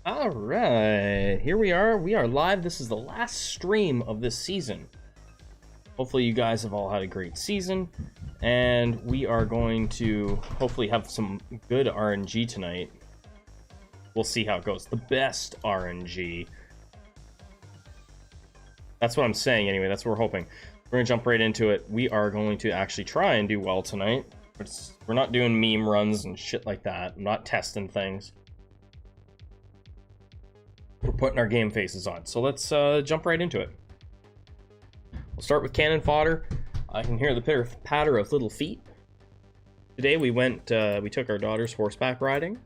All right, here we are. We are live. This is the last stream of this season. Hopefully you guys have all had a great season, and we are going to hopefully have some good RNG tonight. We'll see how it goes. The best RNG. That's what I'm saying anyway. That's what we're hoping. We're gonna jump right into it. We are going to actually try and do well tonight. We're not doing meme runs and shit like that. I'm not testing things. We're putting our game faces on. So let's jump right into it. We'll start with cannon fodder. I can hear the pitter patter of little feet. Today we took our daughter's horseback riding.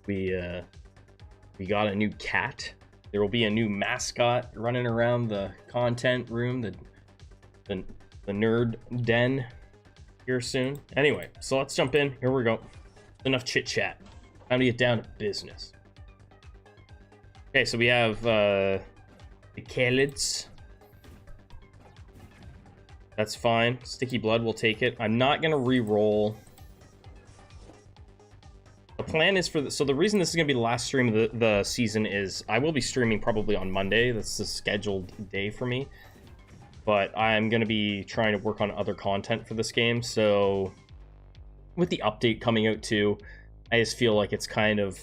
We got a new cat. There will be a new mascot running around the content room, the nerd den here soon. Anyway, so let's jump in. Here we go. Enough chit chat. Time to get down to business. Okay, so we have the Kalids. That's fine. Sticky blood, we'll take it. I'm not gonna re-roll. The plan is for so the reason this is gonna be the last stream of the season is I will be streaming probably on Monday. That's the scheduled day for me. But I'm gonna be trying to work on other content for this game. So with the update coming out too, I just feel like it's kind of,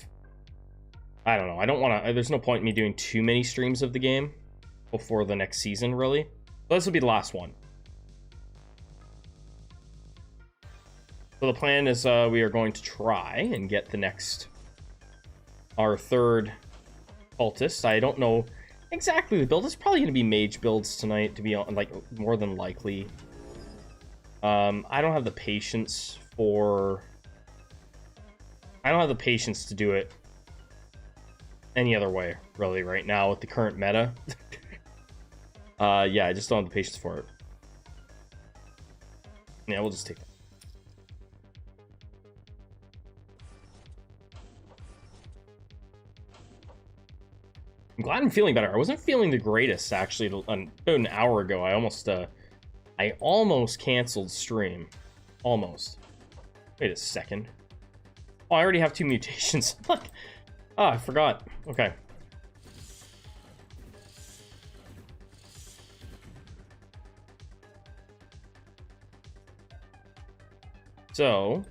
I don't know. I don't want to. There's no point in me doing too many streams of the game before the next season, really. But this will be the last one. So the plan is we are going to try and get our third cultist. I don't know exactly the build. It's probably going to be mage builds tonight, to be like more than likely. I don't have the patience to do it any other way, really, right now with the current meta. Yeah, I just don't have the patience for it. Yeah, we'll just take that. I'm glad I'm feeling better. I wasn't feeling the greatest, actually, about an hour ago. I almost canceled stream. Almost. Wait a second. Oh, I already have 2 mutations. Look. Oh, I forgot. Okay. So,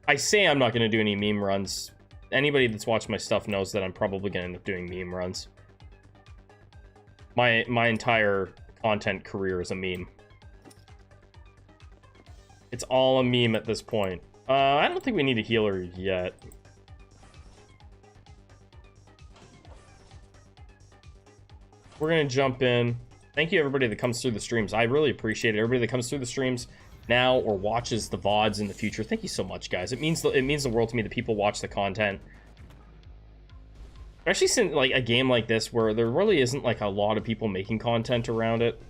I say I'm not going to do any meme runs. Anybody that's watched my stuff knows that I'm probably going to end up doing meme runs. My entire content career is a meme. It's all a meme at this point. I don't think we need a healer yet. We're going to jump in. Thank you, everybody that comes through the streams. I really appreciate it. Everybody that comes through the streams now or watches the VODs in the future. Thank you so much, guys. It means the world to me that people watch the content. Especially since, like, a game like this where there really isn't, like, a lot of people making content around it.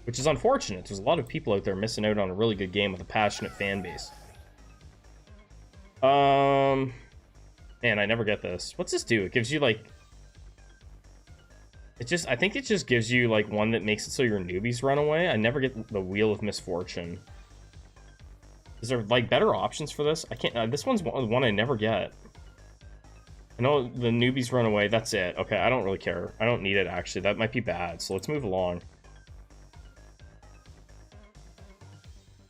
Which is unfortunate. There's a lot of people out there missing out on a really good game with a passionate fan base. Man, I never get this. What's this do? It gives you, like... I think it just gives you, like, one that makes it so your newbies run away. I never get the Wheel of Misfortune. Is there, like, better options for this? I can't... this one's one I never get. I know the newbies run away. That's it. Okay, I don't really care. I don't need it, actually. That might be bad, so let's move along.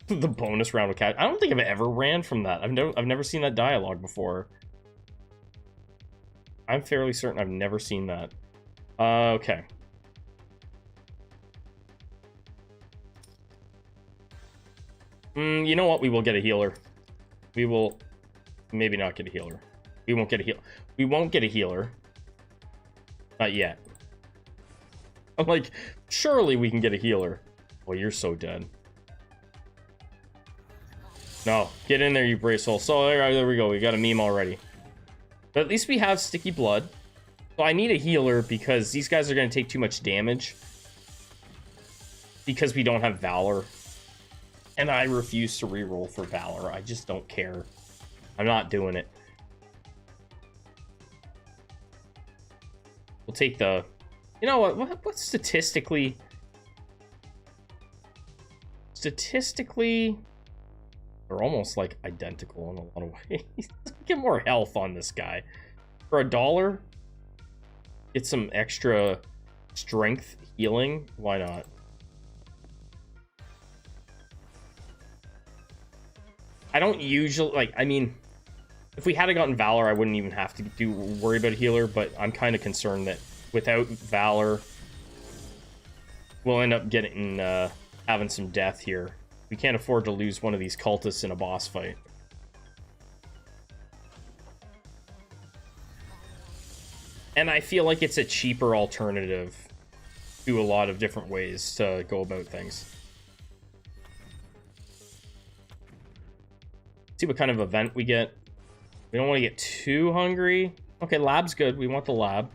The bonus round with cat. I don't think I've ever ran from that. I've never seen that dialogue before. I'm fairly certain I've never seen that. Okay. You know what? We will get a healer. We will maybe not get a healer. We won't get a heal. We won't get a healer. Not yet. I'm like, surely we can get a healer. Well, you're so dead. No, get in there, you brave soul. So there we go. We got a meme already. But at least we have sticky blood. So I need a healer because these guys are going to take too much damage. Because we don't have Valor. And I refuse to reroll for Valor. I just don't care. I'm not doing it. We'll take the... You know what statistically... Statistically... They're almost, like, identical in a lot of ways. Get more health on this guy. For $1? get some extra strength healing, why not? I don't usually, like, I mean, if we had gotten Valor, I wouldn't even have to worry about a healer, but I'm kind of concerned that without Valor, we'll end up getting, having some death here. We can't afford to lose one of these cultists in a boss fight. And I feel like it's a cheaper alternative to a lot of different ways to go about things. See what kind of event we get. We don't want to get too hungry. Okay, lab's good. We want the lab.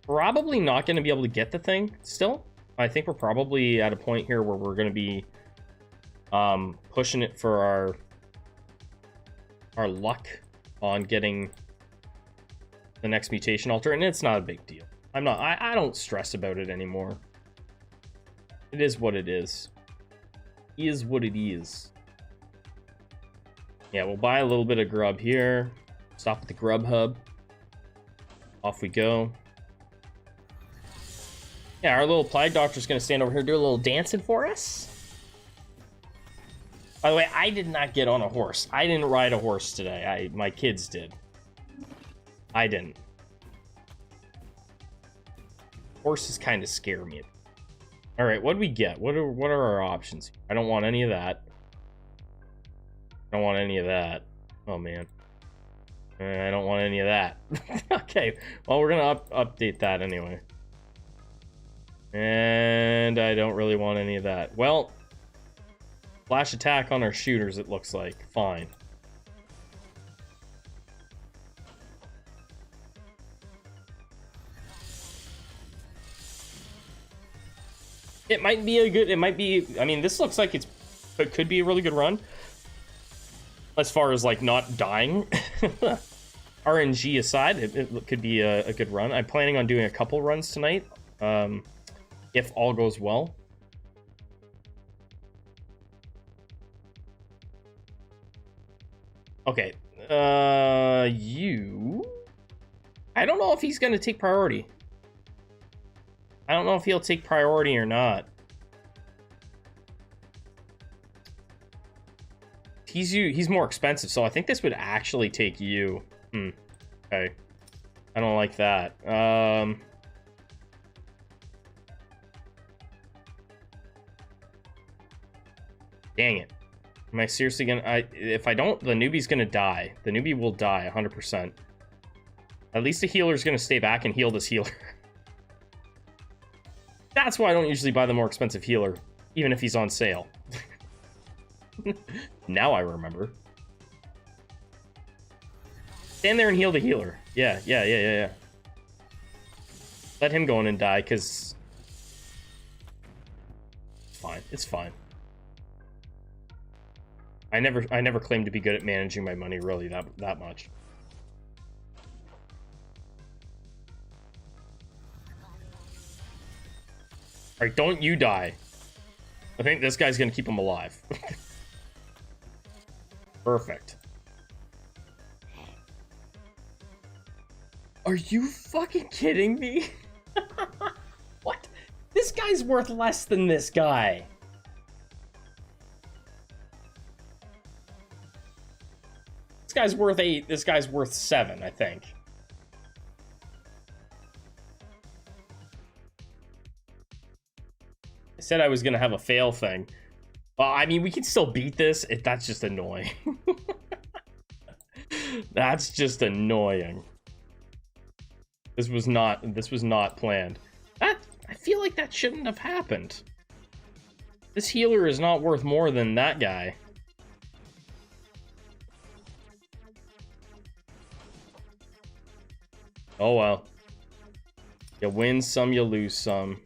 Probably not going to be able to get the thing still. I think we're probably at a point here where we're going to be pushing it for our luck on getting the next mutation altar, and it's not a big deal. I don't stress about it anymore. It is what it is. It is what it is. Yeah, we'll buy a little bit of grub here. Stop at the grub hub. Off we go. Yeah, our little plague doctor's gonna stand over here, do a little dancing for us. By the way, I did not get on a horse. I didn't ride a horse today. My kids did. I didn't. Horses kind of scare me. All right, what do we get? What are our options? I don't want any of that. I don't want any of that. Oh man. I don't want any of that. Okay, well, we're gonna update that anyway. And I don't really want any of that. Well, flash attack on our shooters, it looks like. Fine. It might be a good, I mean, this looks like it could be a really good run. As far as, like, not dying. RNG aside, it could be a good run. I'm planning on doing a couple runs tonight, if all goes well. Okay, you... I don't know if he's going to take priority. I don't know if he'll take priority or not. He's more expensive, so I think this would actually take you. Okay. I don't like that. Dang it. Am I seriously gonna... if I don't, the newbie's gonna die. The newbie will die, 100%. At least the healer's gonna stay back and heal this healer. That's why I don't usually buy the more expensive healer, even if he's on sale. Now I remember. Stand there and heal the healer. Yeah. Let him go in and die, because... It's fine. It's fine. I never claimed to be good at managing my money, really, that much. Alright, don't you die. I think this guy's gonna keep him alive. Perfect. Are you fucking kidding me? What? This guy's worth less than this guy. This guy's worth 8. This guy's worth 7, I think. I said I was gonna have a fail thing. Well, I mean, we can still beat this. That's just annoying. That's just annoying. This was not planned. I feel like that shouldn't have happened. This healer is not worth more than that guy. Oh well. You win some, you lose some.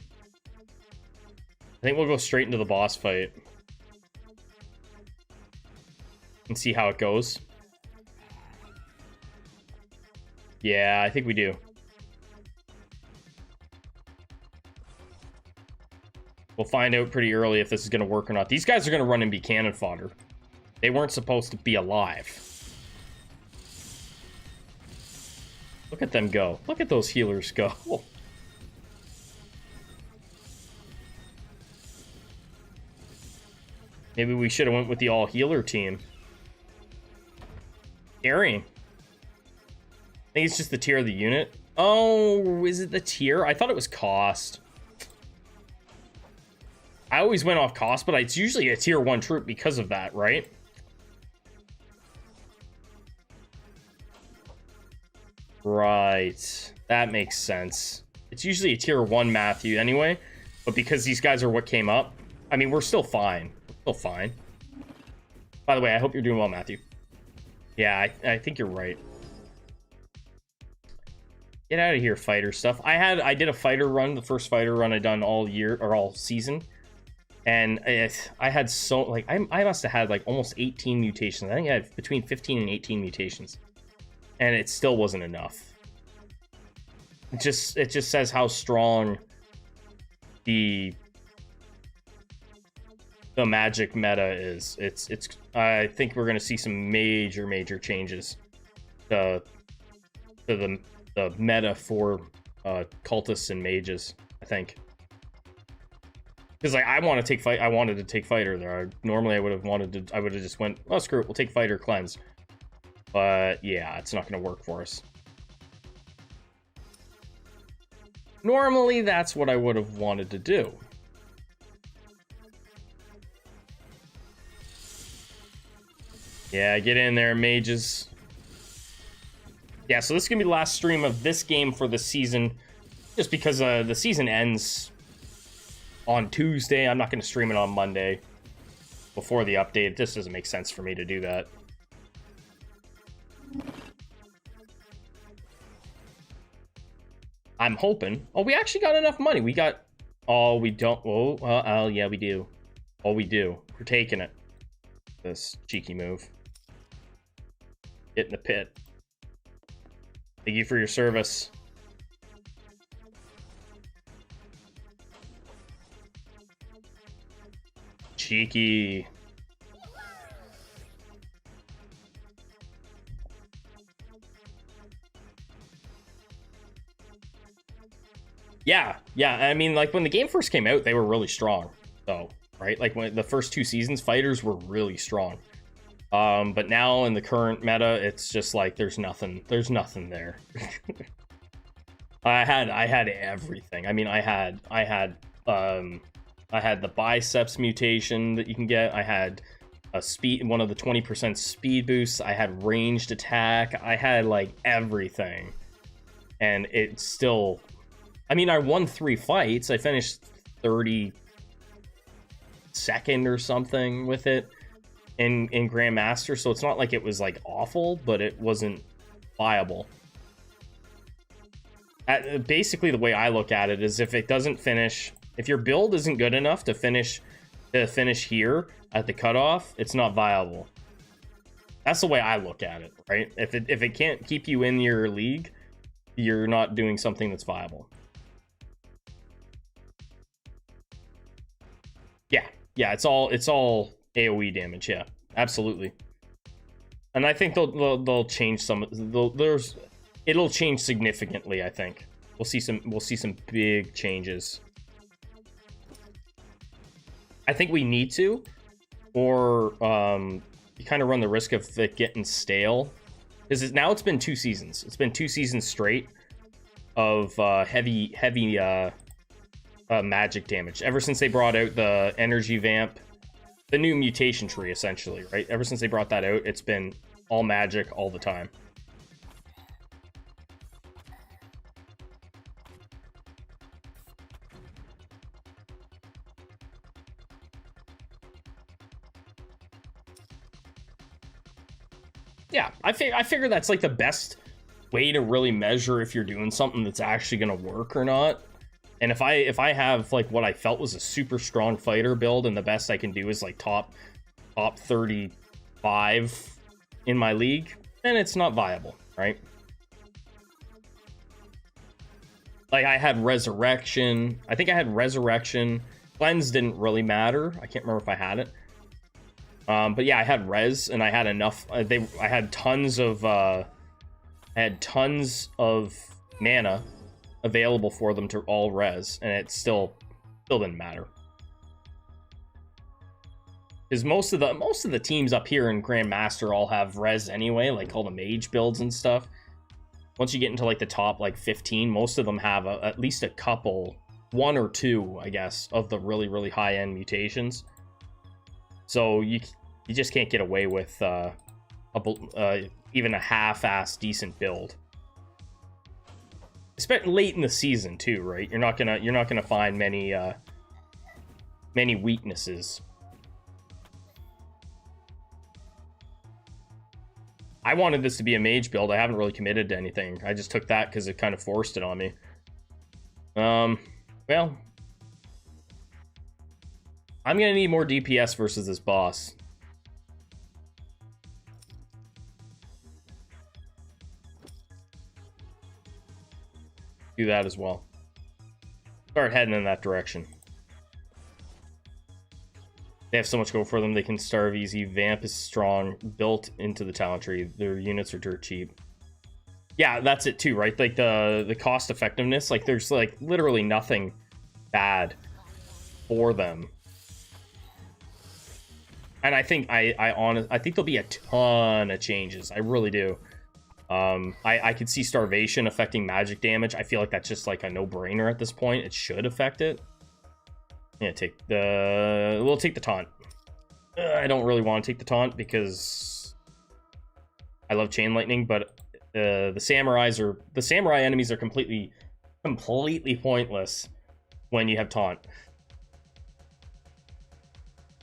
I think we'll go straight into the boss fight. And see how it goes. Yeah, I think we do. We'll find out pretty early if this is going to work or not. These guys are going to run and be cannon fodder. They weren't supposed to be alive. Look at them go. Look at those healers go. Maybe we should have went with the all-healer team. Carrying. I think it's just the tier of the unit. Oh, is it the tier? I thought it was cost. I always went off cost, but it's usually a tier 1 troop because of that, right? Right. That makes sense. It's usually a tier 1 Matthew anyway, but because these guys are what came up, I mean, we're still fine. We're still fine. By the way, I hope you're doing well, Matthew. Yeah, I think you're right. Get out of here, fighter stuff. I did a fighter run, the first fighter run I done all year or all season, and I had so like I must have had like almost 18 mutations. I think I had between 15 and 18 mutations, and it still wasn't enough. It just says how strong the magic meta is. It's I think we're gonna see some major changes to the meta for cultists and mages, I think. Because like I wanted to take fighter there. Normally I would have just went, oh screw it, we'll take fighter cleanse. But yeah, it's not gonna work for us. Normally that's what I would have wanted to do. Yeah, get in there, mages. Yeah, so this is going to be the last stream of this game for the season, just because the season ends on Tuesday. I'm not going to stream it on Monday before the update. It just doesn't make sense for me to do that. I'm hoping. Oh, we actually got enough money. We got... Oh, we don't... Oh, yeah, we do. Oh, we do. We're taking it. This cheeky move. Get in the pit. Thank you for your service. Cheeky. Yeah. I mean, like, when the game first came out, they were really strong, though, right? Like, when the first 2 seasons, fighters were really strong. But now in the current meta, it's just like there's nothing there. I had everything. I mean, I had the biceps mutation that you can get. I had one of the 20% speed boosts. I had ranged attack. I had like everything, and it's still. I mean, I won 3 fights. I finished 32nd or something with it in Grandmaster, so it's not like it was like awful, but it wasn't viable. Basically, the way I look at it is if it doesn't finish, if your build isn't good enough to finish here at the cutoff, it's not viable. That's the way I look at it, right? If it can't keep you in your league, you're not doing something that's viable. Yeah, it's all AoE damage. Yeah, absolutely. And I think they'll change some. It'll change significantly. I think we'll see some big changes. I think we need to, or you kind of run the risk of it getting stale, because now it's been 2 seasons. It's been 2 seasons straight of heavy magic damage. Ever since they brought out the energy vamp, the new mutation tree, essentially, right? Ever since they brought that out, it's been all magic all the time. Yeah, I figure that's like the best way to really measure if you're doing something that's actually going to work or not. And if I have like what I felt was a super strong fighter build, and the best I can do is like top 35 in my league, then it's not viable, right? Like I had Resurrection. I think I had Resurrection. Cleanse didn't really matter. I can't remember if I had it. But yeah, I had Res, and I had enough. I had tons of I had tons of mana available for them to all res, and it still didn't matter. Because most of the teams up here in Grandmaster all have res anyway, like all the mage builds and stuff. Once you get into like the top like 15, most of them have at least a couple, one or two, I guess, of the really high-end mutations. So you just can't get away with even a half-ass decent build. Especially late in the season too, right? You're not gonna find many weaknesses. I wanted this to be a mage build. I haven't really committed to anything. I just took that because it kind of forced it on me. Well, I'm gonna need more DPS versus this boss. Do that as well. Start heading in that direction. They have so much go for them. They can starve easy. Vamp is strong, built into the talent tree. Their units are dirt cheap. Yeah, that's it too, right? Like the cost effectiveness. Like there's like literally nothing bad for them. And I think I think there'll be a ton of changes. I really do. I could see starvation affecting magic damage. I feel like that's just like a no-brainer at this point. It should affect it. Yeah, we'll take the taunt. I don't really want to take the taunt because I love chain lightning, but the samurai enemies are completely pointless when you have taunt.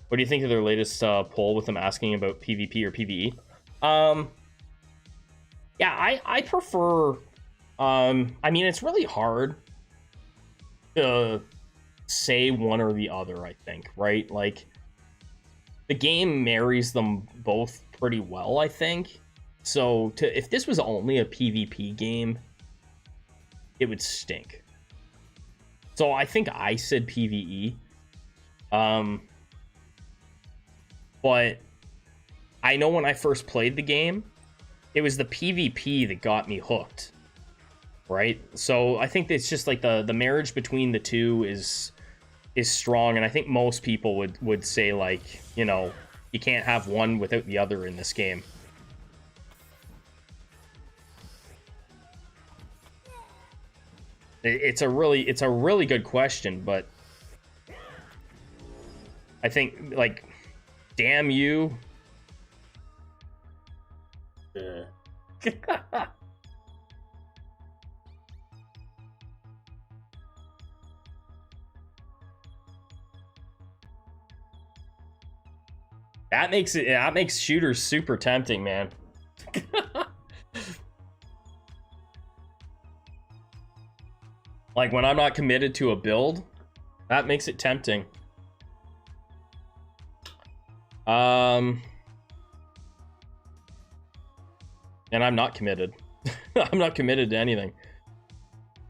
What do you think of their latest poll with them asking about PvP or PvE? Yeah, I prefer. I mean, it's really hard to say one or the other, I think, right? Like, the game marries them both pretty well, I think. So, if this was only a PvP game, it would stink. So, I think I said PvE. But I know when I first played the game, it was the PvP that got me hooked, right? So I think it's just like the marriage between the two is strong, and I think most people would say, like, you know, you can't have one without the other in this game. It's a really good question, but I think, like, damn you. That makes shooters super tempting, man. Like, when I'm not committed to a build, that makes it tempting. And I'm not committed. I'm not committed to anything.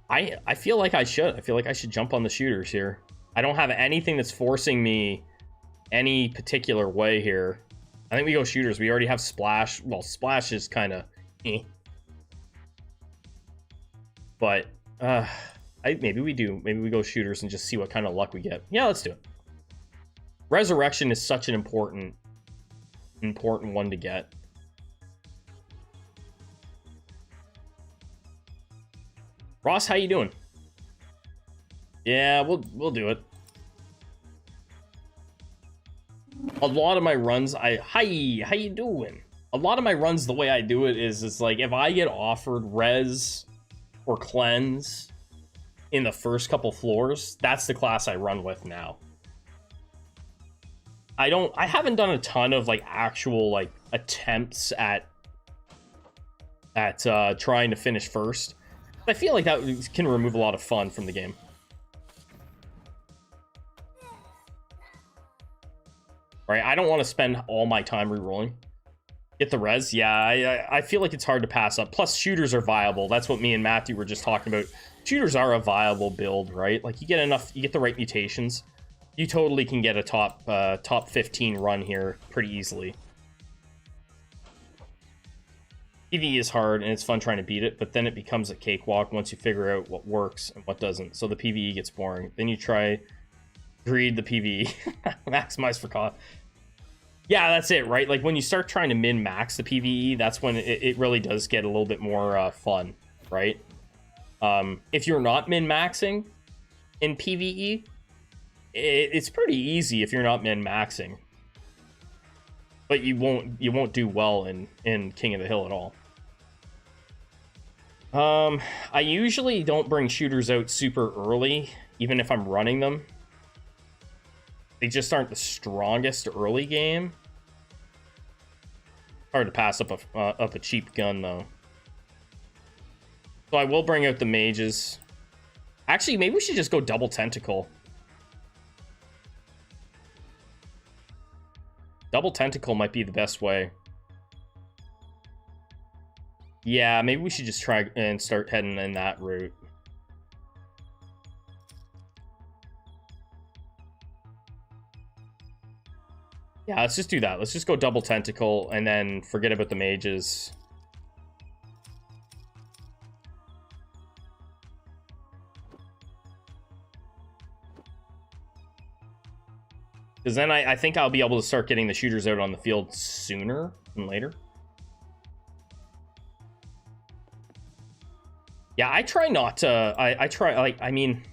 I feel like I should. I feel like I should jump on the shooters here. I don't have anything that's forcing me any particular way here. I think we go shooters. We already have Splash. Well, Splash is kind of eh. But maybe we do. Maybe we go shooters and just see what kind of luck we get. Yeah, let's do it. Resurrection is such an important one to get. Ross, how you doing? Yeah, we'll do it. A lot of my runs, how you doing? A lot of my runs, the way I do it is like, if I get offered res or cleanse in the first couple floors, that's the class I run with now. I haven't done a ton of like actual like attempts at trying to finish first. I feel like that can remove a lot of fun from the game. Right, I don't want to spend all my time re-rolling. Get the res, yeah, I feel like it's hard to pass up. Plus, shooters are viable. That's what me and Matthew were just talking about. Shooters are a viable build, right? Like, you get the right mutations, you totally can get a top 15 run here pretty easily. PvE is hard and it's fun trying to beat it, but then it becomes a cakewalk once you figure out what works and what doesn't. So the PvE gets boring. Then you try greed the PvE, maximize for cost. Yeah, that's it, right? Like when you start trying to min-max the PvE, that's when it really does get a little bit more fun, right? If you're not min-maxing in PvE, it's pretty easy if you're not min-maxing. But you won't do well in King of the Hill at all. I usually don't bring shooters out super early, even if I'm running them. They just aren't the strongest early game. Hard to pass up a cheap gun though. So I will bring out the mages. Actually, maybe we should just go double tentacle. Double tentacle might be the best way. Yeah, maybe we should just try and start heading in that route. Yeah, let's just do that. Let's just go double tentacle and then forget about the mages. Because then I think I'll be able to start getting the shooters out on the field sooner than later. Yeah, I try not to... I try, like, I mean...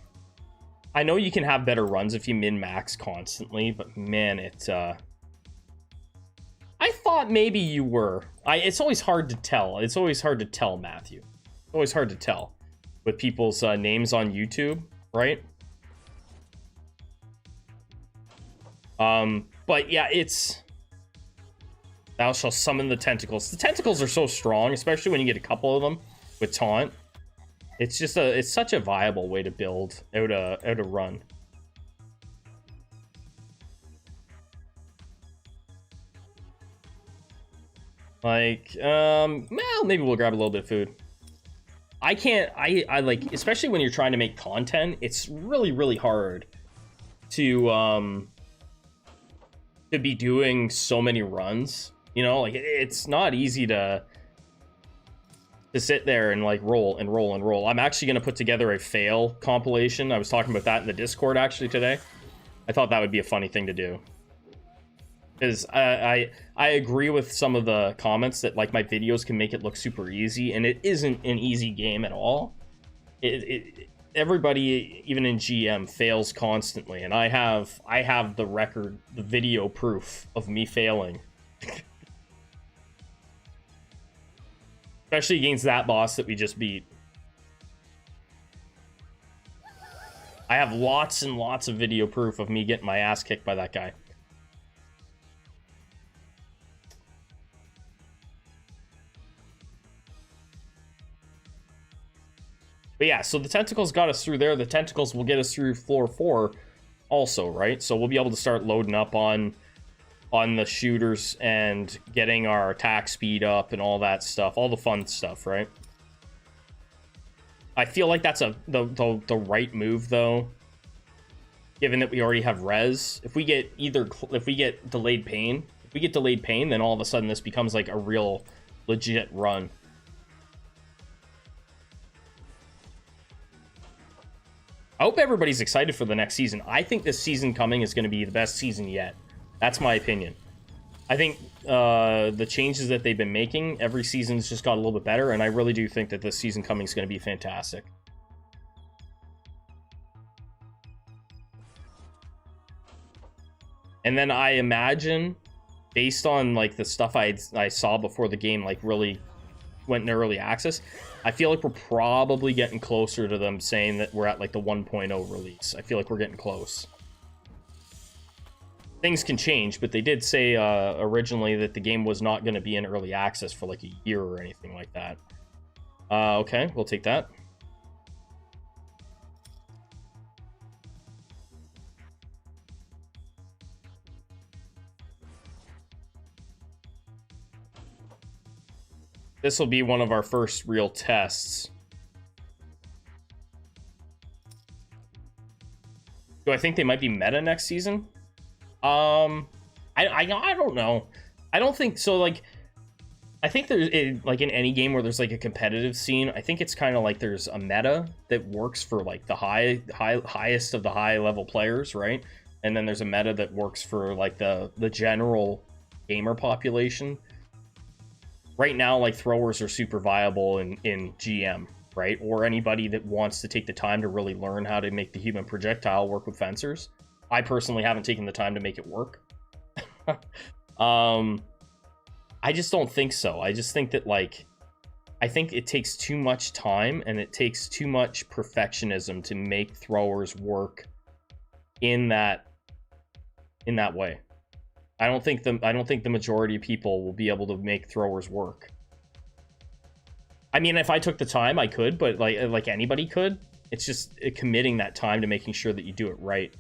I know you can have better runs if you min-max constantly, but man, it's... I thought maybe you were. It's always hard to tell. It's always hard to tell, Matthew. It's always hard to tell with people's names on YouTube, right? But yeah, it's... Thou shalt summon the tentacles. The tentacles are so strong, especially when you get a couple of them with taunt. It's just it's such a viable way to build out a run. Like, well, maybe we'll grab a little bit of food. I like, especially when you're trying to make content, it's really, really hard to be doing so many runs, you know, like it's not easy to sit there and like roll and roll and roll. I'm actually going to put together a fail compilation. I was talking about that in the Discord actually today. I thought that would be a funny thing to do. Because I agree with some of the comments that like my videos can make it look super easy, and it isn't an easy game at all. Everybody, even in GM, fails constantly, and I have the record, the video proof of me failing. Especially against that boss that we just beat. I have lots and lots of video proof of me getting my ass kicked by that guy. But yeah, so the tentacles got us through there. The tentacles will get us through floor 4 also, right? So we'll be able to start loading up on the shooters and getting our attack speed up and all that stuff. All the fun stuff, right? I feel like that's the right move, though. Given that we already have res. If we get delayed pain, then all of a sudden this becomes like a real legit run. I hope everybody's excited for the next season. I think this season coming is going to be the best season yet. That's my opinion. I think the changes that they've been making, every season's just got a little bit better, and I really do think that this season coming is going to be fantastic. And then I imagine, based on like the stuff I saw before the game like really went in early access, I feel like we're probably getting closer to them saying that we're at like the 1.0 release. I feel like we're getting close. Things can change, but they did say originally that the game was not going to be in early access for like a year or anything like that. Okay, we'll take that. This will be one of our first real tests. Do I think they might be meta next season? I don't know. I don't think so. Like, I think there's like in any game where there's like a competitive scene, I think it's kind of like there's a meta that works for like the highest of the high level players, right? And then there's a meta that works for like the general gamer population. Right now, like throwers are super viable in GM, right? Or anybody that wants to take the time to really learn how to make the human projectile work with fencers. I personally haven't taken the time to make it work. I just don't think so. I just think that, like, I think it takes too much time and it takes too much perfectionism to make throwers work in that way. I don't think the majority of people will be able to make throwers work. I mean, if I took the time, I could, but like anybody could. It's just committing that time to making sure that you do it right.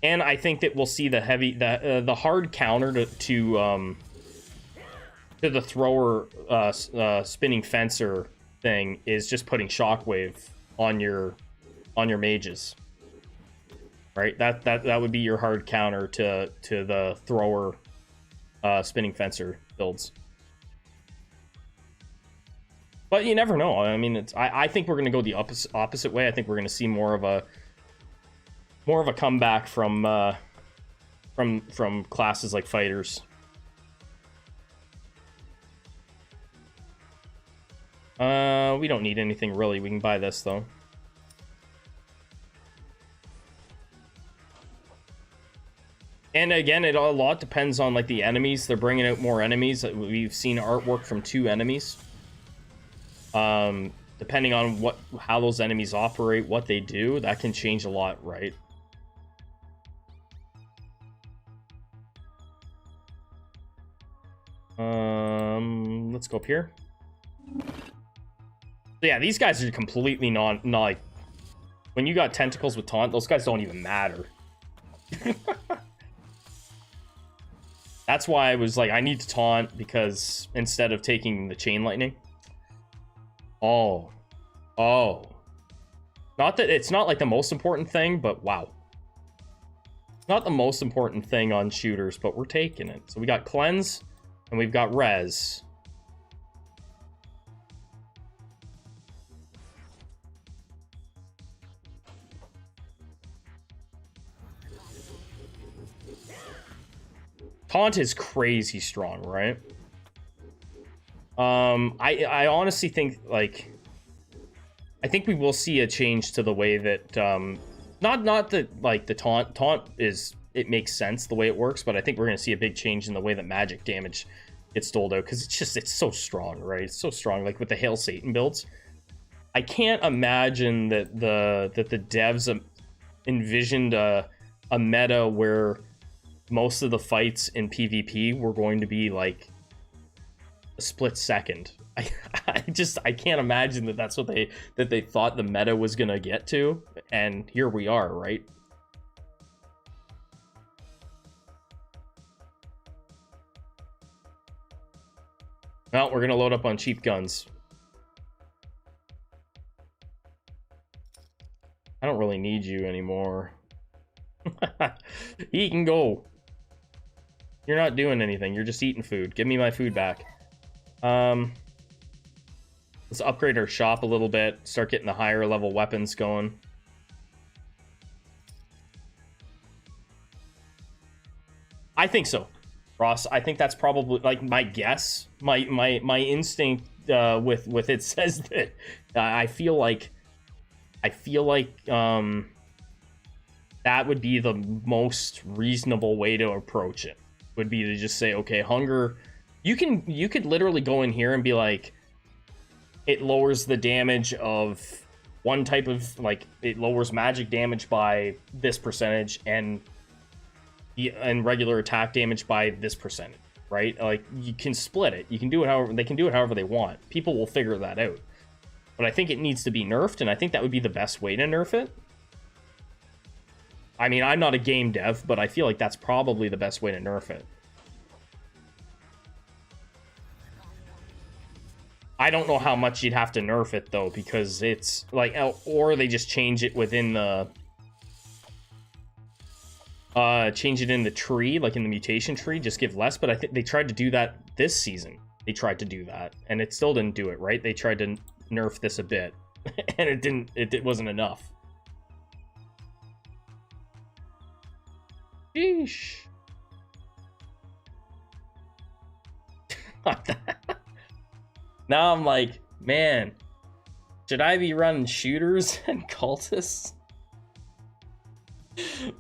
And I think that we'll see the hard counter to the thrower spinning fencer thing is just putting shockwave on your mages, right? That would be your hard counter to the thrower spinning fencer builds. But you never know. I mean, I think we're going to go the opposite way. I think we're going to see more of a comeback from classes like fighters. We don't need anything really. We can buy this though. And again, a lot depends on like the enemies. They're bringing out more enemies. We've seen artwork from 2 enemies. Depending on how those enemies operate, what they do, that can change a lot, right? Let's go up here. So yeah, these guys are completely not like, when you got tentacles with taunt, those guys don't even matter. That's why I was like, I need to taunt, because instead of taking the chain lightning. Oh. Not that it's not like the most important thing, but wow. Not the most important thing on shooters, but we're taking it. So we got cleanse and we've got res. Taunt is crazy strong, right? I honestly think, like, I think we will see a change to the way that, not that, like, the taunt is, it makes sense the way it works, but I think we're going to see a big change in the way that magic damage gets doled out, because it's so strong, right? It's so strong, like with the Hail Satan builds. I can't imagine that the devs envisioned a meta where most of the fights in PvP were going to be like a split second. I can't imagine that that's what they thought the meta was gonna get to, and here we are, right? Well, we're gonna load up on cheap guns. I don't really need you anymore. He can go. You're not doing anything. You're just eating food. Give me my food back. Let's upgrade our shop a little bit. Start getting the higher level weapons going. I think so, Ross. I think that's probably like my guess. My instinct with it says that I feel like that would be the most reasonable way to approach it. Would be to just say, okay, hunger. You could literally go in here and be like, it lowers the damage of one type of, like, it lowers magic damage by this percentage and regular attack damage by this percentage, right? Like, you can split it. You can do it however they can do it however they want. People will figure that out. But I think it needs to be nerfed, and I think that would be the best way to nerf it. I mean, I'm not a game dev, but I feel like that's probably the best way to nerf it. I don't know how much you'd have to nerf it, though, because it's like, or they just change it within the... change it in the tree, like in the mutation tree, just give less. But I think they tried to do that this season. They tried to do that, and it still didn't do it, right? They tried to nerf this a bit, and it wasn't enough. Sheesh. Now I'm like, man, should I be running shooters and cultists?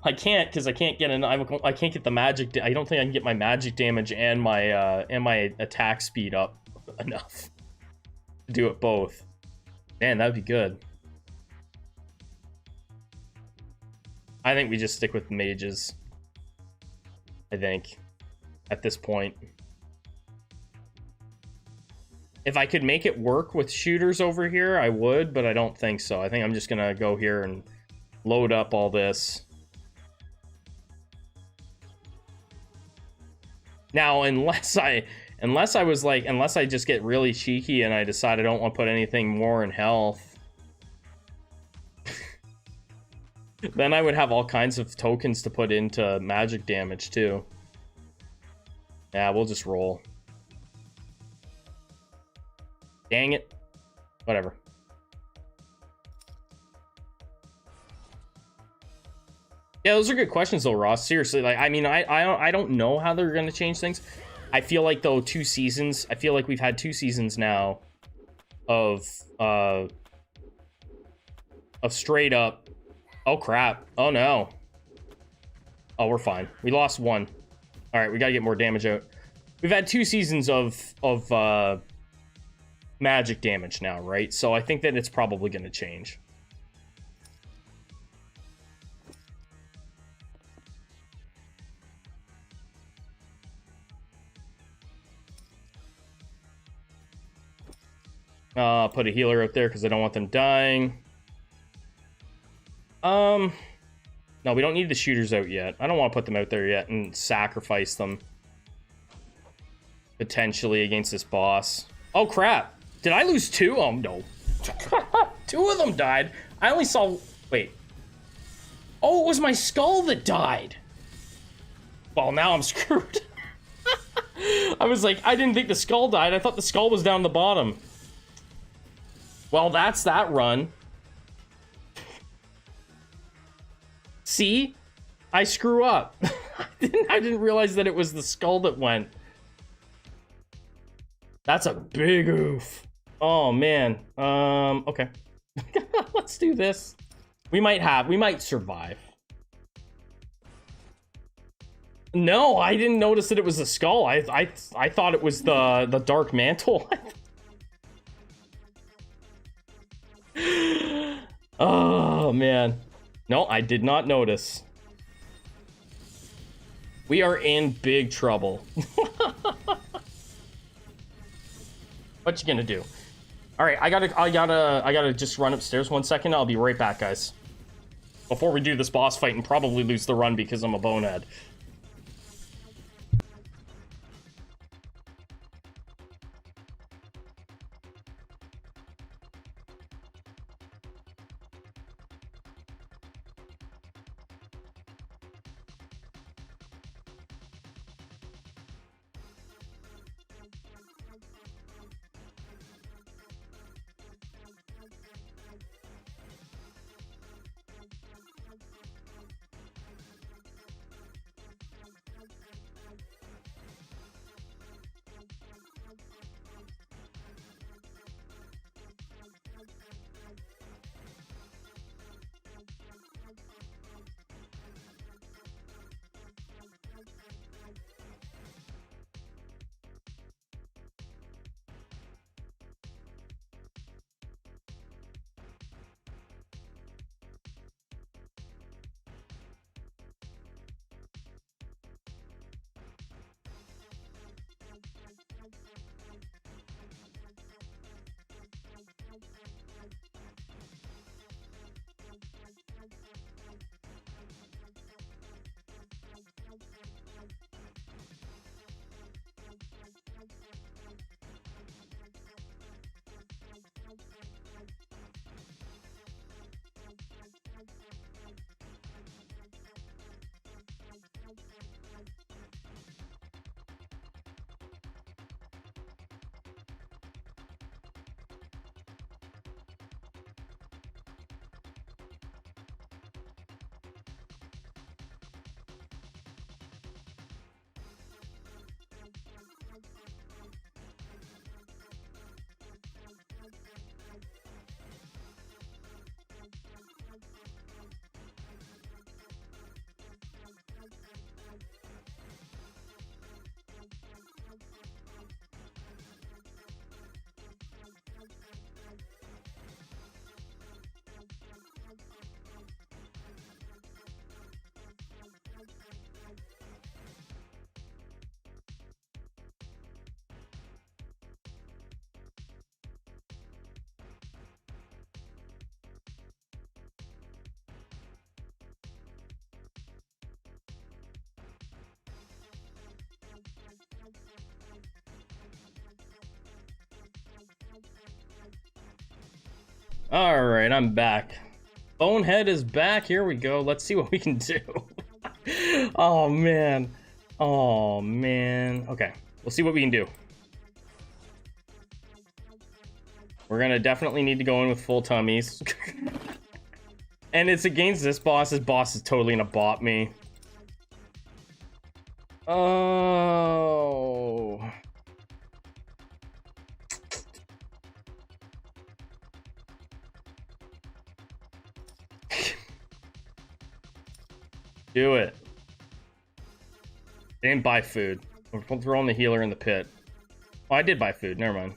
I can't, because I can't get I can't get the magic. I don't think I can get my magic damage and my attack speed up enough to do it both. Man, that'd be good. I think we just stick with mages. I think at this point, if I could make it work with shooters over here, I would, but I don't think so. I think I'm just gonna go here and load up all this. Now, unless I just get really cheeky and I decide I don't want to put anything more in health, then I would have all kinds of tokens to put into magic damage too. Yeah, we'll just roll. Dang it. Whatever. Yeah, those are good questions though, Ross. Seriously, like, I mean, I don't know how they're gonna change things. I feel like though 2 seasons. I feel like we've had 2 seasons now of straight up. Oh crap! Oh no! Oh, we're fine. We lost 1. All right, we gotta get more damage out. We've had 2 seasons of magic damage now, right? So I think that it's probably gonna change. Put a healer up there because I don't want them dying. No, we don't need the shooters out yet. I don't want to put them out there yet and sacrifice them potentially against this boss. Oh crap! Did I lose 2? Oh no. 2 of them died. I only saw... Wait. Oh, it was my skull that died. Well, now I'm screwed. I was like, I didn't think the skull died. I thought the skull was down the bottom. Well, that's that run. See? I screw up. I didn't realize that it was the skull that went. That's a big oof. Oh, man. Okay. Let's do this. We might survive. No, I didn't notice that it was the skull. I thought it was the dark mantle. Oh, man. No, I did not notice. We are in big trouble. What you gonna do? All right, I gotta just run upstairs 1 second. I'll be right back, guys. Before we do this boss fight and probably lose the run because I'm a bonehead. All right, I'm back. Bonehead is back. Here we go. Let's see what we can do. Oh, man. Oh, man. Okay, we'll see what we can do. We're gonna definitely need to go in with full tummies. And it's against this boss. This boss is totally gonna bot me. Oh. Do it. They didn't buy food. We're throwing the healer in the pit. Oh, I did buy food. Never mind.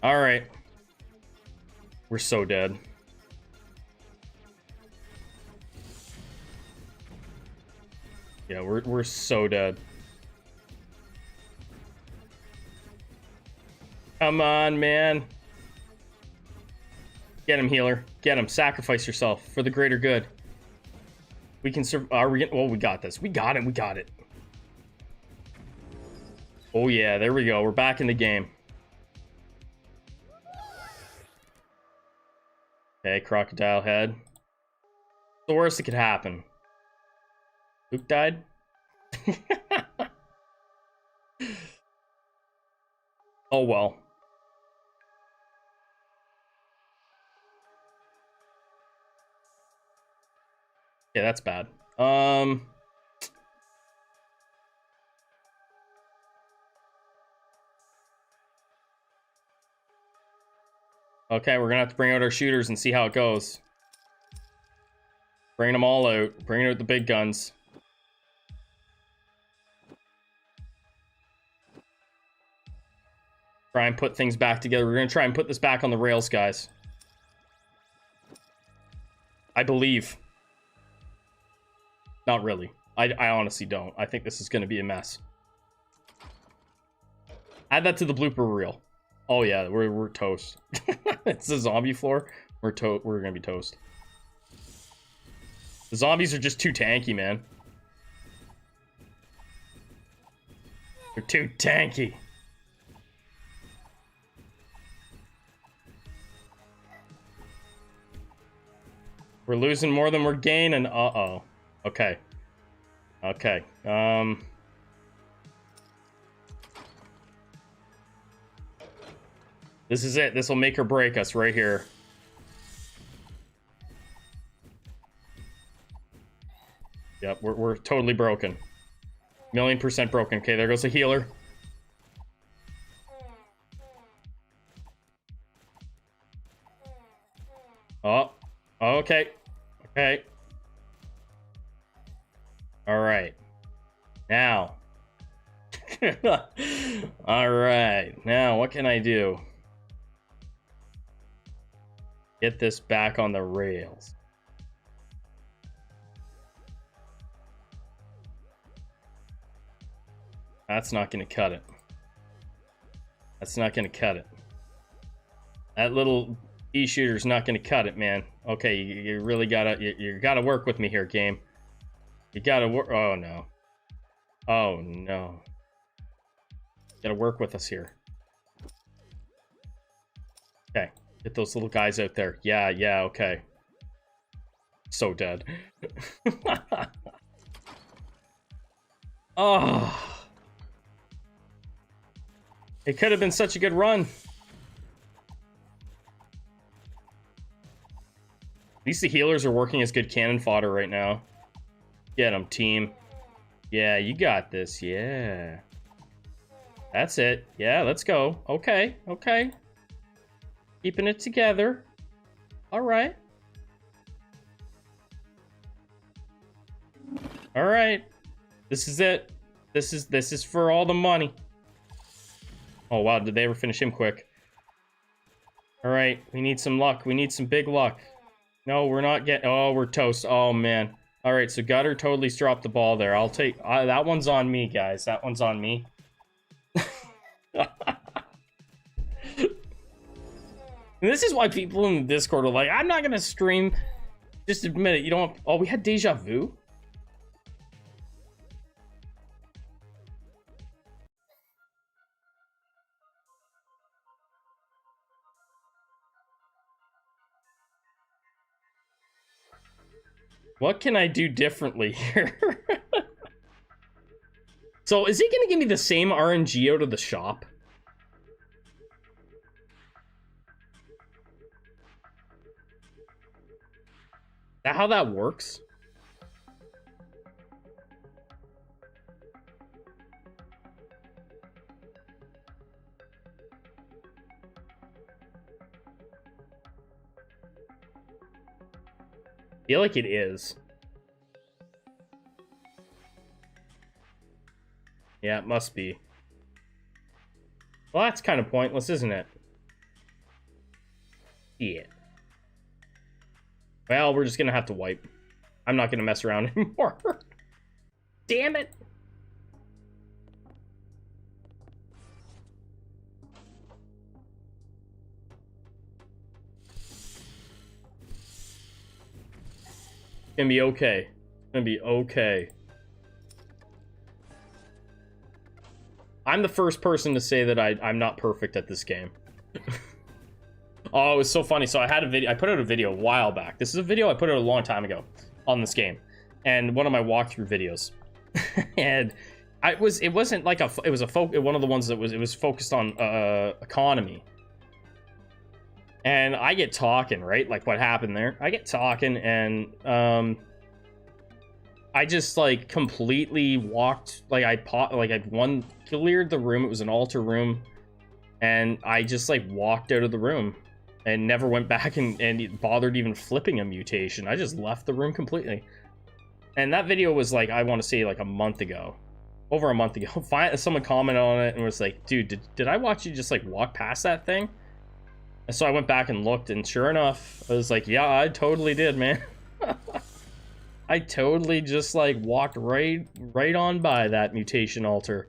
Alright. We're so dead. Yeah, we're so dead. Come on, man. Get him, healer. Get him. Sacrifice yourself for the greater good. We can survive. Are we? Oh, we got this. We got it. We got it. Oh yeah, there we go. We're back in the game. Okay, crocodile head. The worst that could happen. Luke died. Oh well. Yeah, that's bad. Okay, we're gonna have to bring out our shooters and see how it goes. Bring them all out. Bring out the big guns. Try and put things back together. We're gonna try and put this back on the rails, guys. I believe. Not really. I honestly don't. I think this is gonna be a mess. Add that to the blooper reel. Oh yeah, we're toast. It's the zombie floor. We're gonna be toast. The zombies are just too tanky, man. They're too tanky. We're losing more than we're gaining. Uh-oh. Okay. Okay. This is it. This will make or break us right here. Yep, we're totally broken. 1,000,000% broken. Okay, there goes the healer. Oh, okay. Okay. All right. Now. All right. Now, what can I do? Get this back on the rails. That's not going to cut it. That's not going to cut it. That little E-shooter's not going to cut it, man. Okay, you really gotta you gotta work with me here, game. You gotta work. Oh no. Oh no. You gotta work with us here. Okay, get those little guys out there. Yeah, okay. So dead. Oh. It could have been such a good run. At least the healers are working as good cannon fodder right now. Get them, team. Yeah, you got this. Yeah. That's it. Yeah, let's go. Okay, okay. Keeping it together. All right. All right. This is it. This is for all the money. Oh, wow. Did they ever finish him quick? All right. We need some luck. We need some big luck. No, we're not getting... Oh, we're toast. Oh, man. All right, so Gutter totally dropped the ball there. I'll take... that one's on me, guys. That one's on me. This is why people in the Discord are like, I'm not going to stream. Just admit it. You don't... Oh, we had deja vu? What can I do differently here? So, is he going to give me the same RNG out of the shop? Is that how that works? I feel like it is. Yeah, it must be. Well, that's kind of pointless, isn't it? Yeah. Well, we're just gonna have to wipe. I'm not gonna mess around anymore. Damn it! It's gonna be okay. It's gonna be okay. I'm the first person to say that I'm not perfect at this game. Oh, it was so funny. So I had a video. I put out a video a while back. This is a video I put out a long time ago on this game, and one of my walkthrough videos. And it wasn't like it was one of the ones that was focused on economy. And I get talking, right? Like what happened there? I get talking, and I just like completely walked, like I cleared the room. It was an altar room, and I just like walked out of the room and never went back and bothered even flipping a mutation. I just left the room completely. And that video was like, I want to say like a month ago, over a month ago. Someone commented on it and was like, dude, did I watch you just like walk past that thing? And so I went back and looked, and sure enough, I was like, yeah, I totally did, man. I totally just like walked right on by that mutation altar.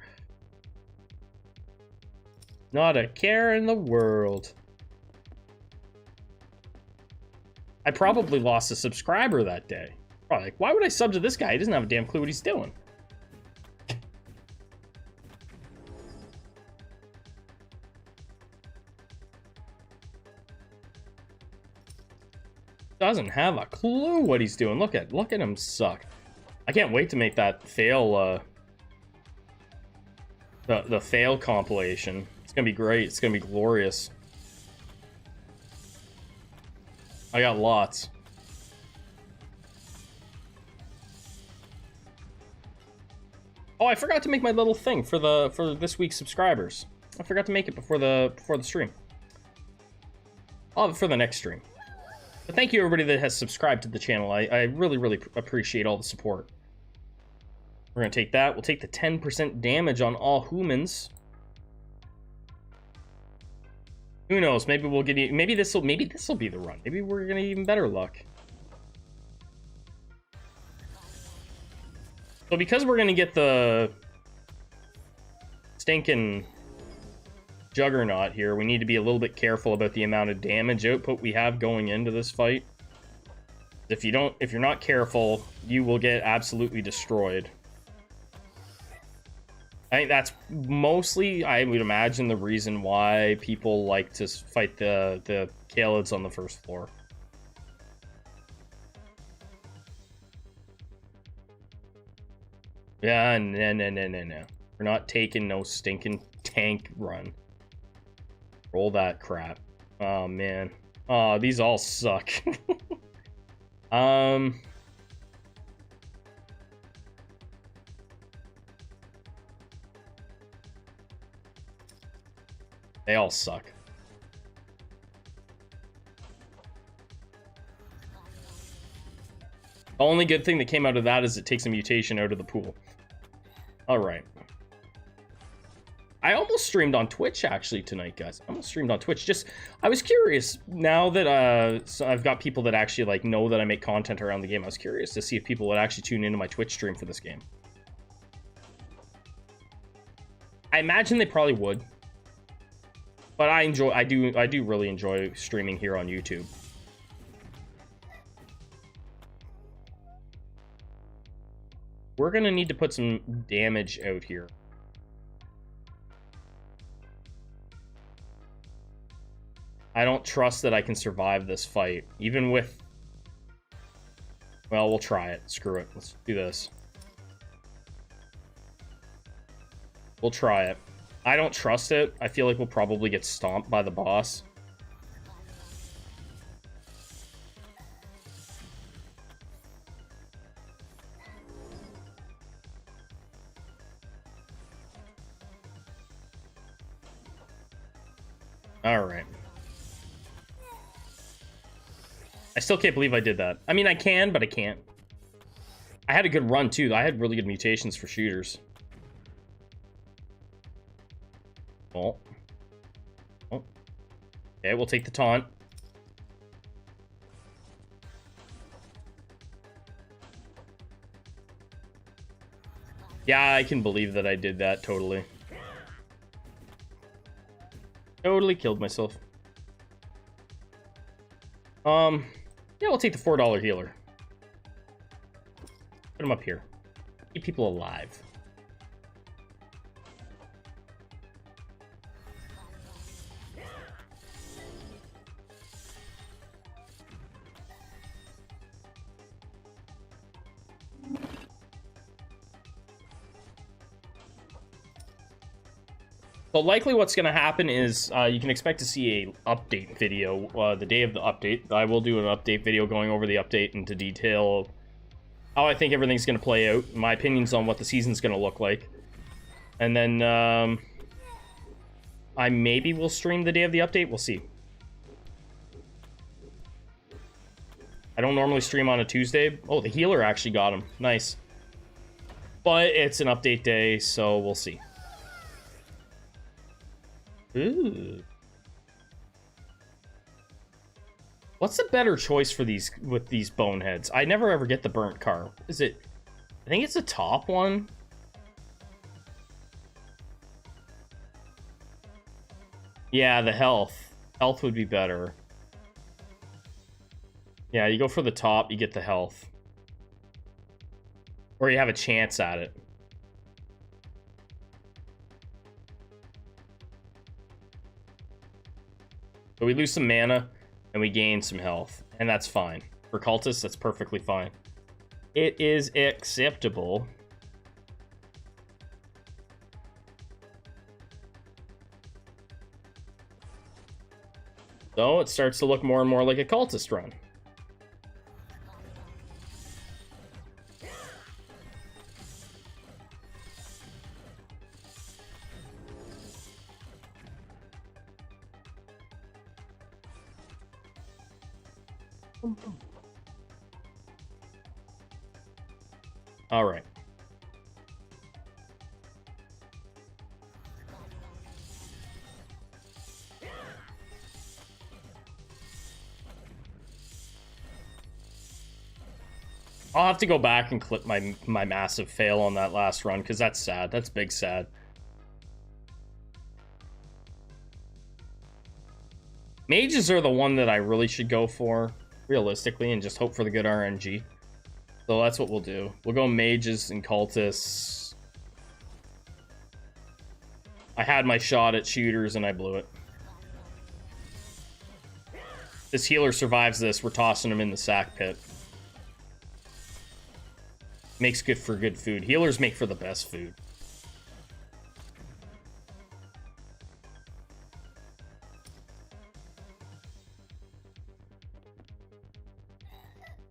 Not a care in the world. I probably lost a subscriber that day. Probably like, why would I sub to this guy? He doesn't have a damn clue what he's doing. Doesn't have a clue what he's doing. Look at him suck. I can't wait to make that fail the fail compilation. It's gonna be great. It's gonna be glorious. I got lots. Oh, I forgot to make my little thing for this week's subscribers. I forgot to make it before the stream. I'll have it for the next stream. But thank you everybody that has subscribed to the channel. I really, really appreciate all the support. We're gonna take that. We'll take the 10% damage on all humans. Who knows? Maybe we'll get you. Maybe this will be the run. Maybe we're gonna even better luck. So because we're gonna get the stinking Juggernaut here, we need to be a little bit careful about the amount of damage output we have going into this fight. If you're not careful, you will get absolutely destroyed. I think that's mostly, I would imagine, the reason why people like to fight the Kalids on the first floor. Yeah, no. We're not taking no stinking tank run. Roll that crap. Oh, man. Oh, these all suck. They all suck. The only good thing that came out of that is it takes a mutation out of the pool. Alright. I almost streamed on Twitch, actually, tonight, guys. I almost streamed on Twitch. I was curious, now that so I've got people that actually, like, know that I make content around the game, I was curious to see if people would actually tune into my Twitch stream for this game. I imagine they probably would. But I do really enjoy streaming here on YouTube. We're gonna need to put some damage out here. I don't trust that I can survive this fight, even with... Well, we'll try it. Screw it. Let's do this. We'll try it. I don't trust it. I feel like we'll probably get stomped by the boss. Alright. I still can't believe I did that. I mean, I can, but I can't. I had a good run, too. I had really good mutations for shooters. Oh. Oh. Okay, we'll take the taunt. Yeah, I can believe that I did that, totally. Totally killed myself. Yeah, we'll take the $4 healer. Put him up here. Keep people alive. So likely what's going to happen is you can expect to see a update video the day of the update. I will do an update video going over the update into detail, how I think everything's going to play out, my opinions on what the season's going to look like. And then I maybe will stream the day of the update. We'll see. I don't normally stream on a Tuesday. Oh, the healer actually got him. Nice. But it's an update day, so we'll see. Ooh. What's a better choice for these with these boneheads? I never ever get the burnt car. Is it? I think it's the top one. Yeah, the health. Health would be better. Yeah, you go for the top, you get the health. Or you have a chance at it. So we lose some mana, and we gain some health. And that's fine. For cultists, that's perfectly fine. It is acceptable. So it starts to look more and more like a cultist run. All right. I'll have to go back and clip my massive fail on that last run, because that's sad. That's big sad. Mages are the one that I really should go for, realistically, and just hope for the good RNG. So that's what we'll do. We'll go mages and cultists. I had my shot at shooters and I blew it. This healer survives this. We're tossing him in the sack pit. Makes good for good food. Healers make for the best food.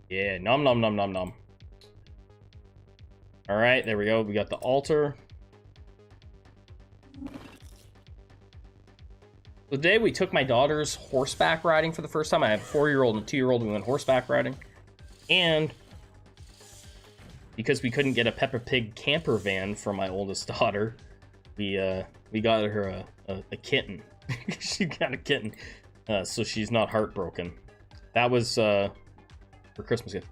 Yeah, nom nom nom nom nom. All right, there we go. We got the altar. The day we took my daughter's horseback riding for the first time. I have a 4-year-old and a 2-year-old. We went horseback riding. And because we couldn't get a Peppa Pig camper van for my oldest daughter, we got her a kitten. She got a kitten, so she's not heartbroken. That was her Christmas gift.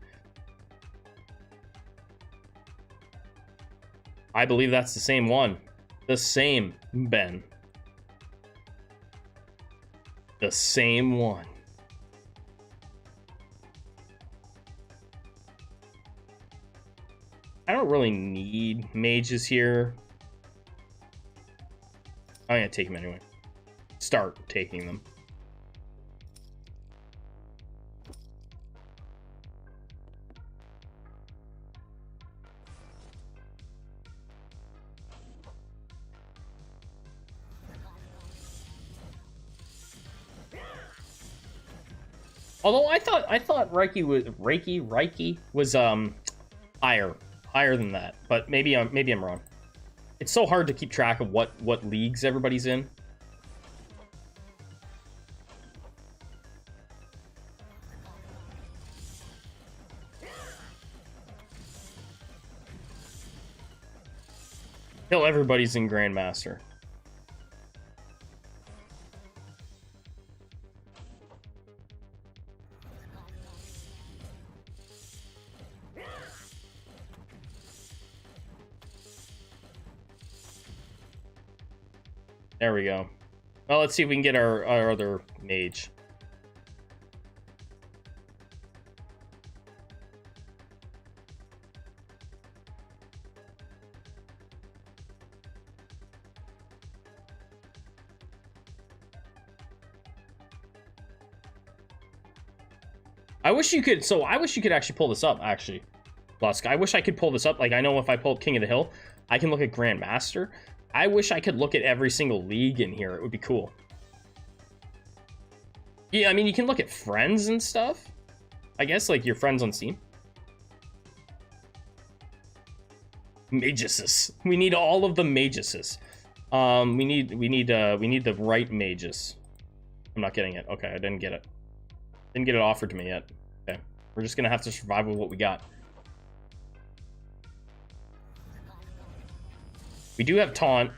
I believe that's the same one. The same, Ben. The same one. I don't really need mages here. I'm gonna take them anyway. Start taking them. Although I thought Reiki was higher than that, but maybe I'm wrong. It's so hard to keep track of what leagues everybody's in. Hell, everybody's in Grandmaster. There we go. Well, let's see if we can get our other mage. I wish you could actually pull this up, actually. Lusk, I wish I could pull this up. Like, I know if I pull up King of the Hill, I can look at Grandmaster. I wish I could look at every single league in here. It would be cool. Yeah, I mean, you can look at friends and stuff. I guess, like, your friends on Steam. Maguses. We need all of the Maguses. We need the right mages. I'm not getting it. Okay, I didn't get it. Didn't get it offered to me yet. Okay. We're just gonna have to survive with what we got. We do have taunt.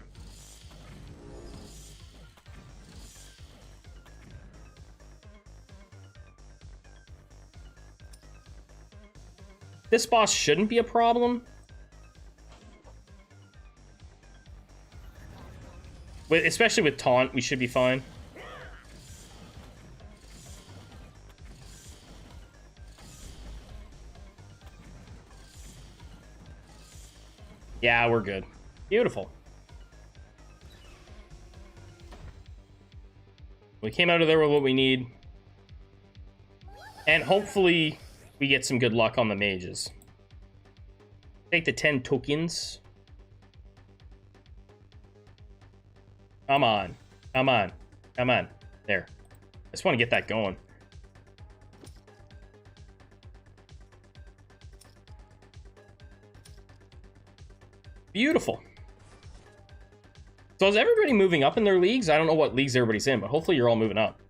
This boss shouldn't be a problem. Especially with taunt, we should be fine. Yeah, we're good. Beautiful. We came out of there with what we need. And hopefully we get some good luck on the mages. Take the 10 tokens. Come on. Come on. Come on. There. I just want to get that going. Beautiful. So is everybody moving up in their leagues? I don't know what leagues everybody's in, but hopefully you're all moving up.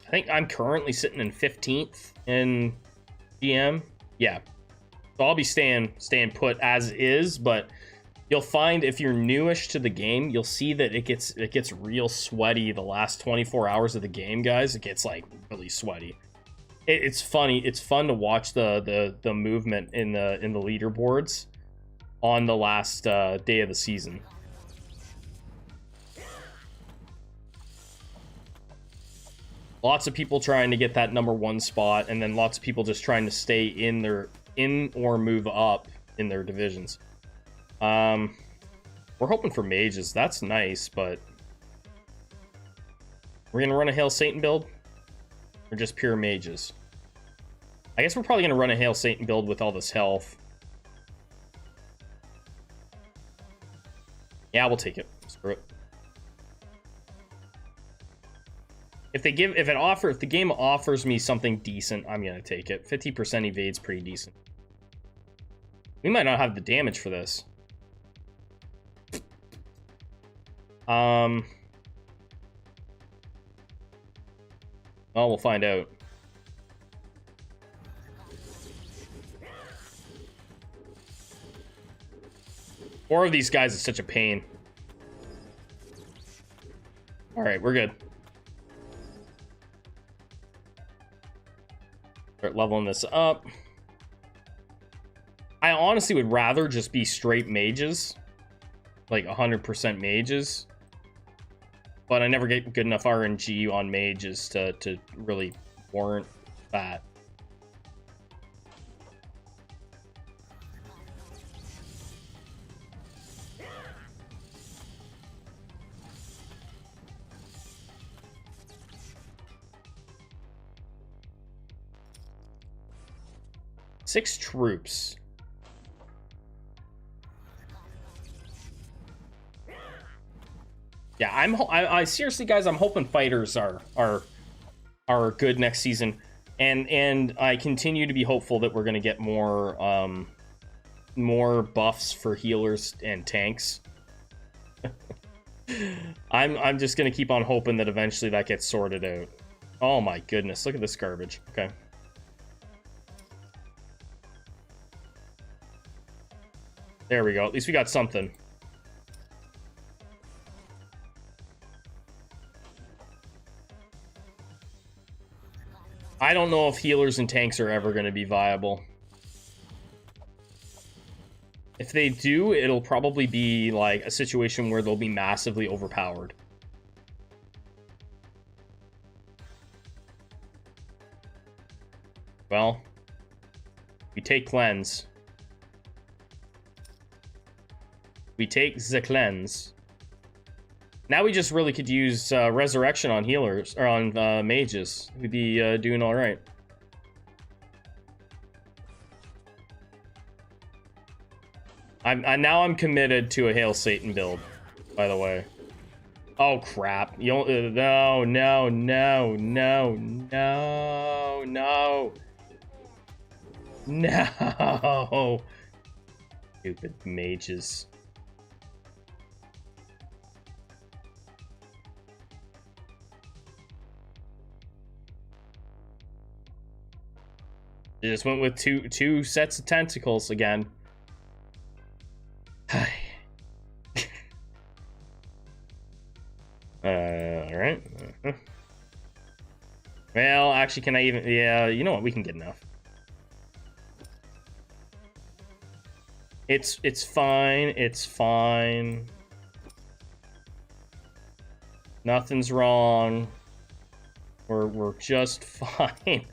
I think I'm currently sitting in 15th in GM. Yeah. So I'll be staying put as is, but you'll find if you're newish to the game, you'll see that it gets real sweaty the last 24 hours of the game, guys. It gets like really sweaty. It's funny. It's fun to watch the movement in the leaderboards on the last day of the season. Lots of people trying to get that #1 spot, and then lots of people just trying to stay in or move up in their divisions. We're hoping for mages. That's nice, but We're gonna run a Hail Satan build, or just pure mages? I guess we're probably gonna run a Hail Satan build with all this health. Yeah, we'll take it. Screw it. If the game offers me something decent, I'm gonna take it. 50% evade's pretty decent. We might not have the damage for this. Well, we'll find out. Four of these guys is such a pain. All right, we're good. Start leveling this up. I honestly would rather just be straight mages, like 100% mages, but I never get good enough RNG on mages to really warrant that. Six troops. Yeah, I seriously, guys, I'm hoping fighters are good next season, and I continue to be hopeful that we're gonna get more buffs for healers and tanks. I'm just gonna keep on hoping that eventually that gets sorted out. Oh my goodness, look at this garbage. Okay. There we go. At least we got something. I don't know if healers and tanks are ever going to be viable. If they do, it'll probably be like a situation where they'll be massively overpowered. Well, we take cleanse. We take the cleanse. Now we just really could use resurrection on healers, or on mages. We'd be doing all right. Now I'm committed to a Hail Satan build, by the way. Oh crap! You don't, no, no, no, no, no, no, no! Stupid mages. They just went with two sets of tentacles again. Alright. Well, actually, can I even... Yeah, you know what? We can get enough. It's fine. It's fine. Nothing's wrong. We're just fine.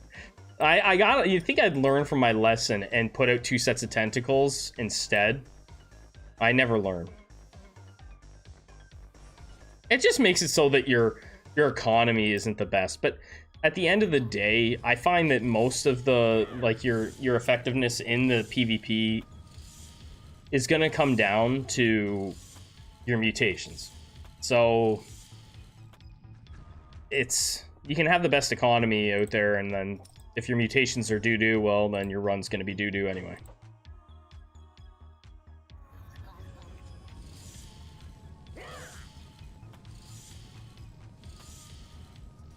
You think I'd learn from my lesson and put out two sets of tentacles instead? I never learn. It just makes it so that your economy isn't the best. But at the end of the day, I find that most of the, like, your effectiveness in the PvP is gonna come down to your mutations. So you can have the best economy out there, and then if your mutations are doo-doo, well, then your run's gonna be doo-doo anyway.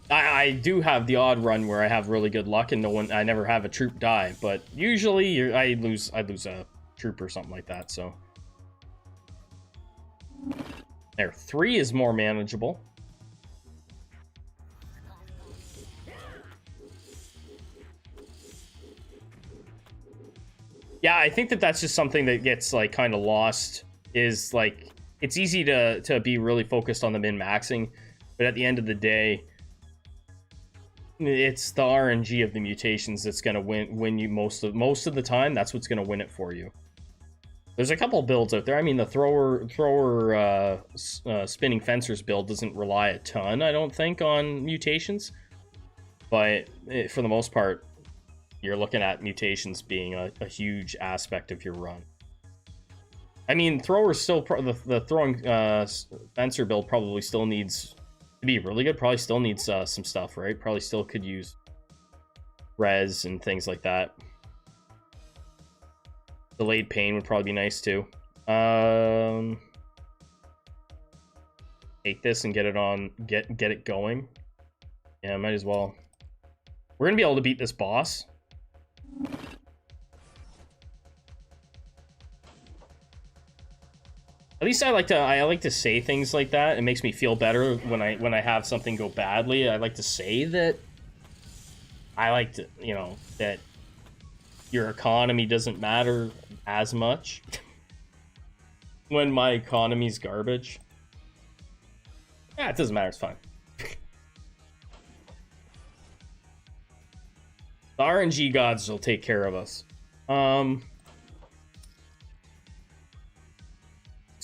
I do have the odd run where I have really good luck and I never have a troop die, but usually I lose a troop or something like that, so. There, 3 is more manageable. Yeah, I think that's just something that gets, like, kind of lost, is, like, it's easy to be really focused on the min-maxing, but at the end of the day, it's the RNG of the mutations that's going to win you most of the time. That's what's going to win it for you. There's a couple builds out there. I mean, the spinning fencers build doesn't rely a ton, I don't think, on mutations. But for the most part, you're looking at mutations being a huge aspect of your run. I mean, throwers still the throwing fencer build probably still needs to be really good. Probably still needs some stuff, right? Probably still could use res and things like that. Delayed pain would probably be nice too. Take this and get it on, get it going. Yeah, might as well. We're gonna be able to beat this boss. At least I like to say things like that. It makes me feel better when I have something go badly. I like to say that I like to, you know, that your economy doesn't matter as much when my economy's garbage. Yeah, it doesn't matter, it's fine. The RNG gods will take care of us. Let's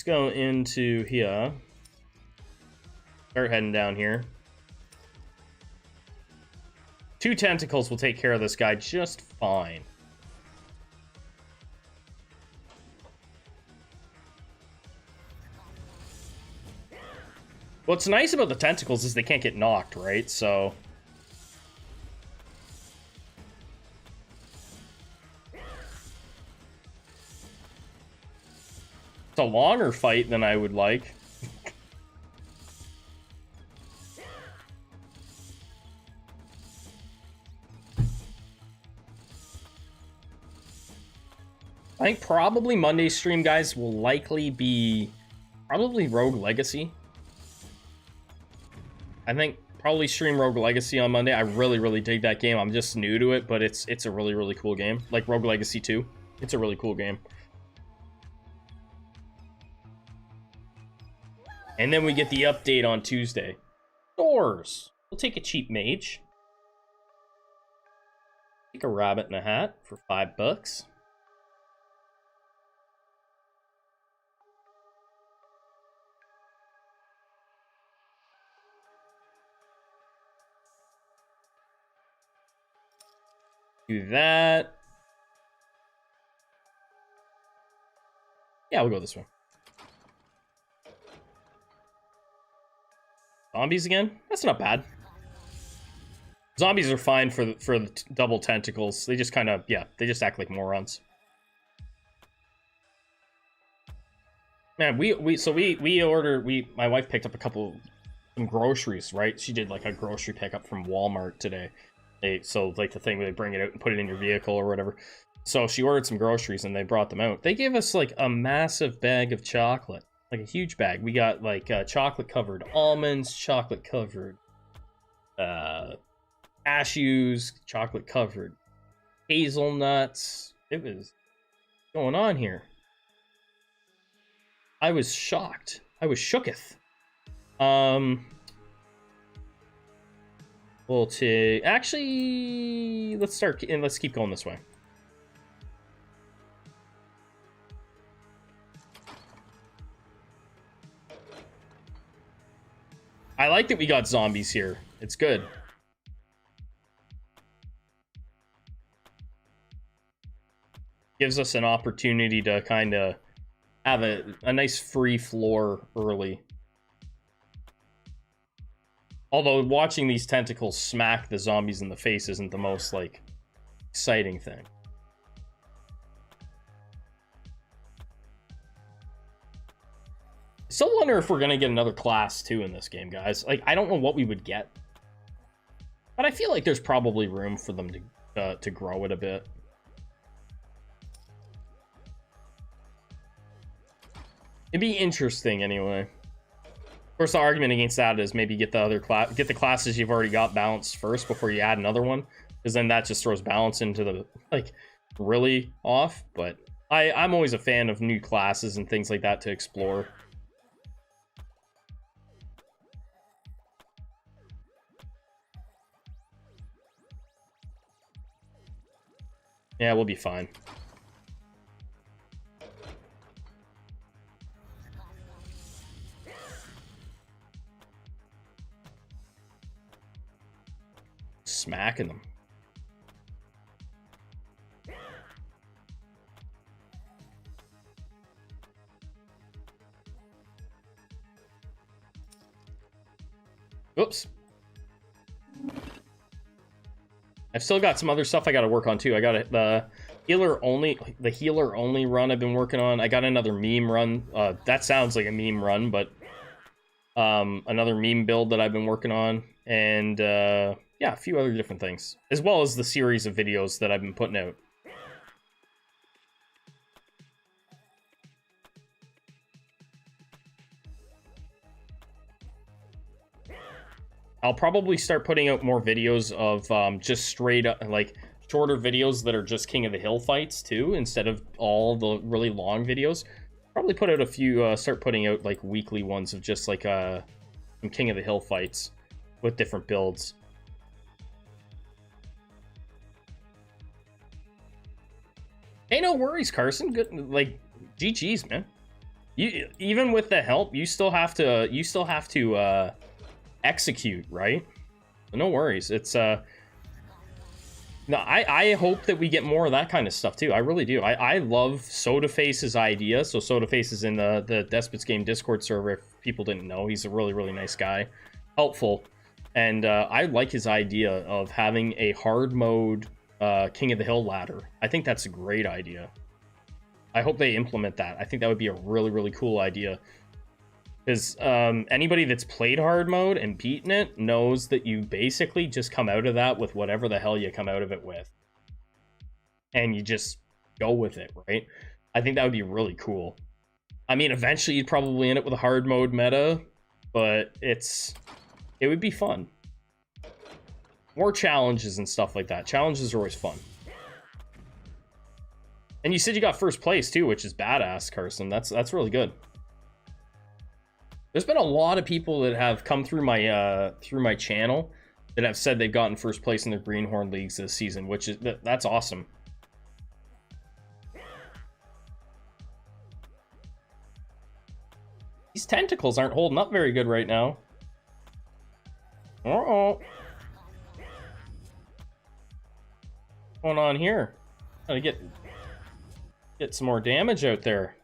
go into here. Start heading down here. 2 tentacles will take care of this guy just fine. What's nice about the tentacles is they can't get knocked, right? So it's a longer fight than I would like. I think probably Monday's stream, guys, will likely be probably Rogue Legacy. I think probably stream Rogue Legacy on Monday. I really dig that game. I'm just new to it, but it's a really cool game. Like Rogue Legacy 2. It's a really cool game. And then we get the update on Tuesday. Doors. We'll take a cheap mage. Take a rabbit in a hat for $5. Do that. Yeah, we'll go this way. Zombies again? That's not bad. Zombies are fine for the double tentacles. They just kind of, yeah, they just act like morons. Man, my wife picked up some groceries, right? She did like a grocery pickup from Walmart today. So like the thing where they bring it out and put it in your vehicle or whatever. So she ordered some groceries and they brought them out. They gave us like a massive bag of chocolate, like a huge bag. We got like chocolate covered almonds, chocolate covered cashews, chocolate covered hazelnuts. It was going on here. I was shocked. I was shooketh. We'll take... Actually, let's start... And let's keep going this way. I like that we got zombies here. It's good. Gives us an opportunity to kind of have a nice free floor early. Although watching these tentacles smack the zombies in the face isn't the most, like, exciting thing. Still wonder if we're gonna get another class, too, in this game, guys. Like, I don't know what we would get. But I feel like there's probably room for them to grow it a bit. It'd be interesting, anyway. Of course, the argument against that is maybe get the classes you've already got balanced first before you add another one, because then that just throws balance into the, like, really off. But I'm always a fan of new classes and things like that to explore. Yeah, we'll be fine. smacking them. Oops. I've still got some other stuff I got to work on too. I got the healer only run I've been working on. I got another meme run. That sounds like a meme run, but another meme build that I've been working on, and yeah, a few other different things, as well as the series of videos that I've been putting out. I'll probably start putting out more videos of just straight up, like, shorter videos that are just King of the Hill fights too, instead of all the really long videos. Probably put out a few, start putting out like weekly ones of just like some King of the Hill fights with different builds. Hey, no worries, Carson. Good, like, GG's, man. You, even with the help, you still have to execute, right? No worries. It's no, I hope that we get more of that kind of stuff too. I really do. I love Sodaface's idea. So Sodaface is in the Despot's Game Discord server. If people didn't know, he's a really, really nice guy, helpful, and I like his idea of having a hard mode King of the Hill ladder. I think that's a great idea. I hope they implement that. I think that would be a really, really cool idea. Because anybody that's played hard mode and beaten it knows that you basically just come out of that with whatever the hell you come out of it with. And you just go with it, right? I think that would be really cool. I mean, eventually you'd probably end up with a hard mode meta, but it would be fun. More challenges and stuff like that. Challenges are always fun. And you said you got first place too, which is badass, Carson. That's really good. There's been a lot of people that have come through my channel that have said they've gotten first place in their Greenhorn leagues this season, which is that's awesome. These tentacles aren't holding up very good right now. Uh-oh. What's going on here? Gotta get some more damage out there.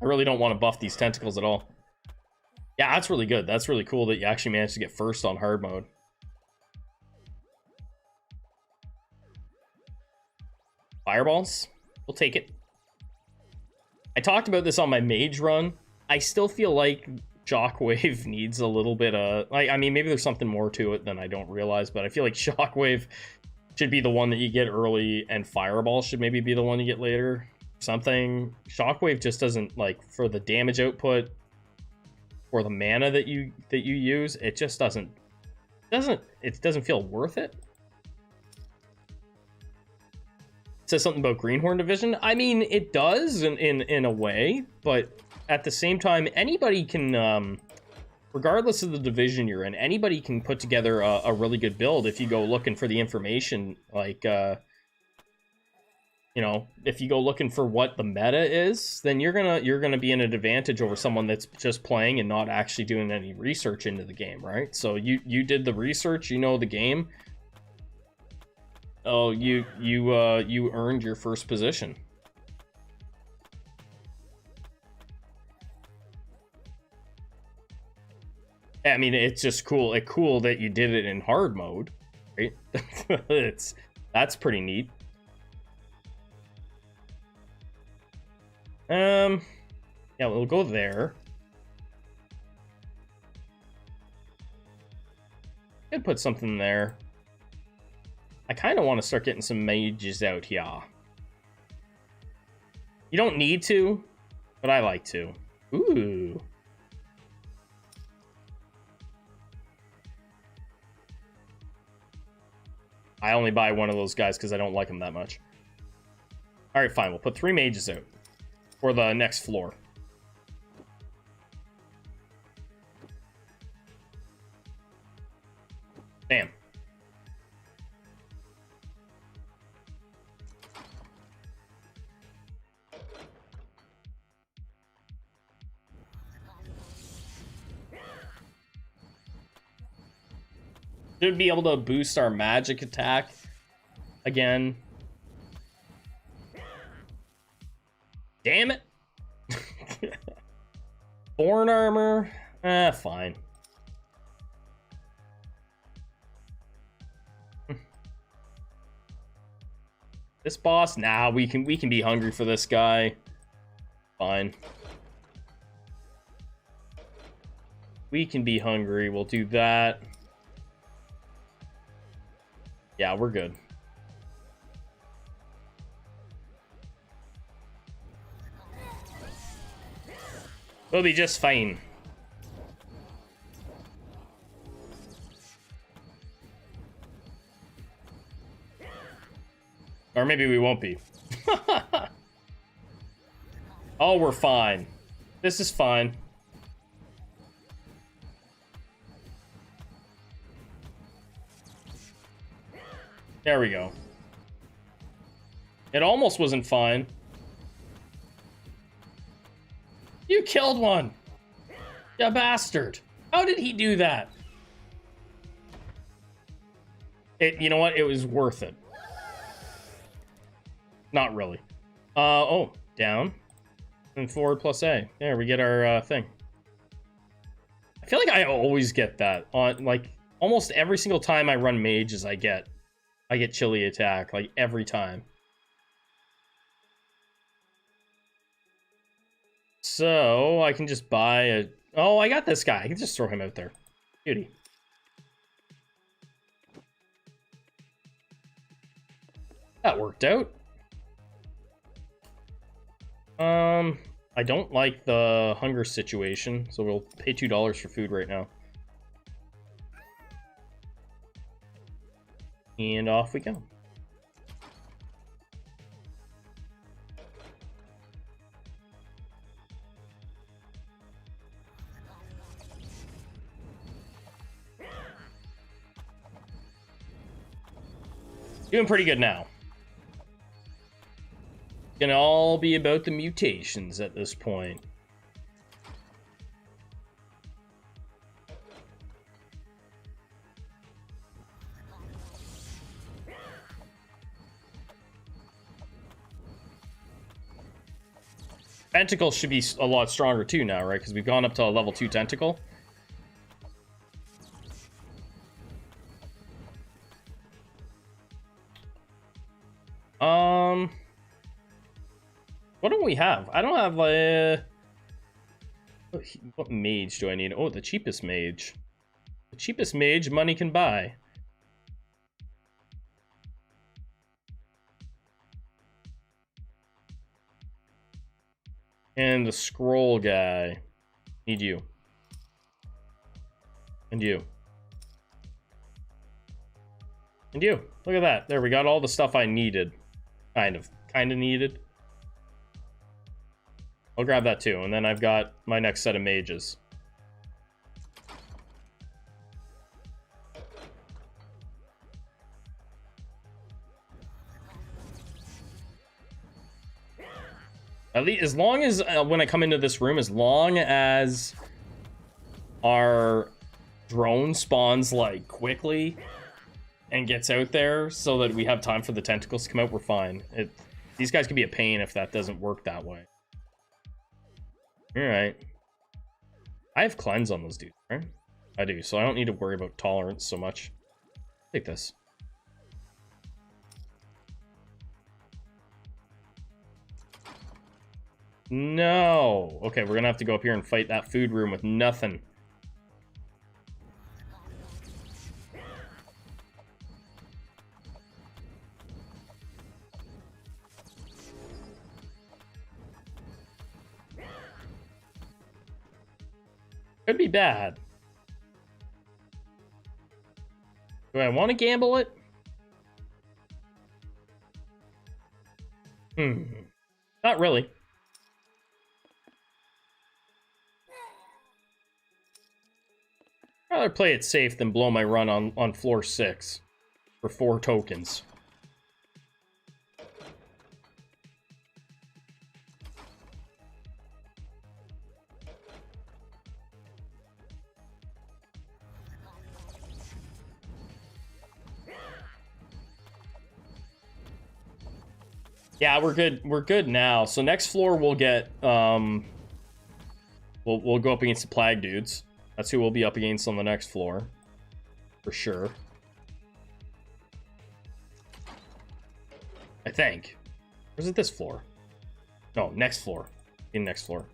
I really don't want to buff these tentacles at all. Yeah, that's really good. That's really cool that you actually managed to get first on hard mode. Fireballs? We'll take it. I talked about this on my mage run. I still feel like Shockwave needs a little bit of... like, I mean, maybe there's something more to it than I don't realize, but I feel like Shockwave should be the one that you get early, and Fireball should maybe be the one you get later. Something. Shockwave just doesn't, like, for the damage output... or the mana that you use, it just doesn't feel worth it. It says something about Greenhorn Division. I mean, it does in a way, but at the same time, anybody can, regardless of the division you're in, anybody can put together a really good build if you go looking for the information. Like, you know, if you go looking for what the meta is, then you're gonna be in an advantage over someone that's just playing and not actually doing any research into the game, right? So you did the research, you know the game. Oh, you earned your first position. I mean, it's just cool. It's cool that you did it in hard mode, right? That's pretty neat. Yeah, we'll go there. Could put something there. I kind of want to start getting some mages out here. You don't need to, but I like to. Ooh. I only buy one of those guys because I don't like them that much. Alright, fine. We'll put 3 mages out for the next floor. Bam. Should be able to boost our magic attack again. Damn it. Thorn armor. Fine. This boss, nah, we can be hungry for this guy. Fine. We can be hungry. We'll do that. Yeah, we're good. We'll be just fine. Or maybe we won't be. Oh, we're fine. This is fine. There we go. It almost wasn't fine. You killed one! You bastard! How did he do that? You know what? It was worth it. Not really. Oh, down. And forward plus A. There, we get our thing. I feel like I always get that. On, like, almost every single time I run mages, I get chili attack, like, every time. So, I can just buy a... Oh, I got this guy. I can just throw him out there. Beauty. That worked out. I don't like the hunger situation, so we'll pay $2 for food right now. And off we go. Doing pretty good now. Gonna all be about the mutations at this point. Tentacle should be a lot stronger too now, right? Because we've gone up to a level 2 tentacle. What don't we have? I don't have what mage do I need? Oh, the cheapest mage. The cheapest mage money can buy. And the scroll guy. Need you. And you. And you. Look at that. There, we got all the stuff I needed. Kind of needed. I'll grab that too, and then I've got my next set of mages. At least, as long as, when I come into this room, as long as our drone spawns, like, quickly and gets out there so that we have time for the tentacles to come out, we're fine. These guys can be a pain if that doesn't work that way. Alright. I have cleanse on those dudes, right? I do, so I don't need to worry about tolerance so much. Take this. No! Okay, we're gonna have to go up here and fight that food room with nothing. Could be bad. Do I want to gamble it? Not really. I'd rather play it safe than blow my run on floor 6 for 4 tokens. Yeah, we're good. We're good now. So next floor we'll get we'll go up against the Plague dudes. That's who we'll be up against on the next floor. For sure. I think. Or is it this floor? No, next floor. In next floor.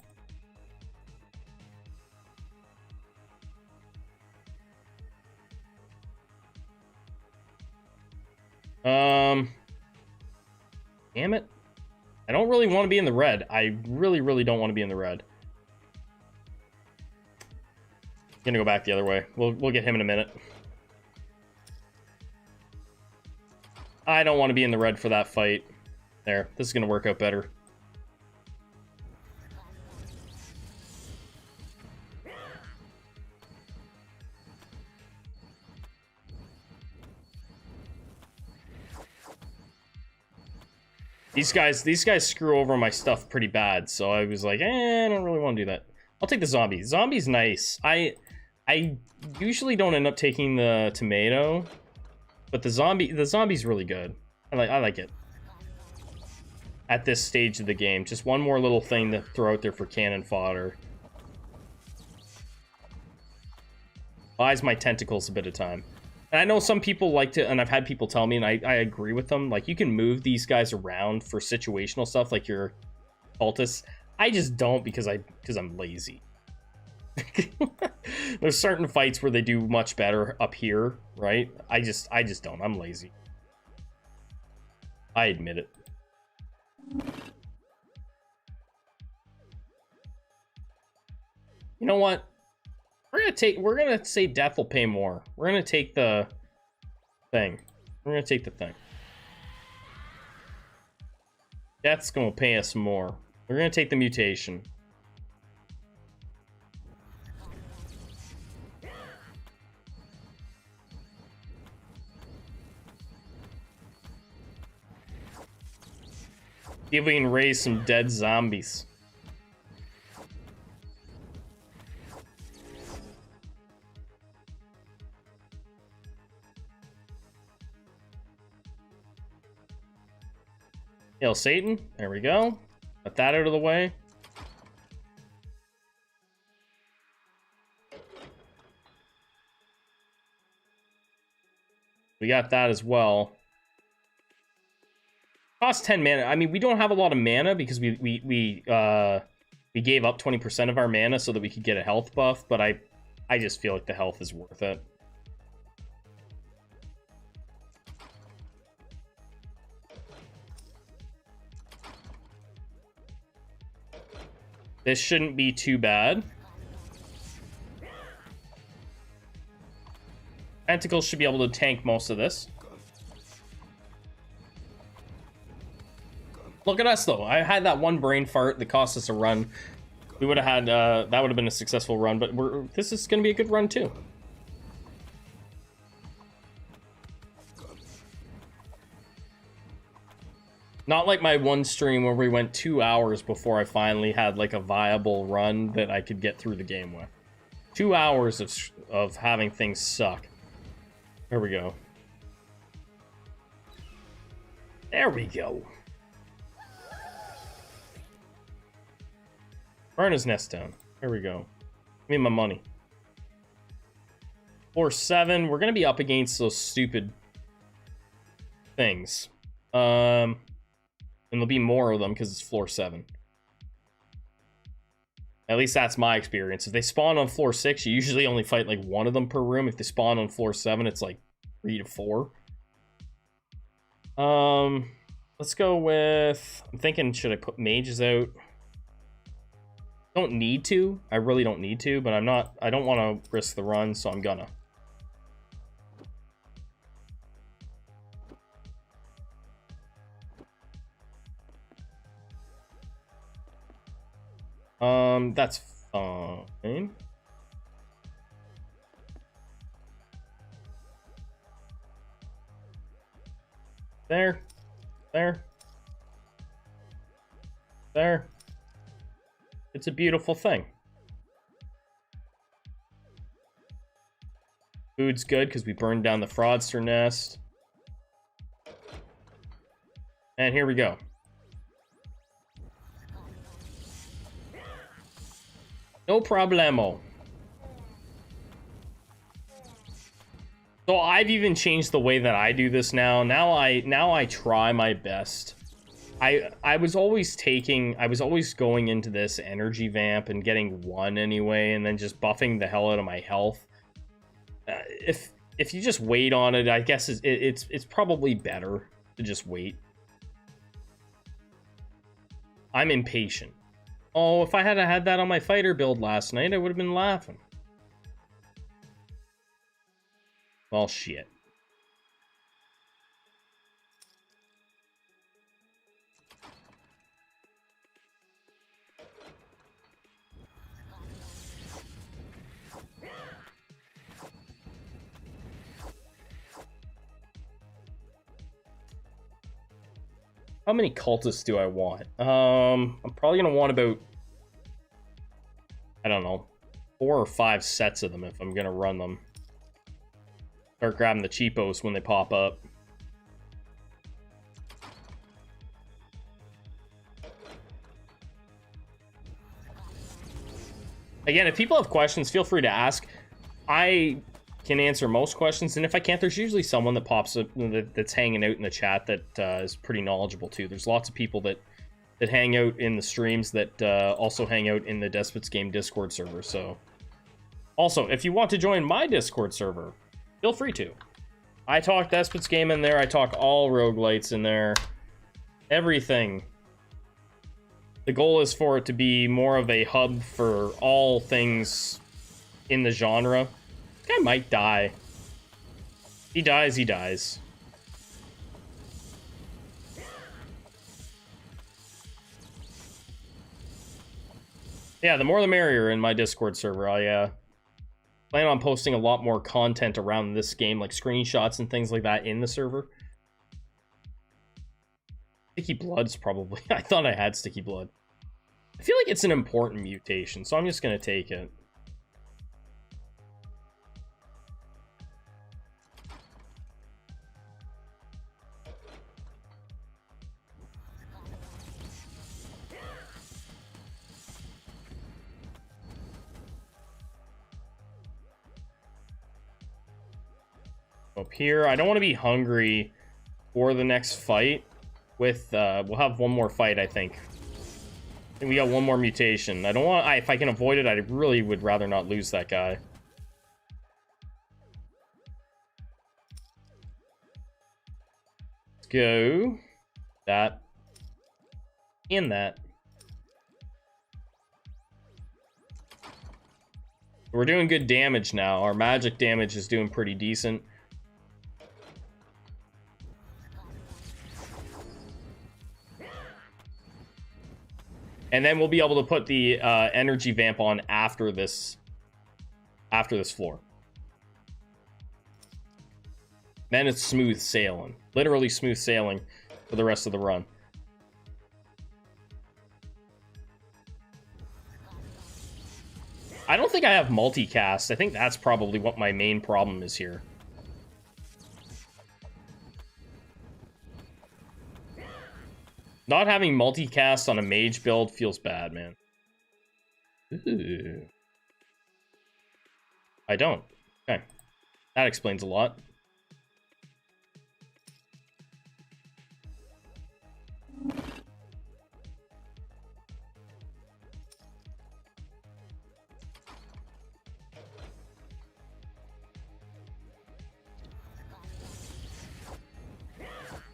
Damn it. I don't really want to be in the red. I really, really don't want to be in the red. I'm gonna go back the other way. We'll get him in a minute. I don't want to be in the red for that fight. There. This is gonna work out better. These guys screw over my stuff pretty bad, so I was like, I don't really want to do that. I'll take the zombie. Zombie's nice. I usually don't end up taking the tomato, but the zombie's really good. I like it. At this stage of the game, just one more little thing to throw out there for cannon fodder. Buys my tentacles a bit of time. And I know some people like to, and I've had people tell me, and I agree with them, like, you can move these guys around for situational stuff, like your cultists. I just don't because I'm lazy. There's certain fights where they do much better up here, right? I just don't. I'm lazy. I admit it. You know what? We're gonna say death will pay more. We're gonna take the thing. We're gonna take the thing. Death's gonna pay us more. We're gonna take the mutation. See if we can raise some dead zombies. Hail Satan. There we go. Got that out of the way. We got that as well. Cost 10 mana. I mean, we don't have a lot of mana because we gave up 20% of our mana so that we could get a health buff, but I just feel like the health is worth it. This shouldn't be too bad. Tentacles should be able to tank most of this. Look at us, though. I had that one brain fart that cost us a run. We would have had, that would have been a successful run, but this is going to be a good run, too. Not like my one stream where we went 2 hours before I finally had, like, a viable run that I could get through the game with. 2 hours of having things suck. There we go. There we go. Burn his nest down. There we go. Give me my money. Floor 7. We're going to be up against those stupid things. And there'll be more of them because it's floor 7. At least that's my experience. If they spawn on floor 6, you usually only fight like one of them per room. If they spawn on floor 7, it's like 3 to 4. Let's go with... I'm thinking, should I put mages out? Don't need to. I really don't need to, but I don't want to risk the run, so I'm gonna. That's fine. There. It's a beautiful thing. Food's good because we burned down the fraudster nest. And here we go. No problemo. So I've even changed the way that I do this now. Now I try my best. I was always going into this energy vamp and getting 1 anyway, and then just buffing the hell out of my health. If you just wait on it, I guess it's probably better to just wait. I'm impatient. Oh, if I had had that on my fighter build last night, I would have been laughing. Well, shit. How many cultists do I want? I'm probably gonna want about, I don't know, 4 or 5 sets of them if I'm gonna run them. Start grabbing the cheapos when they pop up. Again, if people have questions, feel free to ask. I can answer most questions, and if I can't, there's usually someone that pops up that's hanging out in the chat that is pretty knowledgeable too. There's lots of people that hang out in the streams that also hang out in the Despot's Game Discord server. So, also, if you want to join my Discord server, feel free to. I talk Despot's Game in there. I talk all roguelites in there. Everything. The goal is for it to be more of a hub for all things in the genre. This guy might die. He dies, he dies. Yeah, the more the merrier in my Discord server. I plan on posting a lot more content around this game, like screenshots and things like that in the server. Sticky Blood's probably... I thought I had Sticky Blood. I feel like it's an important mutation, so I'm just going to take it. Up here, I don't want to be hungry for the next fight. With we'll have one more fight, I think. We got one more mutation. I don't want... if I can avoid it, I really would rather not lose that guy. Let's go. That. And that. We're doing good damage now. Our magic damage is doing pretty decent. And then we'll be able to put the energy vamp on after this floor. Then it's smooth sailing. Literally smooth sailing for the rest of the run. I don't think I have multicast. I think that's probably what my main problem is here. Not having multicast on a mage build feels bad, man. Ooh. I don't. Okay. That explains a lot.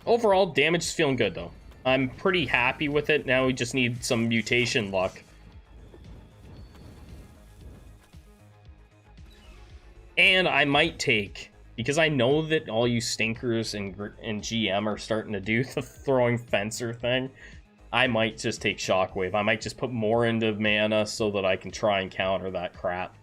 Overall, damage is feeling good, though. I'm pretty happy with it. Now we just need some mutation luck. And I might take, because I know that all you stinkers and GM are starting to do the throwing fencer thing, I might just take Shockwave. I might just put more into mana so that I can try and counter that crap.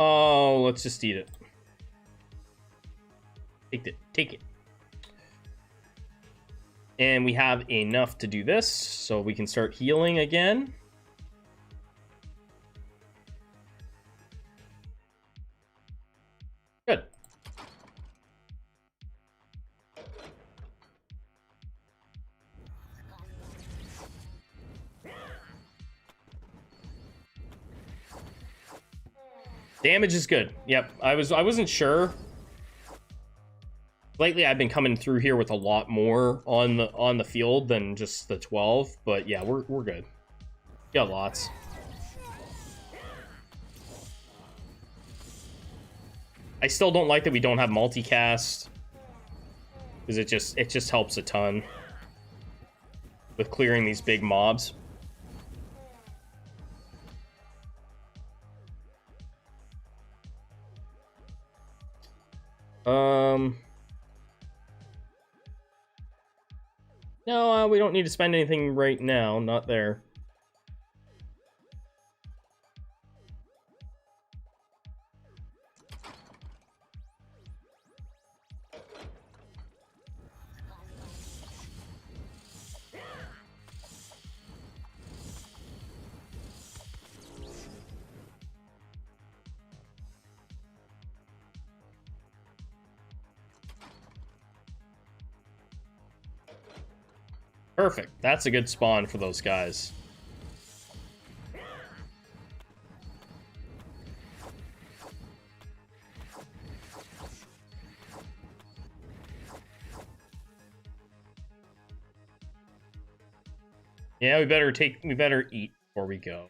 Oh, let's just eat it. Take it. And we have enough to do this, so we can start healing again. Damage is good. Yep, I wasn't sure. Lately, I've been coming through here with a lot more on the field than just the 12, but yeah, we're good. Got lots. I still don't like that we don't have multicast, because it just helps a ton with clearing these big mobs. No, we don't need to spend anything right now. Not there. Perfect. That's a good spawn for those guys. Yeah, we better eat before we go.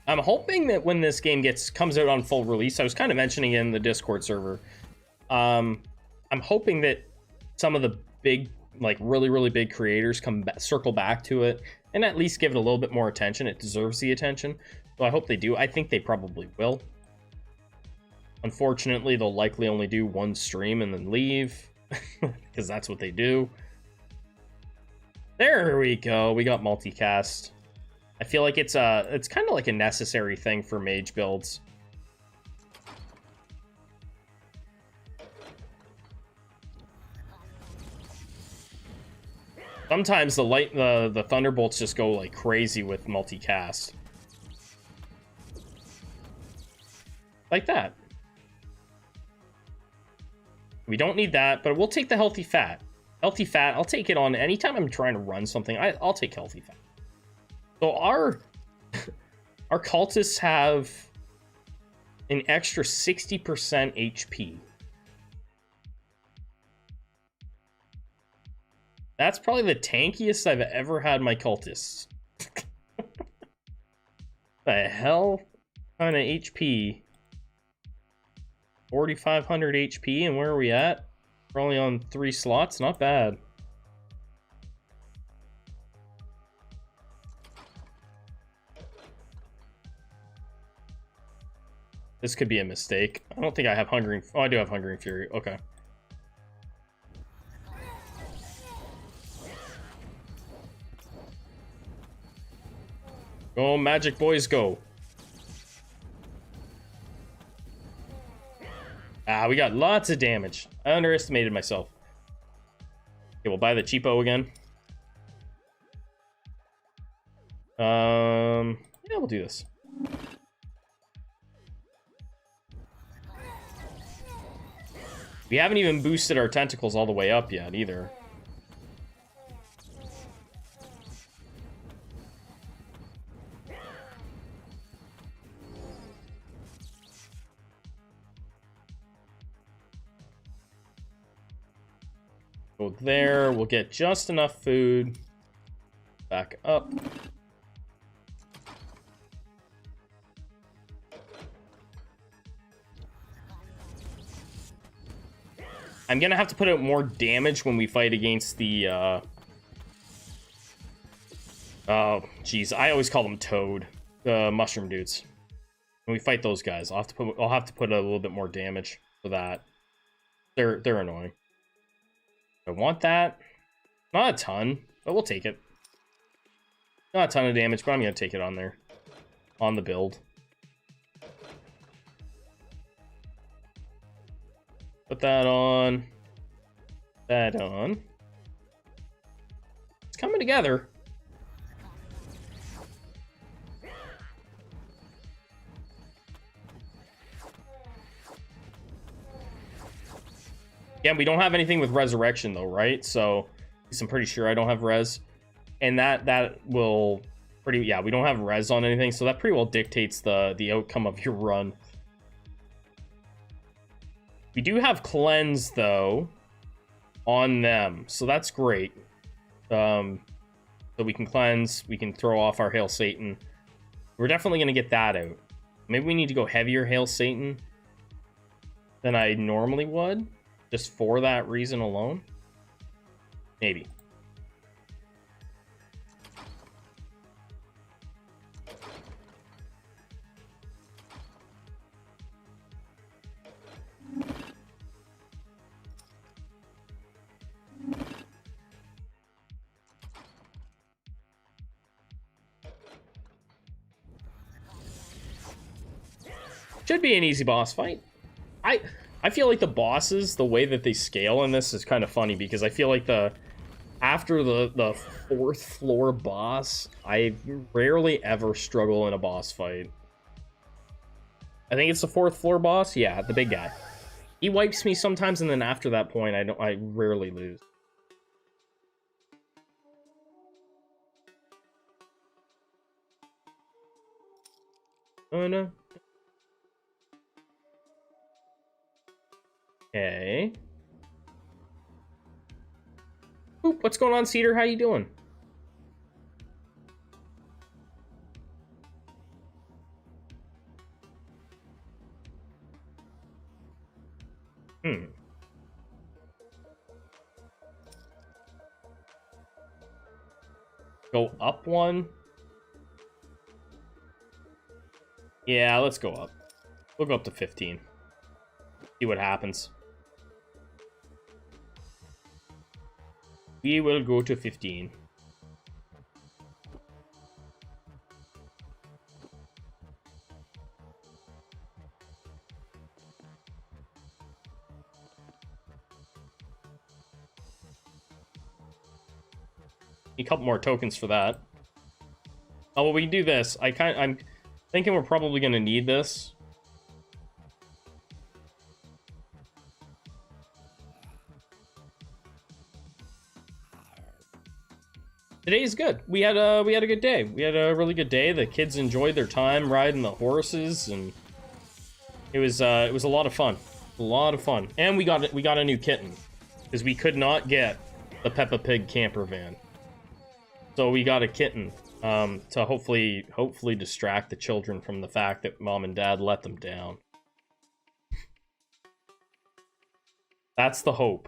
I'm hoping that when this game comes out on full release, I was kind of mentioning in the Discord server, I'm hoping that some of the big, like really big creators circle back to it and at least give it a little bit more attention. It deserves the attention, so I hope they do. I think they probably will. Unfortunately, they'll likely only do one stream and then leave, because that's what they do. There we go. We got multicast. I feel like it's kind of like a necessary thing for mage builds. Sometimes the thunderbolts just go like crazy with multicast. Like that. We don't need that, but we'll take the healthy fat. Healthy fat, I'll take it on anytime I'm trying to run something. I'll take healthy fat. So our cultists have an extra 60% HP. That's probably the tankiest I've ever had my cultists. The hell kind of HP? 4,500 HP, and where are we at? We're only on 3 slots, not bad. This could be a mistake. I don't think I have Hungering... Oh, I do have Hungering Fury. Okay. Go, magic boys, go. Ah, we got lots of damage. I underestimated myself. Okay, we'll buy the cheapo again. Yeah, we'll do this. We haven't even boosted our tentacles all the way up yet, either. Go there, we'll get just enough food. Back up. I'm gonna have to put out more damage when we fight against the, oh, geez, I always call them Toad. The mushroom dudes. When we fight those guys, I'll have to put a little bit more damage for that. They're annoying. I want that. Not a ton, but we'll take it. Not a ton of damage, but I'm gonna take it on there. On the build. Put that on. That on. It's coming together. Yeah, we don't have anything with resurrection though, right? So I'm pretty sure I don't have res. And that will pretty, yeah, we don't have res on anything, so that pretty well dictates the outcome of your run. We do have cleanse though on them, so that's great. So we can cleanse, we can throw off our Hail Satan. We're definitely gonna get that out. Maybe we need to go heavier Hail Satan than I normally would, just for that reason alone. Maybe. Should be an easy boss fight. I feel like the bosses, the way that they scale in this is kind of funny, because I feel like after the 4th floor boss, I rarely ever struggle in a boss fight. I think it's the 4th floor boss. Yeah, the big guy. He wipes me sometimes, and then after that point, I rarely lose. Oh no. Okay. Oop, what's going on, Cedar? How you doing? Go up one? Yeah, let's go up. We'll go up to 15. See what happens. We will go to 15. A couple more tokens for that. Oh, well, we can do this. I'm thinking we're probably going to need this. Today's good. We had a good day. We had a really good day. The kids enjoyed their time riding the horses, and it was a lot of fun. A lot of fun. And we got a new kitten, because we could not get the Peppa Pig camper van. So we got a kitten to hopefully distract the children from the fact that mom and dad let them down. That's the hope.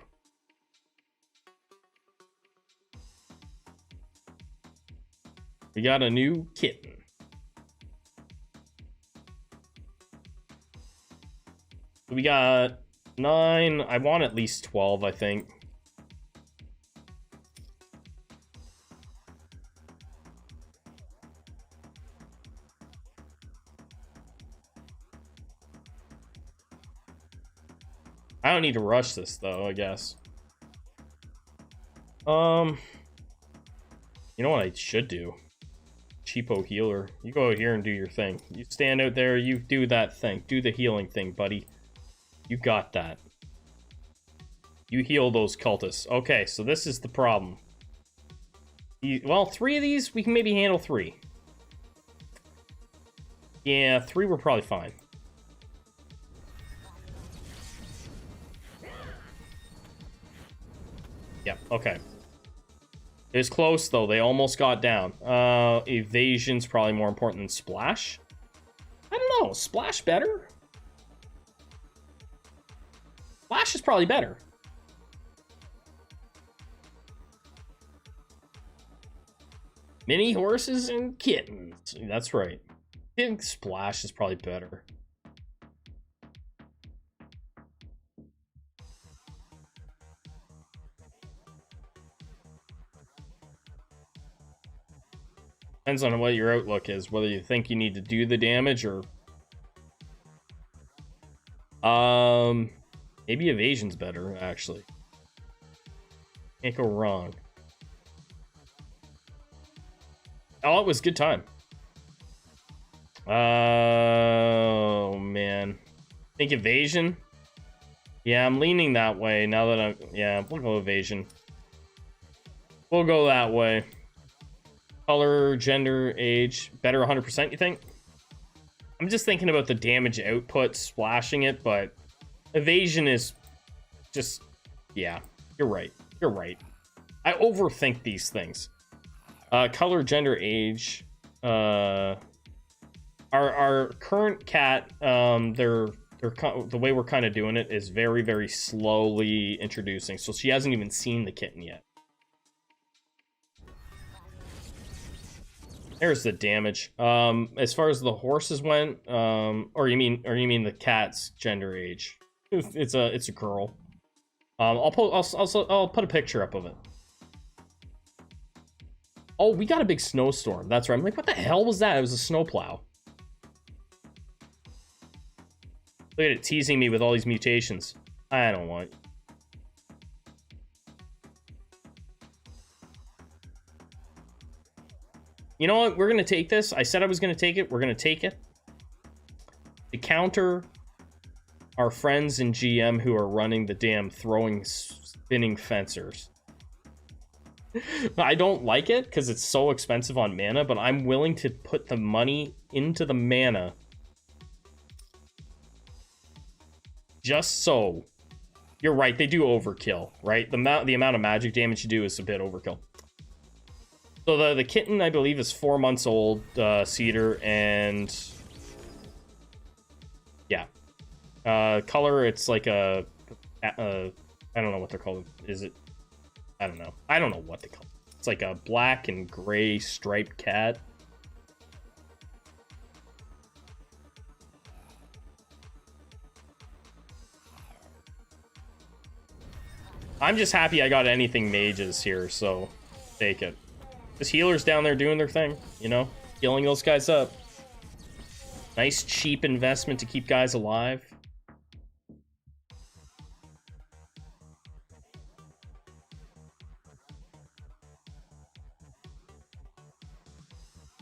We got a new kitten. We got 9. I want at least 12, I think. I don't need to rush this though, I guess. You know what I should do? Cheapo healer. You go out here and do your thing. You stand out there, you do that thing. Do the healing thing, buddy. You got that. You heal those cultists. Okay, so this is the problem. Well, 3 of these, we can maybe handle 3. Yeah, 3 we're probably fine. Yep, okay. It was close, though. They almost got down. Evasion's probably more important than Splash. I don't know. Splash better? Splash is probably better. Mini horses and kittens. That's right. I think Splash is probably better. Depends on what your outlook is, whether you think you need to do the damage or... maybe evasion's better, actually. Can't go wrong. Oh, it was a good time. Oh, man. I think evasion. Yeah, I'm leaning that way now that I'm... Yeah, we'll go evasion. We'll go that way. Color, gender, age. Better 100%, you think? I'm just thinking about the damage output, splashing it, but... Evasion is... just... Yeah, you're right. You're right. I overthink these things. Color, gender, age. Our current cat, the way we're kind of doing it is very, very slowly introducing. So she hasn't even seen the kitten yet. There's the damage. As far as the horses went, or you mean the cat's gender age? It's a girl. I'll put a picture up of it. Oh, we got a big snowstorm. That's right. I'm like, what the hell was that? It was a snowplow. Look at it teasing me with all these mutations. I don't want. You know what? We're going to take this. I said I was going to take it. We're going to take it. To counter our friends in GM who are running the damn throwing spinning fencers. I don't like it because it's so expensive on mana, but I'm willing to put the money into the mana just so. You're right, they do overkill, right? The amount of magic damage you do is a bit overkill. So the kitten, I believe, is 4 months old, cedar, and yeah. Color, it's like a I don't know what they're called. Is it? I don't know. I don't know what they call it. It's like a black and gray striped cat. I'm just happy I got anything mages here, so take it. This healer's down there doing their thing, you know? Healing those guys up. Nice cheap investment to keep guys alive.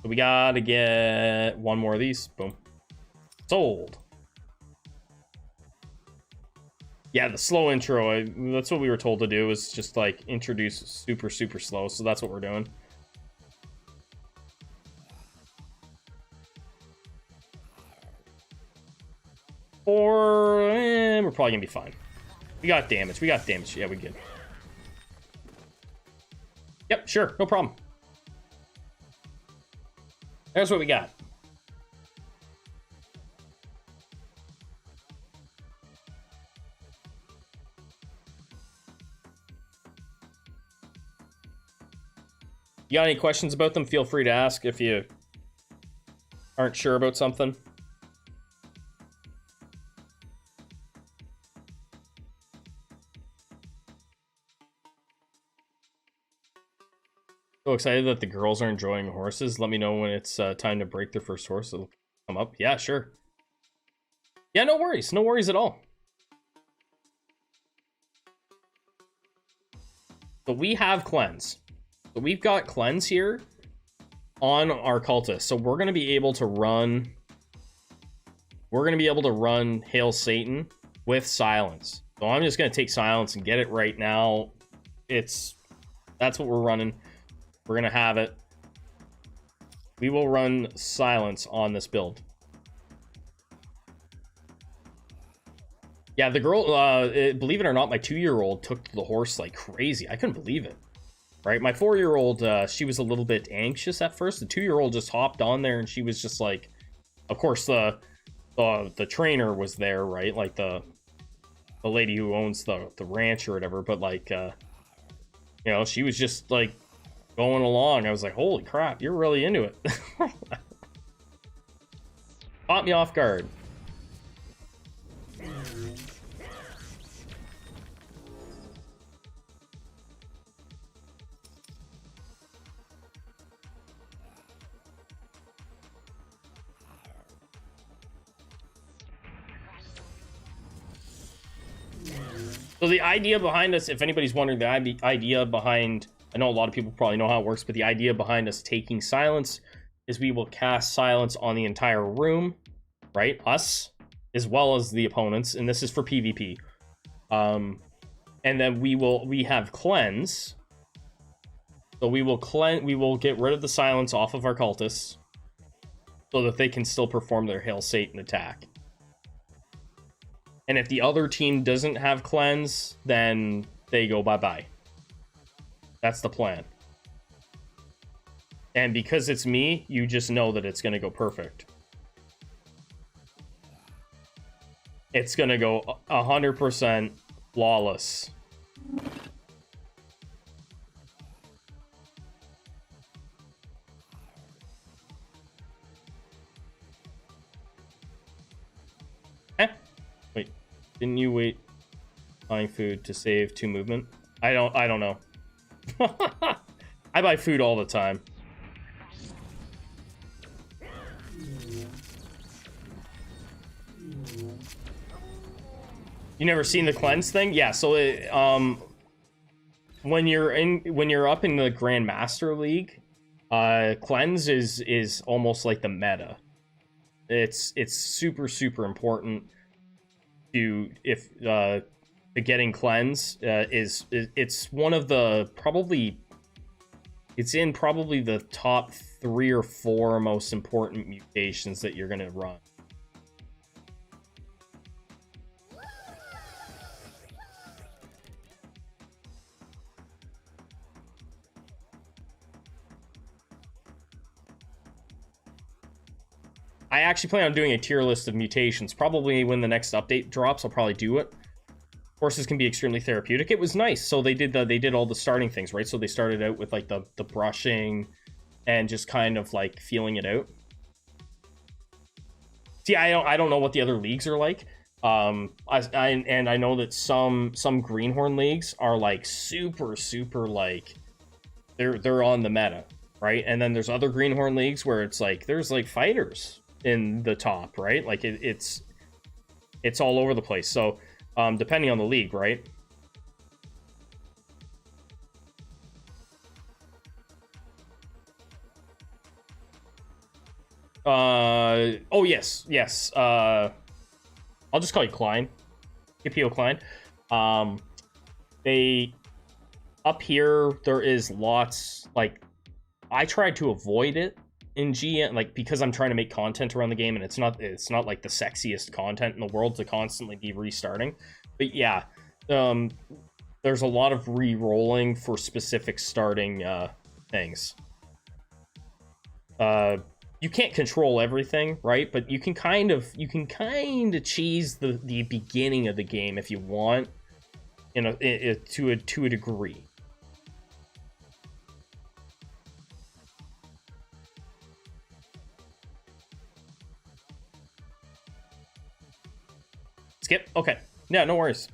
So we gotta get one more of these. Boom. Sold. Yeah, the slow intro, that's what we were told to do, is just like introduce super, super slow. So that's what we're doing. We're probably gonna be fine. We got damage. We got damage. Yeah, we good. Yep, sure. No problem. There's what we got. You got any questions about them? Feel free to ask if you aren't sure about something. So excited that the girls are enjoying horses. Let me know when it's time to break their first horse. It'll come up. Yeah, sure. Yeah, no worries. No worries at all. So we have cleanse. So we've got cleanse here on our cultist. So we're going to be able to run... We're going to be able to run Hail Satan with silence. So I'm just going to take silence and get it right now. That's what we're running. We're going to have it. We will run silence on this build. Yeah, the girl, believe it or not, my 2-year-old took to the horse like crazy. I couldn't believe it. Right, my 4-year-old, she was a little bit anxious at first. The 2-year-old just hopped on there, and she was just like, of course, the trainer was there, right? Like the lady who owns the ranch or whatever. But like, you know, she was just like going along. I was like, holy crap, you're really into it. Caught me off guard. So the idea behind us, if anybody's wondering, the idea behind, I know a lot of people probably know how it works, but the idea behind us taking silence is we will cast silence on the entire room, right? Us, as well as the opponents, and this is for PvP. And then we have cleanse. So we will get rid of the silence off of our cultists so that they can still perform their Hail Satan attack. And if the other team doesn't have cleanse, then they go bye-bye. That's the plan. And because it's me, you just know that it's going to go perfect. It's going to go 100% flawless. Wait, didn't you wait buying food to save 2 movement? I don't know. I buy food all the time. You never seen the cleanse thing? Yeah, so it, when you're up in the Grandmaster League, cleanse is almost like the meta. It's super important to getting cleanse. It's one of the it's in probably the top 3 or 4 most important mutations that you're gonna run. I actually plan on doing a tier list of mutations. Probably when the next update drops, I'll probably do it. Horses can be extremely therapeutic. It was nice. So they did all the starting things, right? So they started out with like the brushing and just kind of like feeling it out. See, I don't know what the other leagues are like. I know that some greenhorn leagues are like super like they're on the meta, right? And then there's other greenhorn leagues where it's like there's like fighters in the top, right? Like it's all over the place. So depending on the league, right? Oh yes I'll just call you Klein, KPO Klein. They up here there is lots, like I tried to avoid it in GM, like because I'm trying to make content around the game, and it's not like the sexiest content in the world to constantly be restarting. But yeah, there's a lot of re-rolling for specific starting things. You can't control everything, right? But you can kind of cheese the beginning of the game if you want, to a degree. Skip? Okay. Yeah, no worries.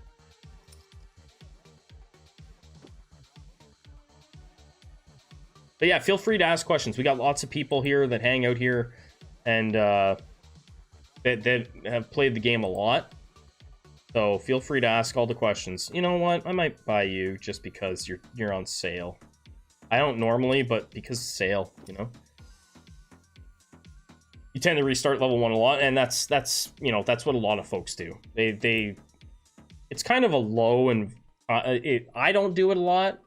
But yeah, feel free to ask questions. We got lots of people here that hang out here and that have played the game a lot. So feel free to ask all the questions. You know what? I might buy you just because you're on sale. I don't normally, but because sale, you know. You tend to restart level 1 a lot, and that's what a lot of folks do. It's kind of a low, and I don't do it a lot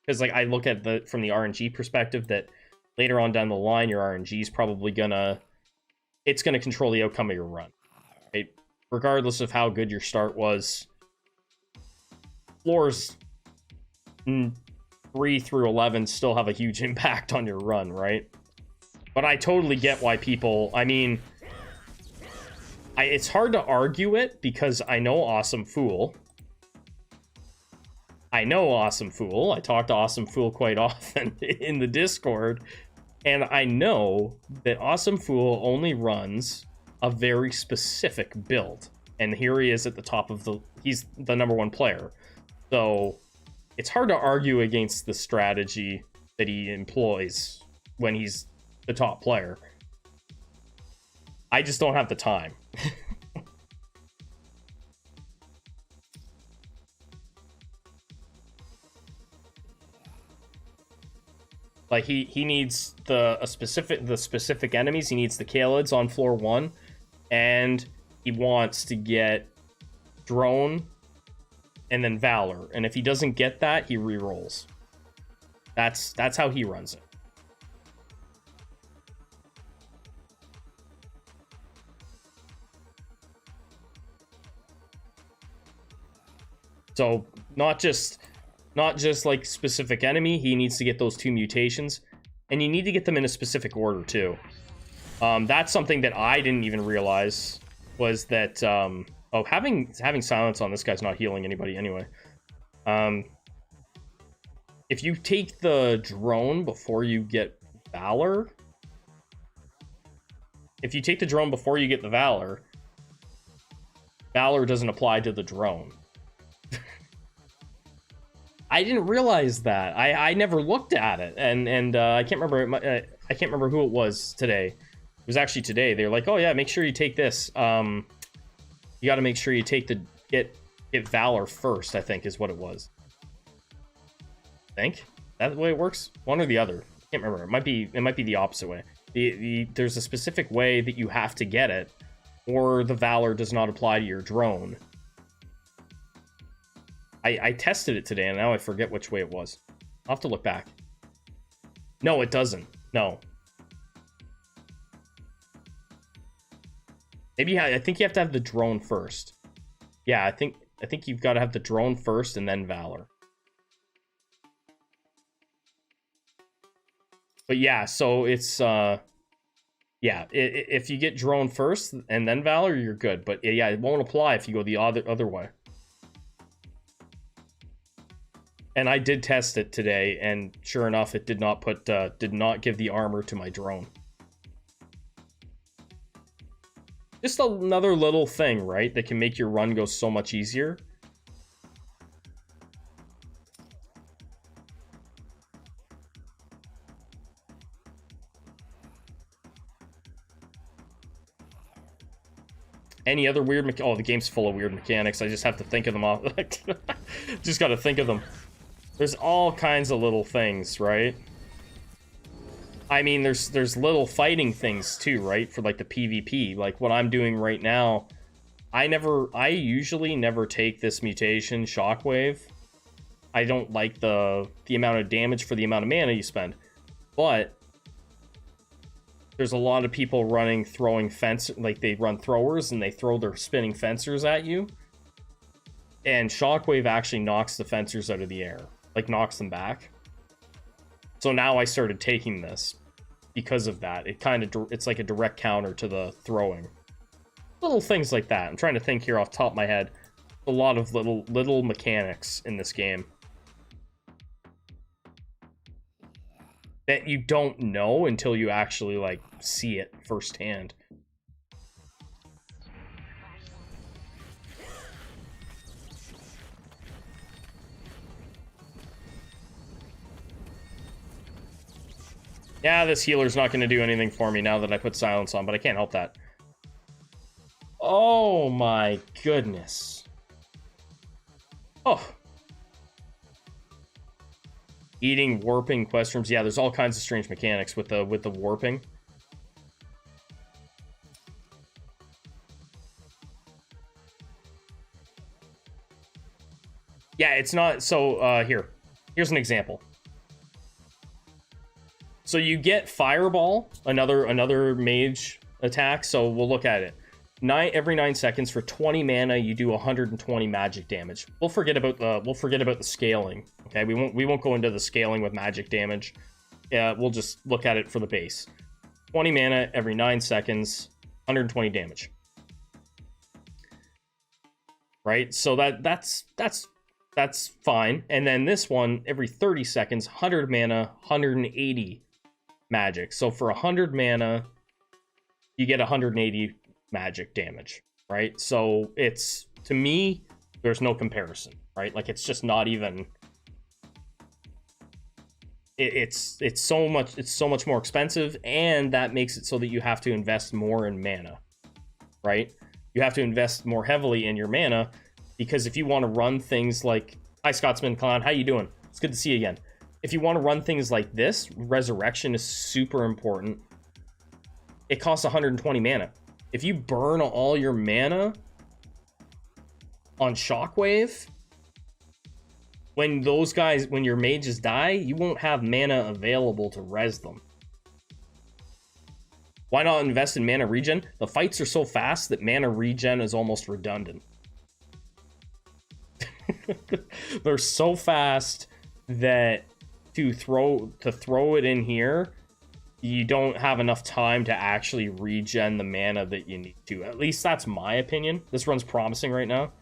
because like I look at from the RNG perspective that later on down the line your RNG is probably gonna control the outcome of your run, right? Regardless of how good your start was. Floors 3 through 11 still have a huge impact on your run, right? But I totally get why people, I mean, it's hard to argue it because I know Awesome Fool. I talk to Awesome Fool quite often in the Discord. And I know that Awesome Fool only runs a very specific build. And here he is at the top of he's the #1 player. So it's hard to argue against the strategy that he employs when he's the top player. I just don't have the time. Like he needs the specific enemies. He needs the Kalids on floor 1, and he wants to get drone and then Valor. And if he doesn't get that, he re-rolls. That's how he runs it. So not just like specific enemy, he needs to get those 2 mutations, and you need to get them in a specific order too. That's something that I didn't even realize, was that oh, having silence on this guy's not healing anybody anyway. If you take the drone before you get Valor, if you take the drone before you get the Valor doesn't apply to the drone. I didn't realize that. I never looked at it, and I can't remember. I can't remember who it was today. It was actually today. They were like, "Oh yeah, make sure you take this. You got to make sure you take the get Valor first." I think is what it was. I think that's the way it works. One or the other. I can't remember. It might be the opposite way. There's a specific way that you have to get it, or the Valor does not apply to your drone. I tested it today, and now I forget which way it was. I'll have to look back. No, it doesn't. No. Maybe I think you have to have the drone first. Yeah, I think you've got to have the drone first and then Valor. But yeah, so it's yeah, if you get drone first and then Valor, you're good. But yeah, it won't apply if you go the other way. And I did test it today, and sure enough, it did not give the armor to my drone. Just another little thing, right, that can make your run go so much easier. Any other weird oh, the game's full of weird mechanics. I just have to think of them all. Just got to think of them. There's all kinds of little things, right? I mean, there's little fighting things too, right? For like the PvP, like what I'm doing right now. I usually never take this mutation, Shockwave. I don't like the amount of damage for the amount of mana you spend, but there's a lot of people throwing fence, like they run throwers and they throw their spinning fencers at you, and Shockwave actually knocks the fencers out of the air, like knocks them back. So now I started taking this because of that. It's like a direct counter to the throwing. Little things like that. I'm trying to think here off the top of my head. A lot of little mechanics in this game that you don't know until you actually like see it firsthand. Yeah, this healer's not going to do anything for me now that I put silence on, but I can't help that. Oh my goodness. Oh. Eating warping quest rooms. Yeah, there's all kinds of strange mechanics with the warping. Yeah, it's not so here's an example. So you get Fireball, another mage attack. So we'll look at it. Every 9 seconds for 20 mana, you do 120 magic damage. We'll forget about the scaling. Okay, we won't go into the scaling with magic damage. Yeah, we'll just look at it for the base. 20 mana every 9 seconds, 120 damage. Right? So that's fine. And then this one, every 30 seconds, 100 mana, 180 magic. So for 100 mana, you get 180 magic damage, right? So it's, to me, there's no comparison, right? Like, it's just not even, it's so much more expensive, and that makes it so that you have to invest more in mana, right? You have to invest more heavily in your mana, because if you want to run things like, hi Scotsman Clown, how you doing? It's good to see you again. If you want to run things like this, Resurrection is super important. It costs 120 mana. If you burn all your mana on Shockwave, when those guys, when your mages die, you won't have mana available to res them. Why not invest in mana regen? The fights are so fast that mana regen is almost redundant. They're so fast that to throw it in here, you don't have enough time to actually regen the mana that you need to. At least that's my opinion. This run's promising right now.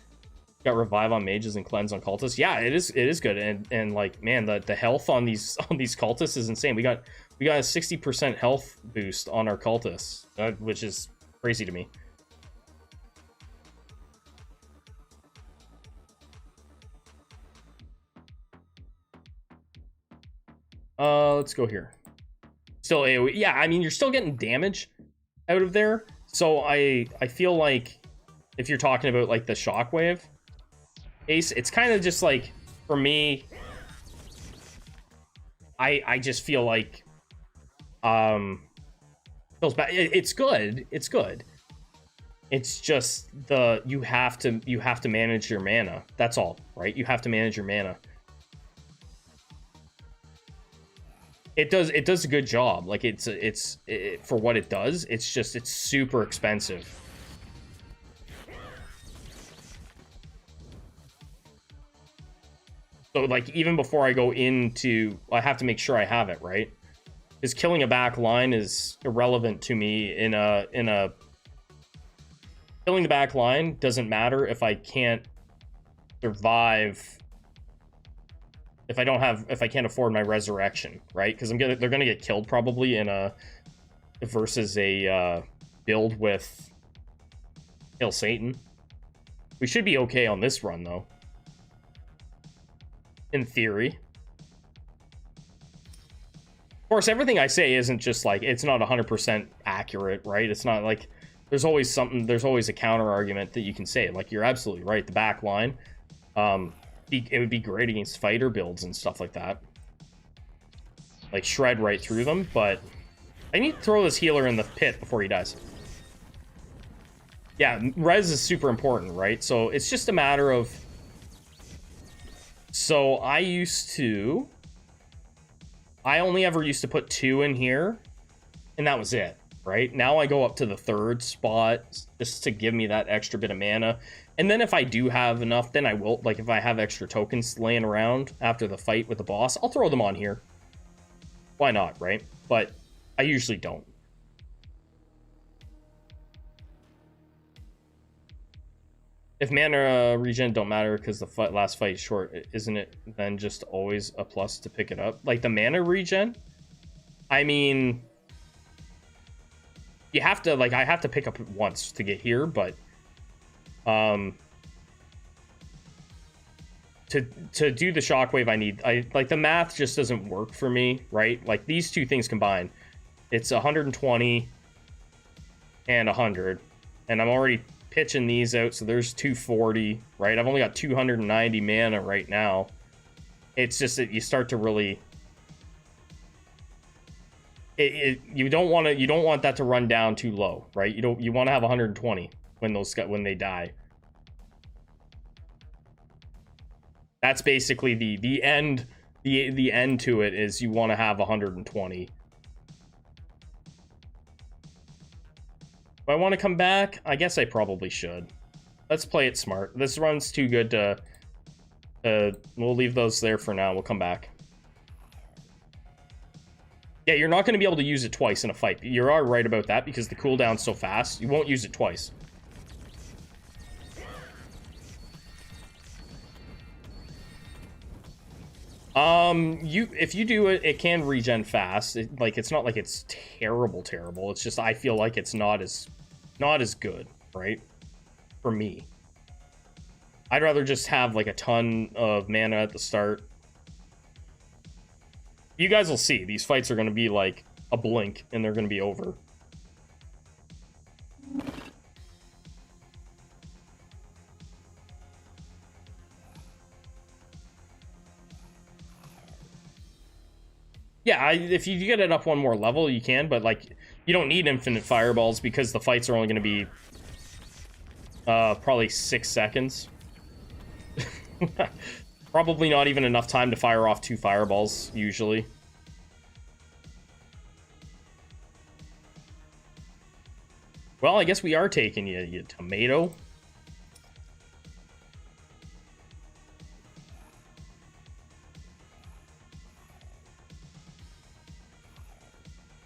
Got revive on mages and cleanse on cultists. Yeah, it is good. And like, man, the health on these cultists is insane. We got a 60% health boost on our cultists, which is crazy to me. Let's go here. Still AoE. Yeah, I mean, you're still getting damage out of there. So I feel like if you're talking about like the shockwave ace, it's kind of just like, for me, I just feel like feels bad. It's good. It's good. It's just you have to manage your mana. That's all, right? You have to manage your mana. It does a good job. Like it's for what it does. It's super expensive. So like even before I go into, I have to make sure I have it, right? Because killing a back line is irrelevant to me in a killing the back line doesn't matter if I can't survive, if I can't afford my resurrection, right? Because they're gonna get killed probably in a versus a build with Hail Satan. We should be okay on this run though, in theory. Of course, everything I say isn't just like, it's not 100% accurate, right? It's not like there's always a counter argument that you can say. Like, you're absolutely right. The back line, it would be great against fighter builds and stuff like that. Like, shred right through them, but I need to throw this healer in the pit before he dies. Yeah, res is super important, right? So it's just a matter of... So I only ever used to put 2 in here, and that was it, right? Now I go up to the 3rd spot just to give me that extra bit of mana. And then if I do have enough, then I will, like if I have extra tokens laying around after the fight with the boss, I'll throw them on here. Why not, right? But I usually don't. If mana regen don't matter because the last fight is short, isn't it then just always a plus to pick it up? Like the mana regen? I mean, you have to, like, I have to pick up once to get here, but to do the shockwave, like the math just doesn't work for me, right? Like these two things combined, it's 120 and 100, and I'm already pitching these out, so there's 240, right? I've only got 290 mana right now. It's just that you start to really you don't want that to run down too low, right? You want to have 120 when they die. That's basically the end to it, is you want to have 120. Do I want to come back? I guess I probably should. Let's play it smart. This run's too good to... we'll leave those there for now. We'll come back. Yeah, you're not going to be able to use it twice in a fight. You are right about that, because the cooldown's so fast. You won't use it twice. If you do it, it can regen fast. It's not like it's terrible. It's just, I feel like it's not as good, right? For me. I'd rather just have like a ton of mana at the start. You guys will see, these fights are going to be like a blink and they're going to be over. Yeah, if you get it up one more level, you can, but like, you don't need infinite fireballs because the fights are only going to be probably 6 seconds. Probably not even enough time to fire off 2 fireballs, usually. Well, I guess we are taking you, you tomato.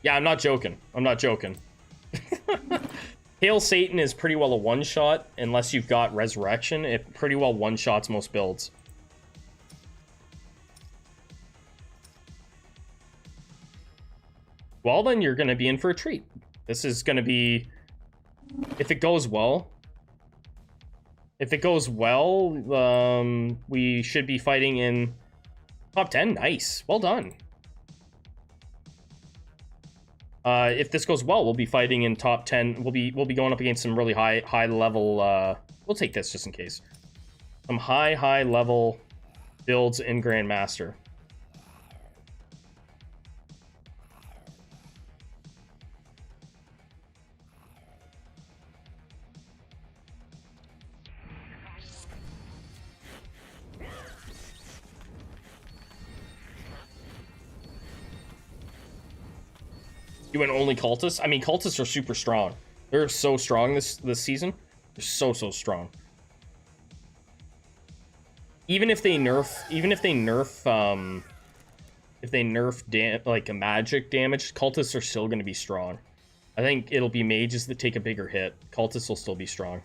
Yeah, I'm not joking. I'm not joking. Hail Satan is pretty well a one-shot, unless you've got Resurrection. It pretty well one-shots most builds. Well, then you're going to be in for a treat. This is going to be... If it goes well... we should be fighting in top 10. Nice. Well done. If this goes well, we'll be fighting in top 10. We'll be going up against some really high level. We'll take this just in case. Some high level builds in Grandmaster. You went only cultists? I mean, cultists are super strong. They're so strong this season. They're so strong. Even if they nerf like a magic damage, cultists are still going to be strong. I think it'll be mages that take a bigger hit. Cultists will still be strong.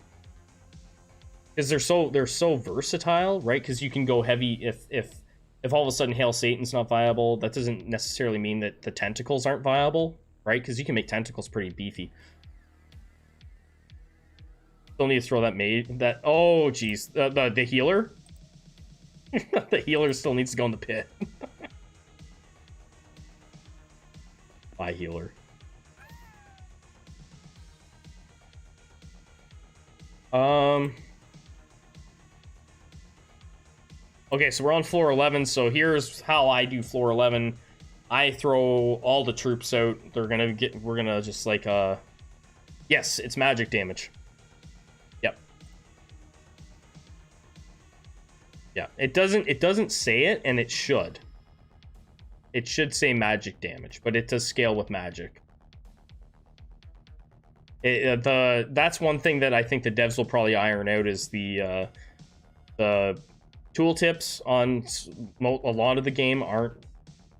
Because they're so versatile, right? Because you can go heavy if all of a sudden Hail Satan's not viable. That doesn't necessarily mean that the tentacles aren't viable. Right, because you can make tentacles pretty beefy. Still need to throw that oh geez, the healer. The healer still needs to go in the pit. Bye, healer. Okay, so we're on floor 11. So here's how I do floor 11. I throw all the troops out. We're gonna just like, yes, it's magic damage. Yep. Yeah, it doesn't say it, and it should. It should say magic damage, but it does scale with magic. That's one thing that I think the devs will probably iron out is the tooltips on a lot of the game aren't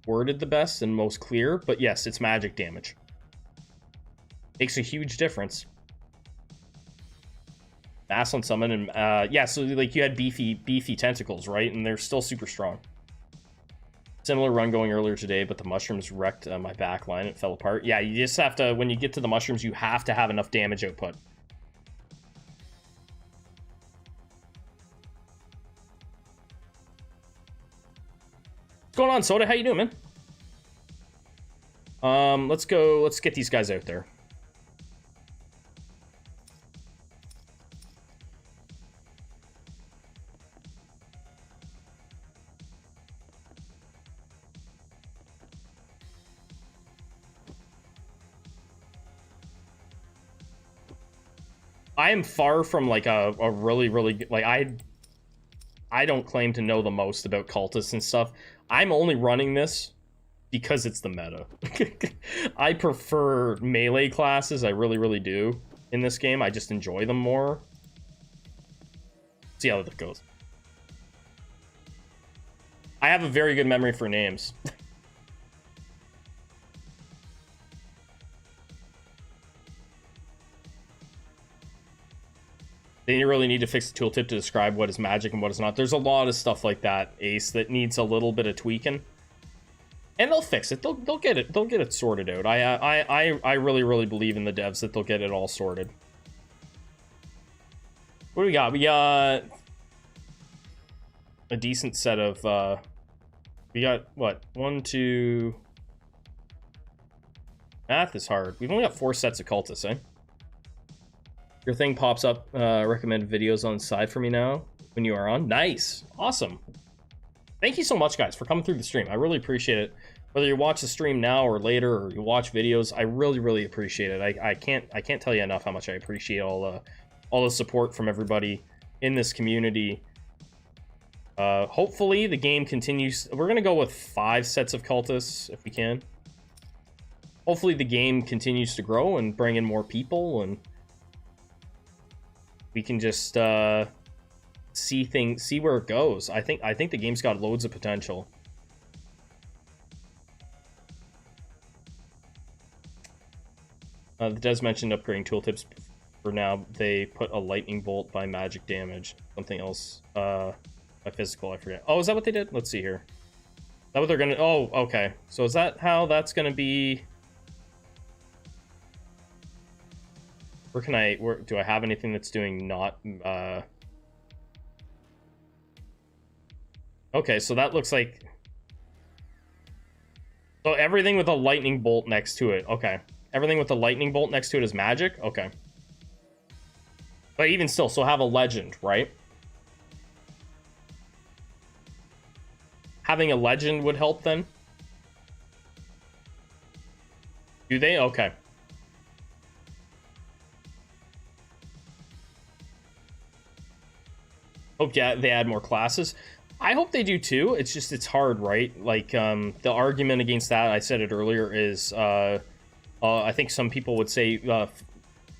worded the best and most clear, but yes, it's magic damage. Makes a huge difference. Mass on summon and yeah, so like you had beefy tentacles, right? And they're still super strong. Similar run going earlier today, but the mushrooms wrecked my back line. It fell apart. Yeah, you just have to, when you get to the mushrooms, you have to have enough damage output. What's going on, Soda? How you doing, man? Let's get these guys out there. I am far from like a really like I don't claim to know the most about cultists and stuff. I'm only running this because it's the meta. I prefer melee classes. I really do in this game. I just enjoy them more. See how that goes. I have a very good memory for names. Then you really need to fix the tooltip to describe what is magic and what is not. There's a lot of stuff like that, Ace, that needs a little bit of tweaking. And they'll fix it. They'll get it. They'll get it sorted out. I really believe in the devs that they'll get it all sorted. What do we got? We got a decent set of we got what? 1, 2. Math is hard. We've only got 4 sets of cultists, eh? Your thing pops up recommended videos on the side for me now when you are on. Nice. Awesome. Thank you so much, guys, for coming through the stream. I really appreciate it. Whether you watch the stream now or later, or you watch videos, I really appreciate it. I can't tell you enough how much I appreciate all the support from everybody in this community. Hopefully the game continues. We're gonna go with 5 sets of cultists if we can. Hopefully the game continues to grow and bring in more people, and we can just see where it goes. I think the game's got loads of potential. The Des mentioned upgrading tooltips. For now, they put a lightning bolt by magic damage. Something else. By physical, I forget. Oh, is that what they did? Let's see here. Is that what they're gonna... Oh, okay. So is that how that's gonna be... Where can I... do I have anything that's doing not... Okay, so that looks like... So everything with a lightning bolt next to it. Okay. Everything with a lightning bolt next to it is magic? Okay. But even still, so have a legend, right? Having a legend would help then? Do they? Okay. Hope yeah, they add more classes. I hope they do too. It's just, it's hard, right? Like, the argument against that, I said it earlier, is I think some people would say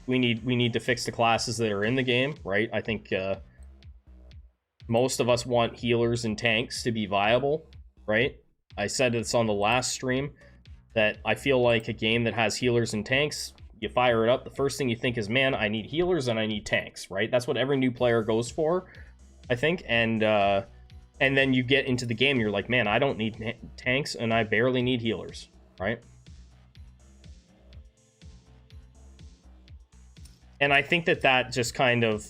we need to fix the classes that are in the game, right? I think most of us want healers and tanks to be viable, right? I said this on the last stream that I feel like a game that has healers and tanks, you fire it up, the first thing you think is, man, I need healers and I need tanks, right? That's what every new player goes for, I think. And then you get into the game, you're like, man, I don't need tanks and I barely need healers, right? And I think that just kind of,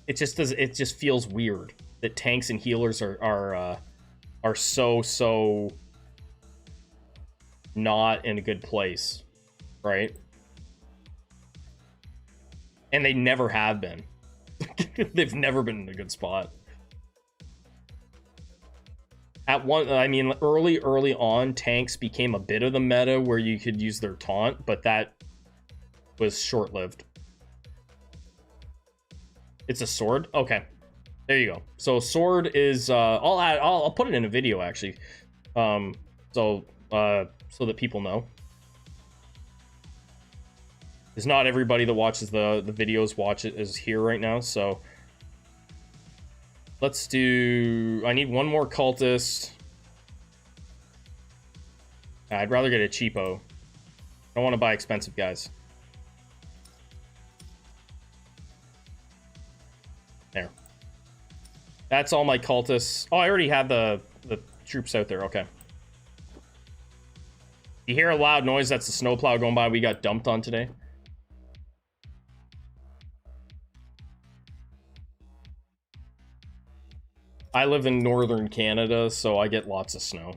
it just feels weird that tanks and healers are so not in a good place, right? And they never have been. They've never been in a good spot. At one, I mean, early on, tanks became a bit of the meta where you could use their taunt, but that was short-lived. It's a sword? Okay. There you go. So sword is I'll put it in a video actually. So that people know. Because not everybody that watches the videos is here right now, so let's do... I need one more cultist. I'd rather get a cheapo. I don't want to buy expensive guys. There. That's all my cultists. Oh, I already have the troops out there. Okay. You hear a loud noise? That's the snowplow going by. We got dumped on today. I live in northern Canada, so I get lots of snow.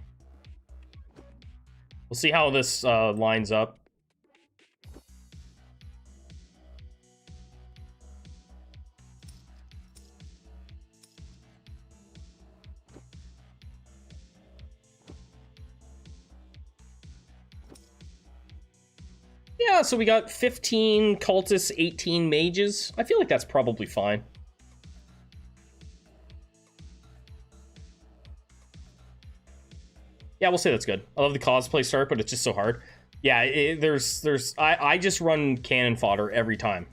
We'll see how this lines up. Yeah, so we got 15 cultists, 18 mages. I feel like that's probably fine. Yeah, we'll say that's good. I love the cosplay start, but it's just so hard. Yeah, I just run cannon fodder every time.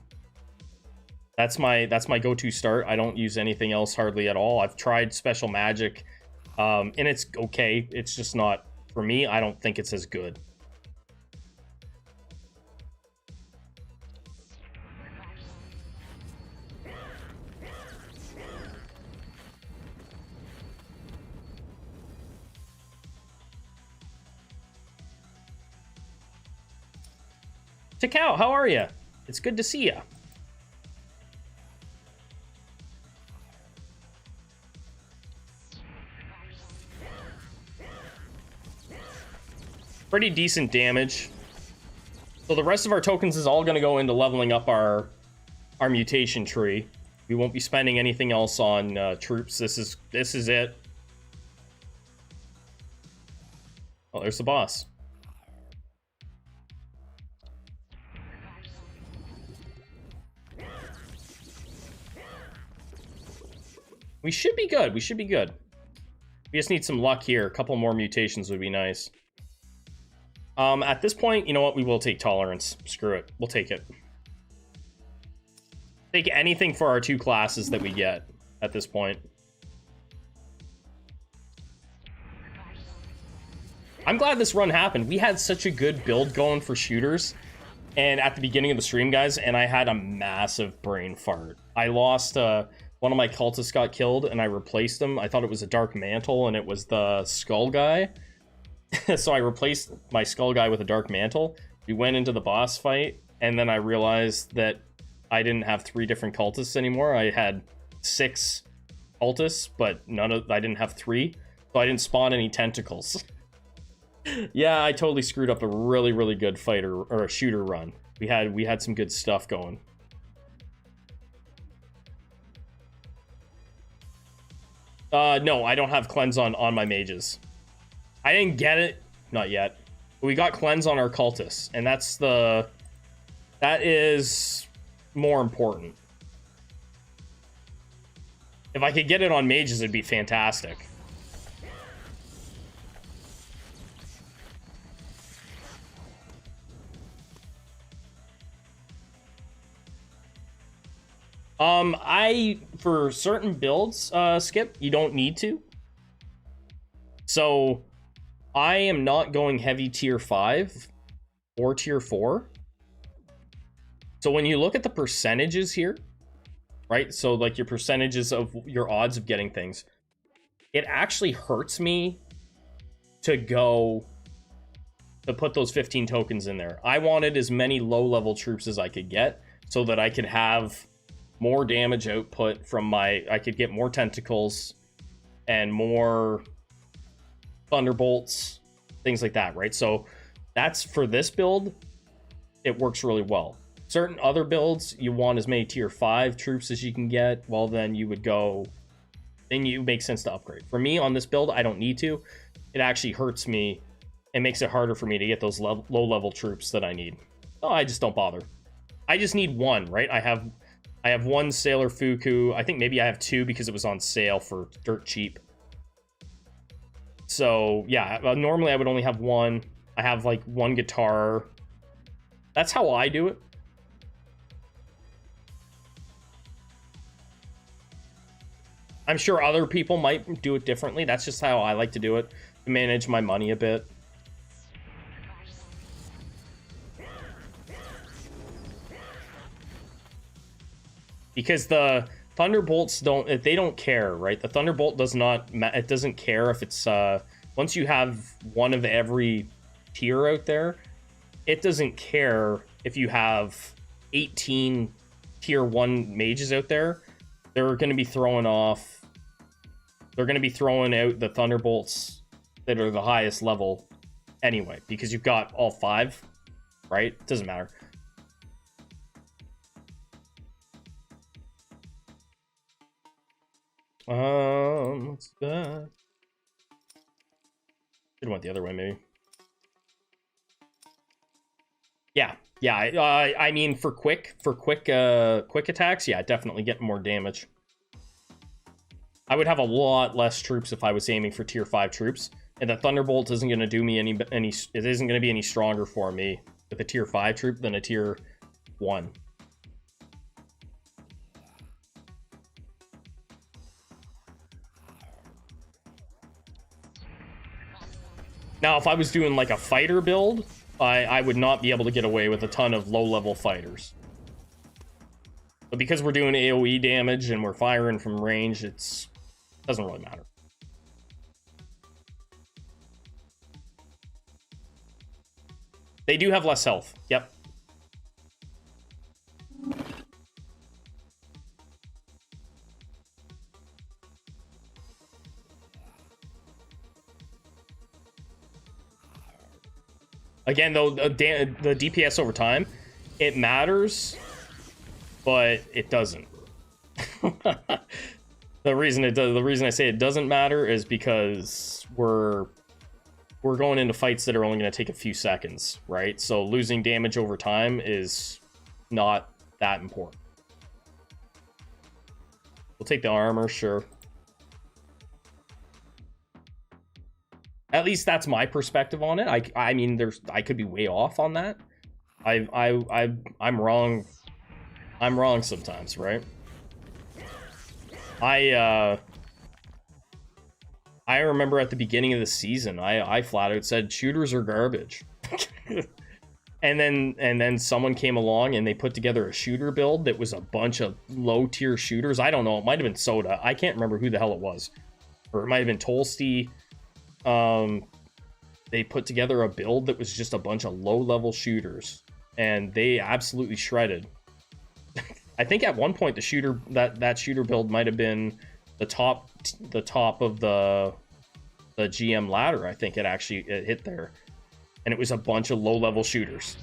That's my go-to start. I don't use anything else hardly at all. I've tried special magic, and it's okay. It's just not, for me, I don't think it's as good. Takao, how are you? It's good to see you. Pretty decent damage. So the rest of our tokens is all going to go into leveling up our mutation tree. We won't be spending anything else on troops. This is it. Oh, there's the boss. We should be good. We should be good. We just need some luck here. A couple more mutations would be nice. At this point, you know what? We will take tolerance. Screw it. We'll take it. Take anything for our 2 classes that we get at this point. I'm glad this run happened. We had such a good build going for shooters. And at the beginning of the stream, guys, and I had a massive brain fart. I lost... one of my cultists got killed, and I replaced him. I thought it was a Dark Mantle, and it was the Skull guy. So I replaced my Skull guy with a Dark Mantle. We went into the boss fight, and then I realized that I didn't have 3 different cultists anymore. I had 6 cultists, but I didn't have 3. So I didn't spawn any tentacles. Yeah, I totally screwed up a really, really good fighter, or a shooter run. We had some good stuff going. No, I don't have cleanse on my mages. I didn't get it, not yet. But we got cleanse on our cultists, and that is more important. If I could get it on mages, it'd be fantastic. For certain builds, Skip, you don't need to. So, I am not going heavy tier 5 or tier 4. So when you look at the percentages here, right? So like your percentages of your odds of getting things, it actually hurts me to put those 15 tokens in there. I wanted as many low-level troops as I could get so that I could have more damage output from I could get more tentacles and more thunderbolts, things like that, right? So that's for this build, it works really well. Certain other builds, you want as many tier 5 troops as you can get, well then you make sense to upgrade. For me on this build, I don't need to. It actually hurts me. It makes it harder for me to get those low-level troops that I need. Oh, I just don't bother. I just need 1, right? I have 1 Sailor Fuku. I think maybe I have 2 because it was on sale for dirt cheap. So, yeah, normally I would only have 1. I have, like, 1 guitar. That's how I do it. I'm sure other people might do it differently. That's just how I like to do it, to manage my money a bit. Because the Thunderbolts they don't care, right? The Thunderbolt doesn't care if it's, once you have 1 of every tier out there, it doesn't care if you have 18 tier 1 mages out there. They're going to be throwing out the Thunderbolts that are the highest level anyway, because you've got all 5, right? It doesn't matter. What's that? Should have went the other way, maybe. Yeah. I mean, for quick attacks, yeah, definitely get more damage. I would have a lot less troops if I was aiming for tier 5 troops, and the Thunderbolt isn't going to do me any. It isn't going to be any stronger for me with a tier 5 troop than a tier 1. Now, if I was doing like a fighter build, I would not be able to get away with a ton of low-level fighters. But because we're doing AoE damage and we're firing from range, it doesn't really matter. They do have less health. Yep. Again, though, the DPS over time, it matters, but it doesn't. The reason I say it doesn't matter is because we're going into fights that are only going to take a few seconds, right? So losing damage over time is not that important. We'll take the armor, sure. At least that's my perspective on it. I mean, I could be way off on that. I'm wrong. I'm wrong sometimes, right? I remember at the beginning of the season, I flat out said shooters are garbage. And then someone came along and they put together a shooter build that was a bunch of low tier shooters. I don't know. It might have been Soda. I can't remember who the hell it was. Or it might have been Tolsty. They put together a build that was just a bunch of low level shooters, and they absolutely shredded. I think at one point the shooter that shooter build might have been the top of the GM ladder. I think it hit there, and it was a bunch of low level shooters.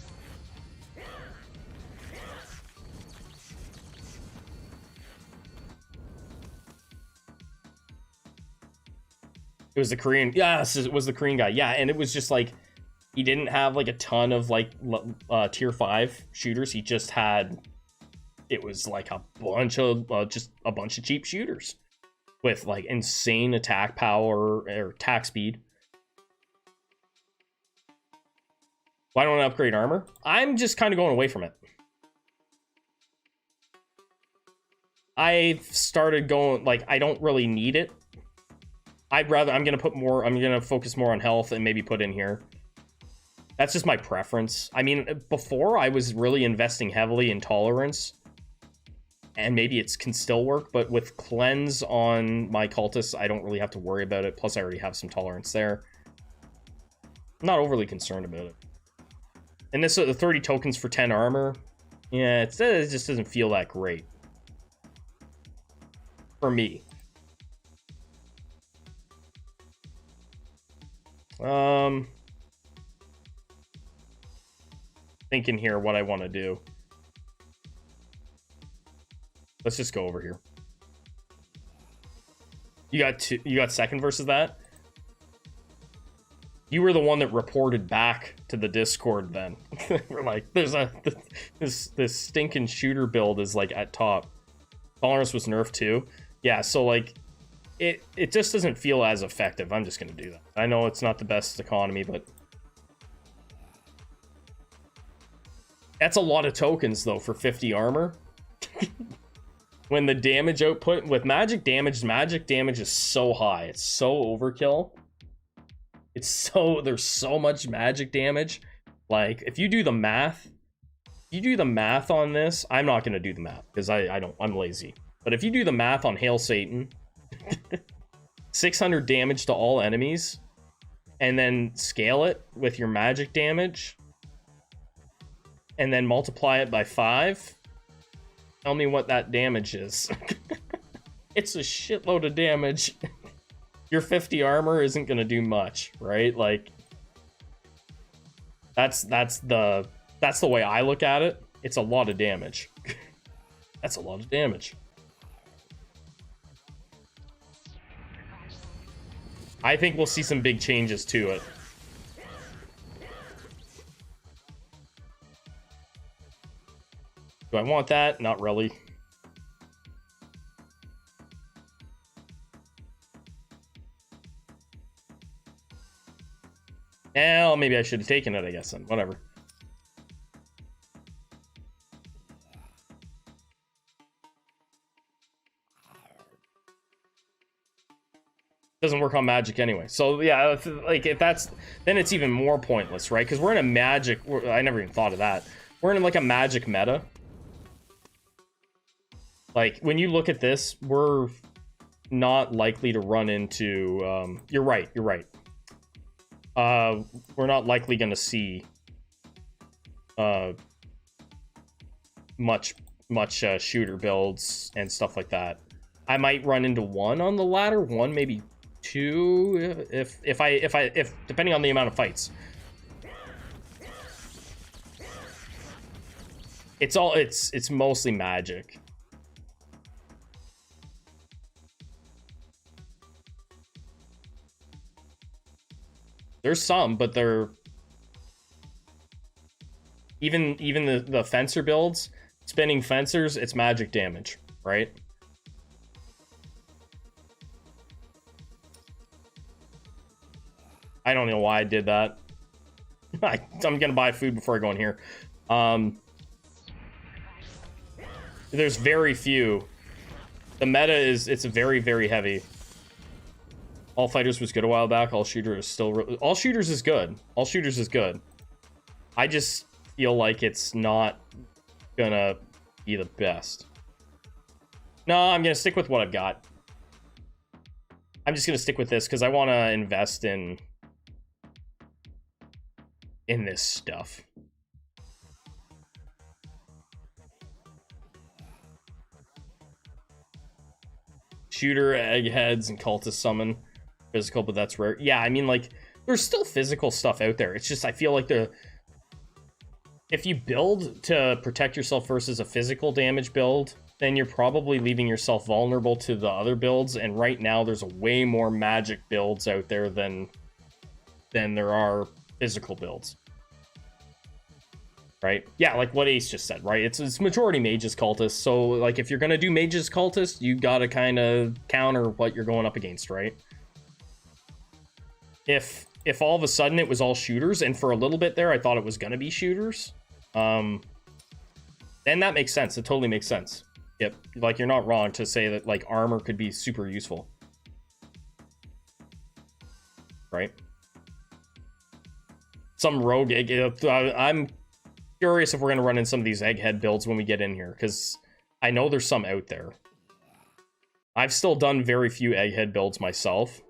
It was the Korean. Yes, it was the Korean guy. Yeah, and it was just like he didn't have like a ton of like tier 5 shooters. He just had, it was like a bunch of just a bunch of cheap shooters with like insane attack power or attack speed. Why don't I upgrade armor? I'm just kind of going away from it. I've started going like I don't really need it. I'm gonna focus more on health and maybe put in here. That's just my preference. I mean, before I was really investing heavily in tolerance, and maybe it can still work, but with cleanse on my cultists, I don't really have to worry about it. Plus, I already have some tolerance there. I'm not overly concerned about it. And this the 30 tokens for 10 armor. Yeah, it just doesn't feel that great for me. Thinking here what I want to do. Let's just go over here. You got second versus that? You were the one that reported back to the Discord then. We're like, this stinking shooter build is like at top. Tolerance was nerfed too. Yeah, so like it just doesn't feel as effective. I'm just gonna do that. I know it's not the best economy, but that's a lot of tokens though for 50 armor. When the damage output with magic damage is so high. It's so overkill. There's so much magic damage. Like if you do the math on this, I'm not gonna do the math because I'm lazy. But if you do the math on Hail Satan, 600 damage to all enemies, and then scale it with your magic damage, and then multiply it by 5, tell me what that damage is. It's a shitload of damage. Your 50 armor isn't gonna do much, right? Like that's the way I look at it. It's a lot of damage. That's a lot of damage. I think we'll see some big changes to it. Do I want that? Not really. Well, maybe I should have taken it, I guess, then. Whatever. Doesn't work on magic anyway. So yeah, like if that's, then it's even more pointless, right? Because we're in a magic, I never even thought of that. We're in like a magic meta. Like when you look at this, we're not likely to run into, you're right. We're not likely going to see much shooter builds and stuff like that. I might run into one on the ladder, one maybe two, if depending on the amount of fights. It's mostly magic. There's some, but they're even the fencer builds, spinning fencers, it's magic damage, right? I don't know why I did that. I'm gonna buy food before I go in here. There's very few. The meta is, it's very, very heavy. All fighters was good a while back. All shooters is still... All shooters is good. All shooters is good. I just feel like it's not gonna be the best. No, I'm gonna stick with what I've got. I'm just gonna stick with this because I want to invest in this stuff. Shooter, eggheads, and cultist summon. Physical, but that's rare. Yeah, I mean, like, there's still physical stuff out there. It's just, I feel like if you build to protect yourself versus a physical damage build, then you're probably leaving yourself vulnerable to the other builds. And right now, there's way more magic builds out there than there are physical builds. Right? Yeah, like what Ace just said, right? It's majority mages cultists. So, like, if you're gonna do mages cultists, you gotta kind of counter what you're going up against, right? If all of a sudden it was all shooters, and for a little bit there I thought it was gonna be shooters, then that makes sense. It totally makes sense. Yep, like, you're not wrong to say that, like, armor could be super useful. Right? Some rogue egg... I'm curious if we're going to run in some of these egghead builds when we get in here, because I know there's some out there. I've still done very few egghead builds myself.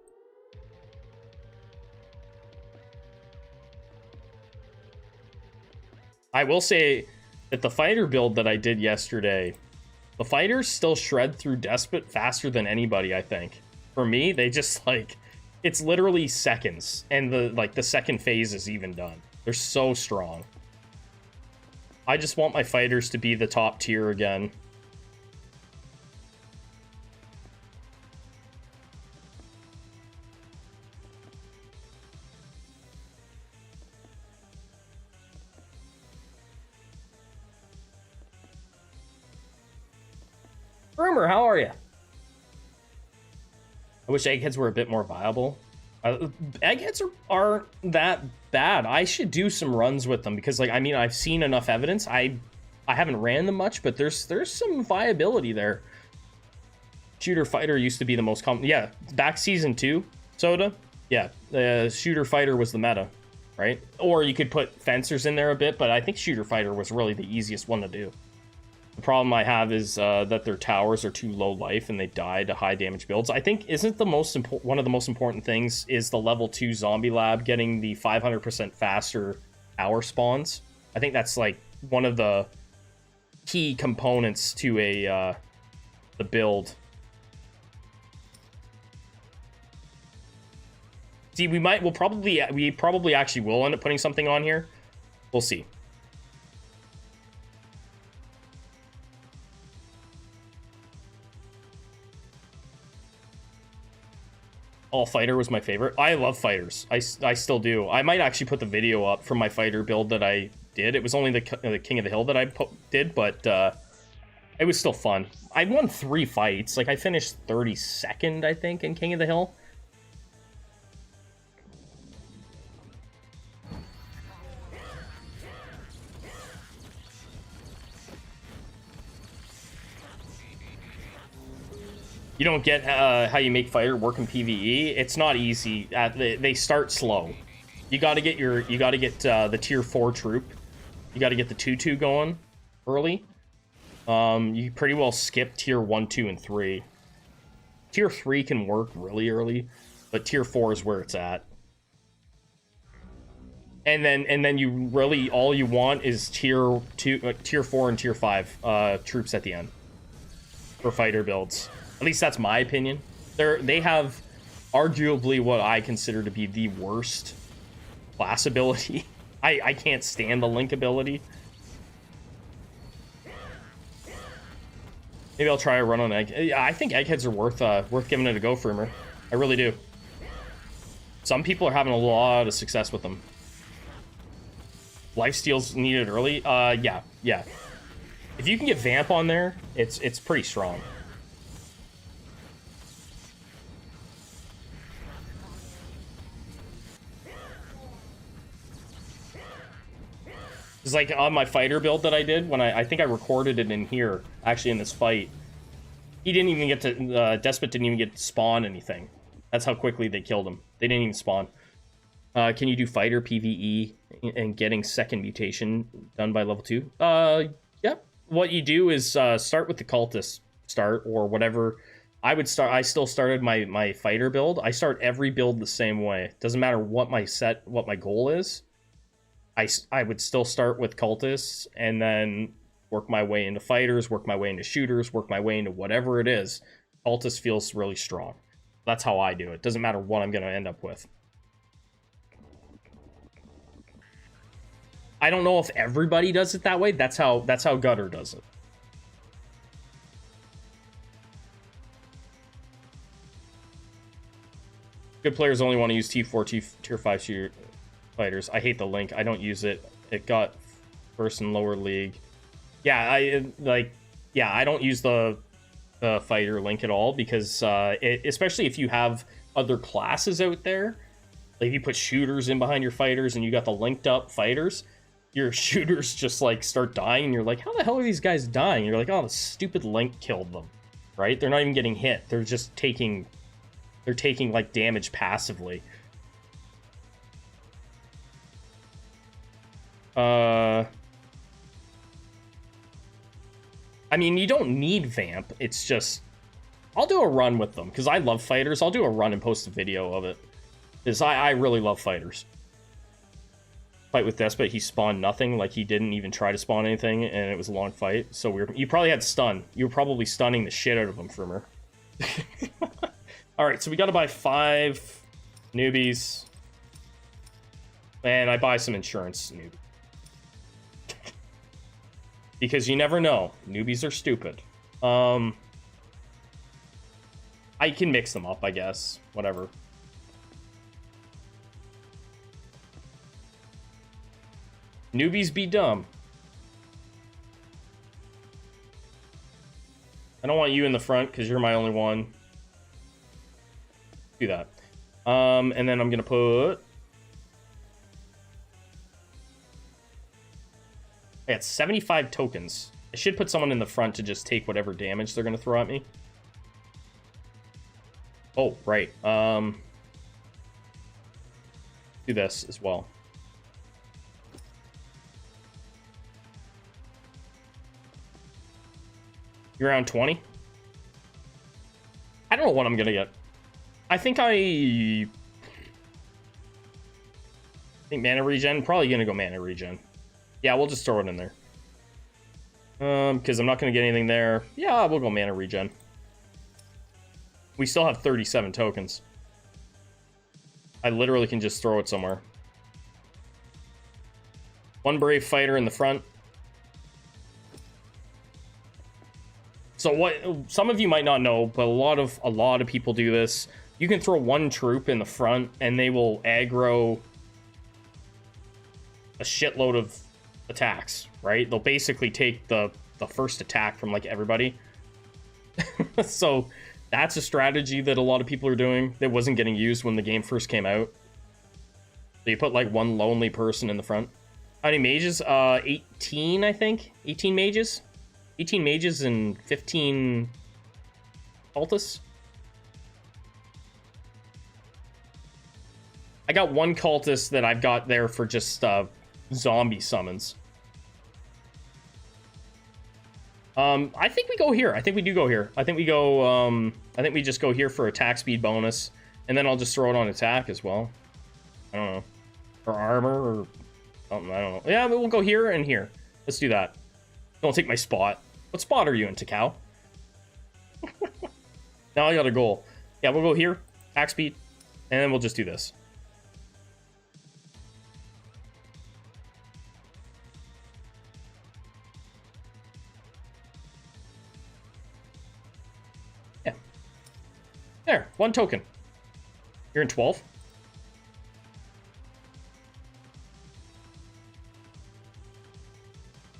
I will say that the fighter build that I did yesterday, the fighters still shred through Despot faster than anybody, I think. For me, they just, like, it's literally seconds, and the second phase is even done. They're so strong. I just want my fighters to be the top tier again. Rumor, how are you? I wish eggheads were a bit more viable. Eggheads aren't that bad. I should do some runs with them because, like, I mean, I've seen enough evidence. I haven't ran them much, but there's some viability there. Shooter fighter used to be the most common. Yeah, back season 2, Soda. Yeah, shooter fighter was the meta, right? Or you could put fencers in there a bit, but I think shooter fighter was really the easiest one to do. The problem I have is that their towers are too low life and they die to high damage builds. I think one of the most important things is the level 2 zombie lab getting the 500% faster tower spawns. I think that's, like, one of the key components to the build. See, we probably actually will end up putting something on here. We'll see. All fighter was my favorite. I love fighters. I still do. I might actually put the video up from my fighter build that I did. It was only the King of the Hill that I did, but it was still fun. I won 3 fights. Like, I finished 32nd, I think, in King of the Hill. You don't get how you make fighter work in PvE. It's not easy. They start slow. You got to get the tier 4 troop. You got to get the 2-2 going early. You pretty well skip tier 1, 2, and 3. Tier 3 can work really early, but tier 4 is where it's at. And then you really, all you want is tier 4 and tier 5 troops at the end for fighter builds. At least that's my opinion. They have arguably what I consider to be the worst class ability. I can't stand the Link ability. Maybe I'll try a run on egg. I think eggheads are worth giving it a go, Frumer. I really do. Some people are having a lot of success with them. Lifesteal's needed early. Yeah. If you can get Vamp on there, it's pretty strong. It's like on my fighter build that I did when I think I recorded it in here, actually in this fight. He didn't even get to, Despot didn't even get to spawn anything. That's how quickly they killed him. They didn't even spawn. Can you do fighter PvE and getting second mutation done by level 2? Yep. What you do is start with the cultist start or whatever. I still started my fighter build. I start every build the same way. Doesn't matter what my goal is. I would still start with cultists and then work my way into fighters, work my way into shooters, work my way into whatever it is. Cultist feels really strong. That's how I do it. Doesn't matter what I'm going to end up with. I don't know if everybody does it that way. That's how Gutter does it. Good players only want to use T4, Tier 5 shooter fighters. I hate the link. I don't use it. It got first in lower league. Yeah, I don't use the fighter link at all because especially if you have other classes out there, like if you put shooters in behind your fighters and you got the linked up fighters, your shooters just like start dying and you're like, how the hell are these guys dying? And you're like, oh, the stupid link killed them, right? They're not even getting hit. They're just taking like damage passively. I mean, you don't need Vamp. It's just, I'll do a run with them because I love fighters. I'll do a run and post a video of it because I really love fighters. Fight with Despot, he spawned nothing. Like, he didn't even try to spawn anything, and it was a long fight. So weird. You probably had stun. You were probably stunning the shit out of him, Frumer. All right, so we got to buy 5 newbies. And I buy some insurance newbies. Because you never know. Newbies are stupid. I can mix them up, I guess. Whatever. Newbies be dumb. I don't want you in the front because you're my only one. Do that. And then I'm going to put... I got 75 tokens. I should put someone in the front to just take whatever damage they're going to throw at me. Oh, right. Do this as well. You're around 20? I don't know what I'm going to get. I think mana regen. Probably going to go mana regen. Yeah, we'll just throw it in there. Because I'm not going to get anything there. Yeah, we'll go mana regen. We still have 37 tokens. I literally can just throw it somewhere. One brave fighter in the front. So what some of you might not know, but a lot of people do this. You can throw one troop in the front and they will aggro a shitload of attacks, right? They'll basically take the first attack from like everybody. So that's a strategy that a lot of people are doing that wasn't getting used when the game first came out. So you put like one lonely person in the front. How many mages? 18, I think. 18 mages. 18 mages and 15 cultists. I got one cultist that I've got there for just zombie summons. I think we go here. I think we do go here. I think we go, I think we just go here for attack speed bonus, and then I'll just throw it on attack as well. I don't know. Or armor, or something, I don't know. Yeah, but we'll go here and here. Let's do that. Don't take my spot. What spot are you in, Takao? Now I got a goal. Yeah, we'll go here, attack speed, and then we'll just do this. Yeah. There, one token. You're in 12?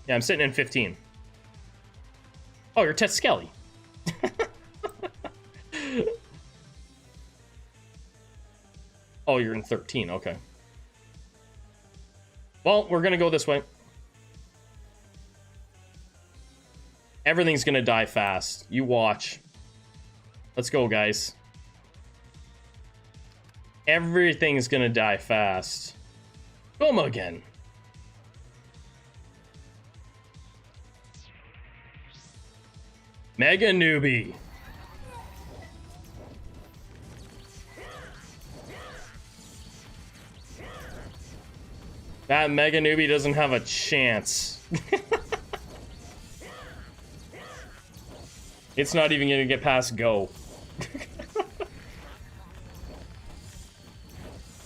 Yeah, I'm sitting in 15. Oh, you're Tet Skelly. Oh, you're in 13. Okay. Well, we're going to go this way. Everything's gonna die fast. You watch. Let's go, guys. Everything's gonna die fast. Boom again. Mega newbie. That mega newbie doesn't have a chance. It's not even gonna get past go.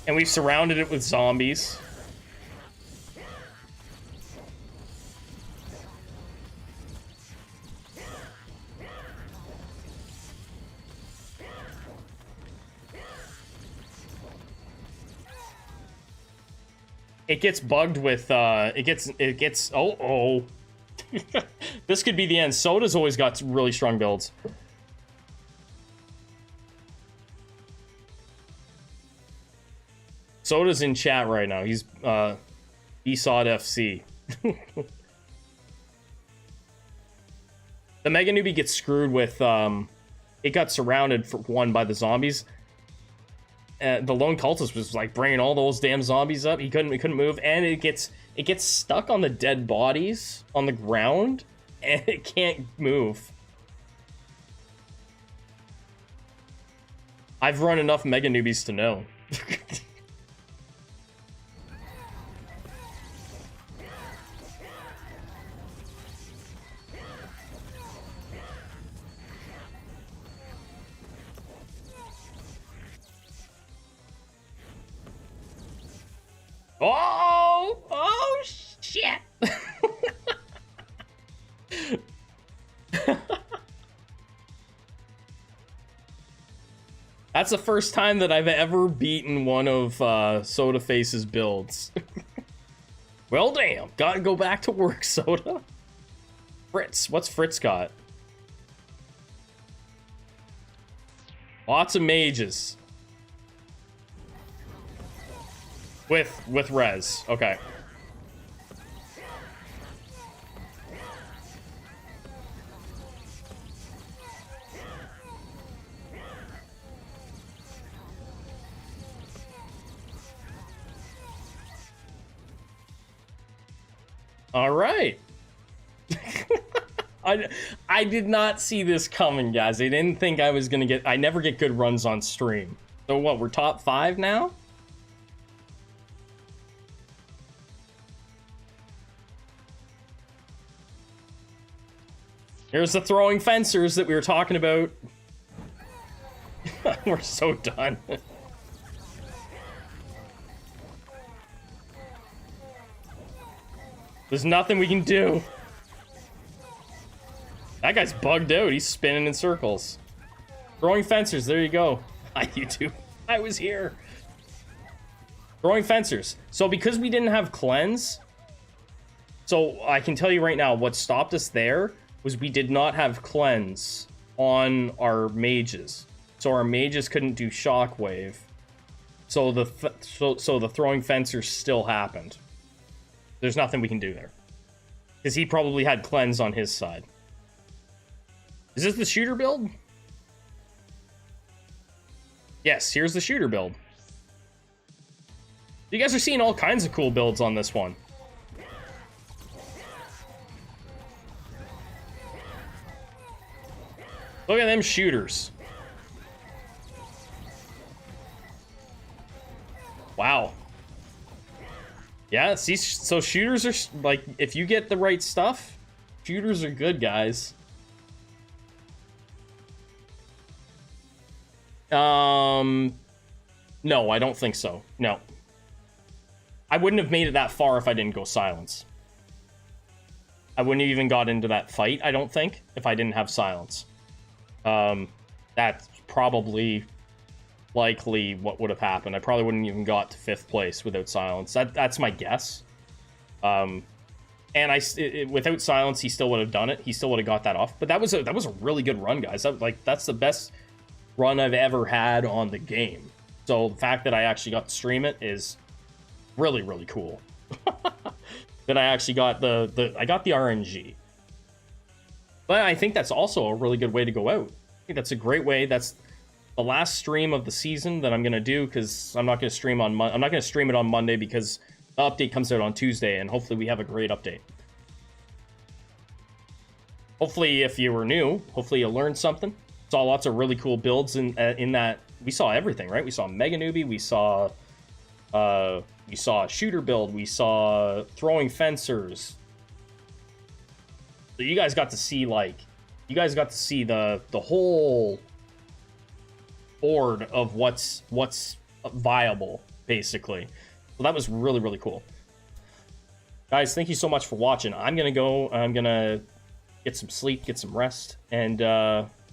And we've surrounded it with zombies. It gets bugged with, it gets, oh. This could be the end. Soda's always got really strong builds. Soda's in chat right now. He's, Despot FC. The Mega Newbie gets screwed with, it got surrounded for one by the zombies. The lone cultist was like bringing all those damn zombies up. He couldn't move, and it gets stuck on the dead bodies on the ground, and it can't move. I've run enough Mega Newbies to know. Oh, shit. That's the first time that I've ever beaten one of Soda Face's builds. Well, damn. Gotta go back to work, Soda. Fritz. What's Fritz got? Lots of mages. With res. Okay. All right. I did not see this coming, guys. I didn't think I was gonna get. I never get good runs on stream. So what? We're top 5 now. Here's the throwing fencers that we were talking about. We're so done. There's nothing we can do. That guy's bugged out. He's spinning in circles. Throwing fencers. There you go. Hi, YouTube. I was here. Throwing fencers. So because we didn't have cleanse, so I can tell you right now, what stopped us there was we did not have cleanse on our mages. So our mages couldn't do shockwave. So the throwing fencer still happened. There's nothing we can do there. Because he probably had cleanse on his side. Is this the shooter build? Yes, here's the shooter build. You guys are seeing all kinds of cool builds on this one. Look at them shooters. Wow. Yeah, see, so shooters are, like, if you get the right stuff, shooters are good, guys. No, I don't think so. No. I wouldn't have made it that far if I didn't go silence. I wouldn't have even got into that fight, I don't think, if I didn't have silence. That's probably likely what would have happened. I probably wouldn't even got to 5th place without silence. That's my guess. And without silence, he still would have done it. He still would have got that off. But that was a really good run, guys. That's the best run I've ever had on the game. So the fact that I actually got to stream it is really, really cool. That I actually got I got the RNG. But I think that's also a really good way to go out. I think that's a great way. That's the last stream of the season that I'm gonna do, because I'm not gonna stream on I'm not gonna stream it on Monday because the update comes out on Tuesday, and hopefully we have a great update. Hopefully, if you were new, hopefully you learned something. Saw lots of really cool builds in that. We saw everything, right? We saw Mega Newbie, we saw a shooter build, we saw throwing fencers. So you guys got to see the whole board of what's viable, basically. So that was really, really cool. Guys, thank you so much for watching. I'm gonna get some sleep, get some rest, and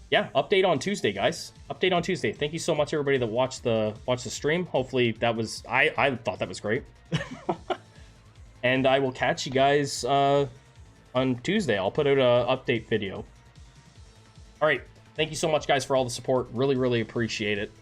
yeah, update on Tuesday, guys. Update on Tuesday. Thank you so much, everybody that watched the stream. Hopefully that was I thought that was great. And I will catch you guys on Tuesday. I'll put out a update video. All right. Thank you so much, guys, for all the support. Really, really appreciate it.